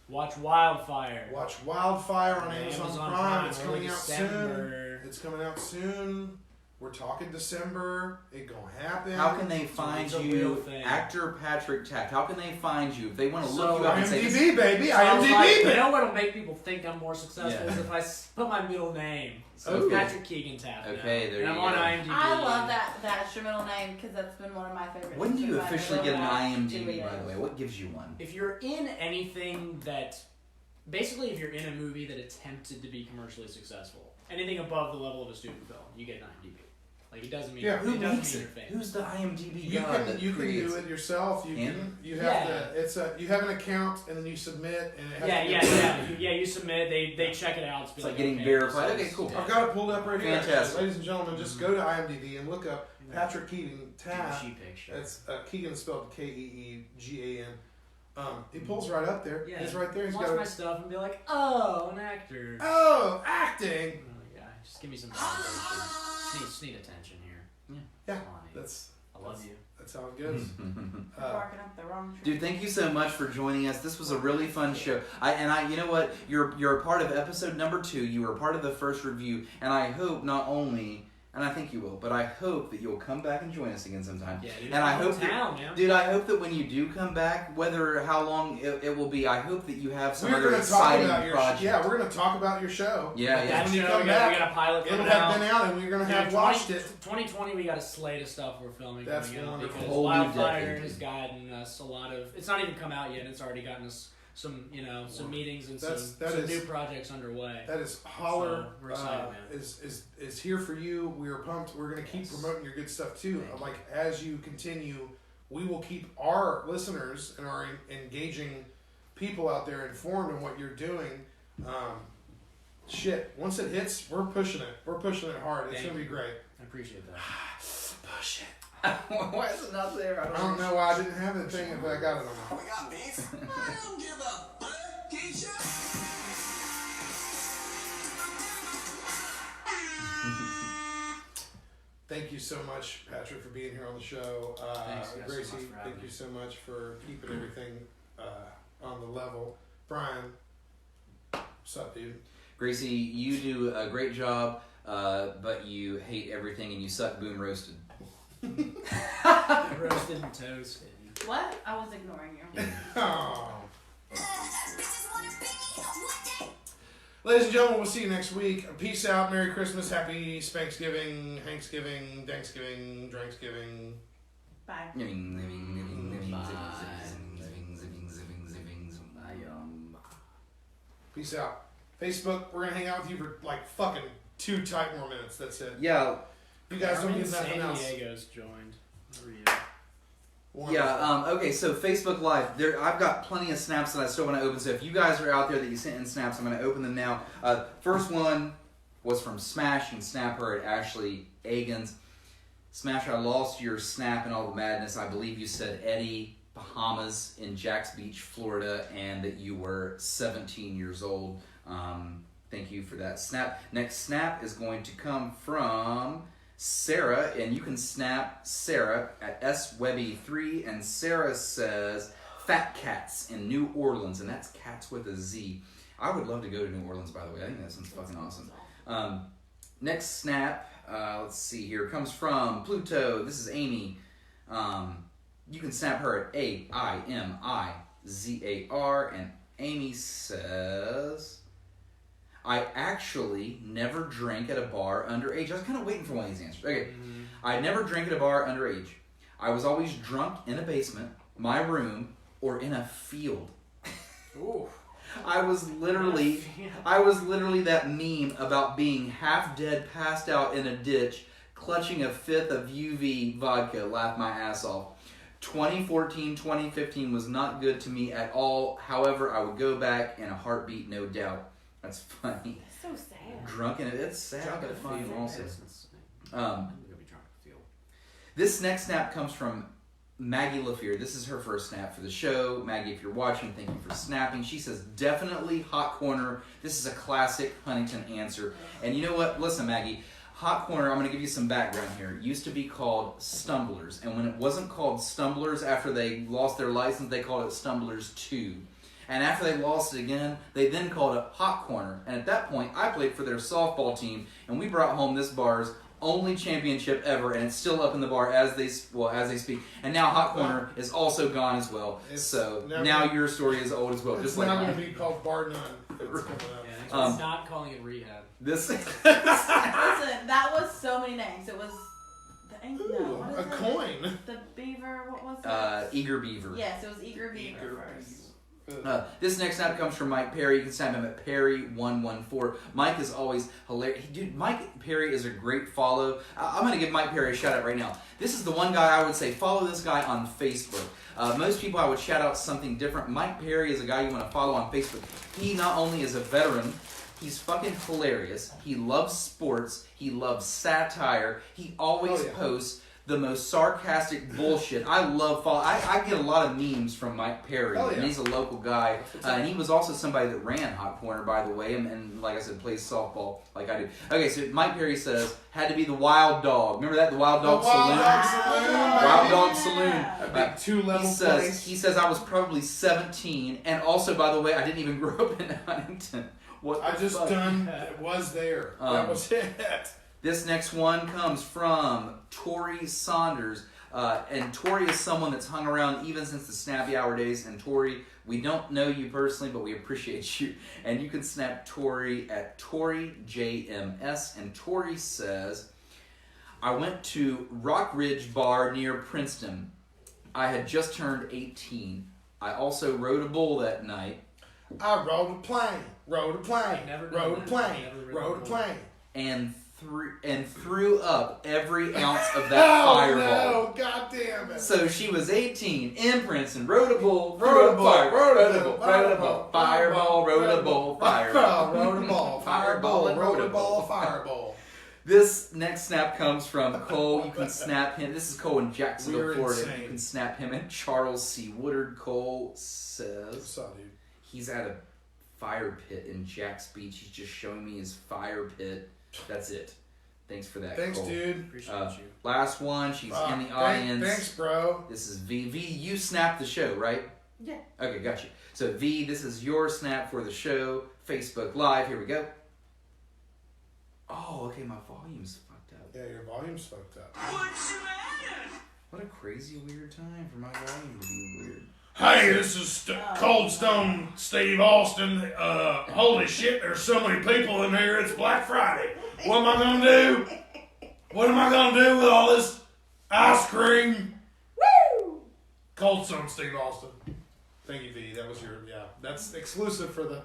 Watch Wildfire. Watch Wildfire on Yeah, Amazon Amazon Prime. Prime, It's early coming out December. soon. It's coming out soon. We're talking December. It gonna happen. How can they find It's a real you, thing. actor Patrick Taft? How can they find you if they want to So, look you up and say, IMDb, baby. So I was IMDb, like, you baby. know what'll make people think I'm more successful Yeah. is if I put my middle name. So Ooh. Patrick Keegan Taft. Okay, now. there and I'm you on go. IMDb. I love that instrumental name because that's been one of my favorites. when do you since I've officially ever get an watched IMDb, by videos. the way? What gives you one? If you're in anything that, basically, if you're in a movie that attempted to be commercially successful, anything above the level of a student film, you get an IMDb. Like it doesn't mean Who it doesn't makes mean it? you're famous. Who's the IMDb You god can that you can creates do it yourself. You Can can you have Yeah. to you have an account and then you submit and it has Yeah, to be yeah. You submit. They check it out. It's like getting verified. Okay, cool. I've got it pulled up right here. Fantastic. Actually. Ladies and gentlemen, just go to IMDb and look up Patrick Keating Taft. She picture. That's Keegan spelled Keegan. He pulls right up there. Yeah. He's right there. He's Watch got my stuff and be like, oh, an actor. Oh, acting. Oh, yeah, just give me some validation. Just need attention here. Yeah, Come on, Nate. I love you. That's how it goes. Barking up the wrong tree. Dude, thank you so much for joining us. This was a really fun show. You know what? You're a part of episode number 2. You were a part of the first review, and I hope not only, and I think you will. But I hope that you'll come back and join us again sometime. Yeah, dude, and I hope town, that, man. dude, I hope that when you do come back, whether how long it will be, I hope that you have some We're other going to talk exciting about your project. Yeah, we're going to talk about your show. Yeah, yeah. When you Show, come we back, got a pilot it'll coming have out. been out, and we're going to Dude, have watched it. 2020, we got a slate of stuff we're filming That's coming out wonderful. because Whole new Wildfire decade. has gotten us a lot of. It's not even come out yet. It's already gotten us some, some meetings and some new projects underway. That is Holler. So, we're excited, man. Is here for you. We are pumped. We're going to keep promoting your good stuff too. Like as you continue, we will keep our listeners and our engaging people out there informed on what you're doing. Once it hits, we're pushing it. We're pushing it hard. It's going to be great. I appreciate that. Push it. Why is it not there? I don't know why I didn't have the thing, but I got it on. We got beef. I don't give a fuck, Keisha. Thank you so much, Patrick, for being here on the show. Thanks, guys, Gracie, so much for having thank me. you so much for keeping everything on the level. Brian, what's up, dude? Gracie, you do a great job, but you hate everything and you suck. Boom roasted. Roasted and toasted. What? I was ignoring you. Oh. Ladies and gentlemen, we'll see you next week. Peace out. Merry Christmas. Happy Spanksgiving, Hanksgiving, Thanksgiving, Dranksgiving. Bye. Peace out. Facebook, we're going to hang out with you for like fucking 2 tight more minutes. That's it. Yeah. You guys don't Carmen get nothing San else. Diego's joined. Over you. Yeah, okay, so Facebook Live. I've got plenty of snaps that I still want to open, so if you guys are out there that you sent in snaps, I'm going to open them now. First one was from Smash. You can snap her at Ashley Agans. Smash, I lost your snap in all the madness. I believe you said Eddie, Bahamas in Jacks Beach, Florida, and that you were 17 years old. Thank you for that snap. Next snap is going to come from Sarah, and you can snap Sarah at SWebby3, and Sarah says Fat Cats in New Orleans, and that's cats with a Z. I would love to go to New Orleans, by the way. I think that sounds fucking awesome. Next snap, let's see here, comes from Pluto. This is Amy. You can snap her at AIMIZAR, and Amy says, I actually never drank at a bar underage. I was kind of waiting for one of these answers. Okay. I never drank at a bar underage. I was always drunk in a basement, my room, or in a field. Ooh. I was literally that meme about being half dead, passed out in a ditch, clutching a fifth of UV vodka. Laughed my ass off. 2014, 2015 was not good to me at all. However, I would go back in a heartbeat, no doubt. That's funny. That's so sad. Drunk in it. It's sad, Drunk but in a fun field. also. I'm gonna be drunk in the field. This next snap comes from Maggie LaFear. This is her first snap for the show. Maggie, if you're watching, thank you for snapping. She says, definitely Hot Corner. This is a classic Huntington answer. And you know what? Listen, Maggie. Hot Corner, I'm going to give you some background here. It used to be called Stumblers. And when it wasn't called Stumblers after they lost their license, they called it Stumblers 2. And after they lost it again, they then called it Hot Corner. And at that point, I played for their softball team, and we brought home this bar's only championship ever, and it's still up in the bar as they speak. And now Hot Corner is also gone as well. So now your story is old as well. It's just now like going to be called Bar None. It's coming up. Yeah, not calling it rehab. This. Listen, that was so many names. It was a coin. The beaver. What was it? Eager Beaver. Yes, it was Eager Beaver first. This next snap comes from Mike Perry. You can snap him at Perry114. Mike is always hilarious. Dude, Mike Perry is a great follow. I'm going to give Mike Perry a shout out right now. This is the one guy I would say follow this guy on Facebook. Most people I would shout out something different. Mike Perry is a guy you want to follow on Facebook. He not only is a veteran, he's fucking hilarious. He loves sports. He loves satire. He always posts the most sarcastic bullshit. I love I get a lot of memes from Mike Perry, and he's a local guy. And he was also somebody that ran Hot Corner, by the way, and like I said, plays softball like I do. Okay, so Mike Perry says, had to be the Wild Dog. Remember that? The Wild Dog Saloon? Wild Dog Saloon. A big 2-level place. He says, I was probably 17, and also, by the way, I didn't even grow up in Huntington. What I just was there. That was it. This next one comes from Tori Saunders. And Tori is someone that's hung around even since the Snappy Hour days. And Tori, we don't know you personally, but we appreciate you. And you can snap Tori at ToriJMS. And Tori says, I went to Rock Ridge Bar near Princeton. I had just turned 18. I also rode a bull that night. I rode a plane, rode a plane, rode a plane, rode a plane. And threw up every ounce of that fireball. Oh, no, god damn it. So she was 18, in Princeton, rode a bull, Rode a bull, rode a bull, fireball, rode a bull, fireball. Rode a ball, fireball, rode a ball, fireball. This next snap comes from Cole. You can snap him. This is Cole in Jacksonville, We're Florida. insane. You can snap him at Charles C. Woodard. Cole says What's up, dude? he's at a fire pit in Jack's Beach. He's just showing me his fire pit. That's it. Thanks for that, Thanks, Cole. dude. Appreciate you. Last one. She's in the audience. Thanks, bro. This is V. V, you snapped the show, right? Yeah. Okay, got you. So, V, this is your snap for the show. Facebook Live. Here we go. Oh, okay, my volume's fucked up. Yeah, your volume's fucked up. What a crazy, weird time for my volume to be weird. Hey, this is Cold Stone Steve Austin. Holy shit, there's so many people in here. It's Black Friday. What am I gonna do? What am I gonna do with all this ice cream? Woo! Cold Stone Steve Austin. Thank you, V. That was your, that's exclusive for the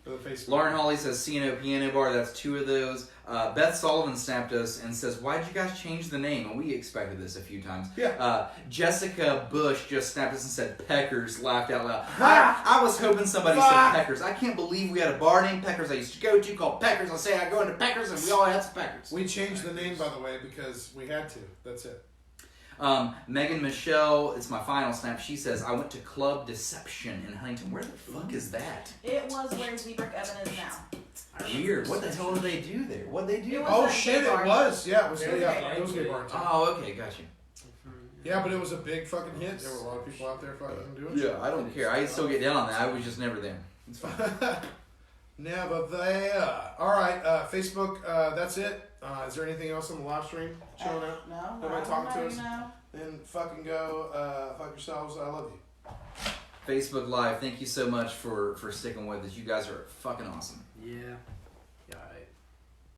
Facebook. Lauren Hawley says C&O Piano Bar. That's 2 of those. Beth Sullivan snapped us and says, why did you guys change the name? And we expected this a few times. Yeah. Jessica Bush just snapped us and said Peckers, laughed out loud. I was hoping somebody said Peckers. I can't believe we had a bar named Peckers I used to go to called Peckers. I say I go into Peckers and we all had some Peckers. We changed the name, by the way, because we had to. That's it. Megan Michelle, it's my final snap. She says, I went to Club Deception in Huntington. Where the fuck is that? It was where Zebra Evan is now. Weird. What the hell did they do there? What did they do? Oh shit, it was. Yeah, it was. It was gay bar too. Oh, okay, gotcha. Yeah, but it was a big fucking hit. There were a lot of people out there fucking doing shit. Yeah, I don't care. I still get down on that. I was just never there. It's fine. Never there. All right, Facebook. That's it. Is there anything else on the live stream showing up? No. Nobody talking to us? No. Then fucking go. Fuck yourselves. I love you. Facebook Live, thank you so much for sticking with us. You guys are fucking awesome. Yeah.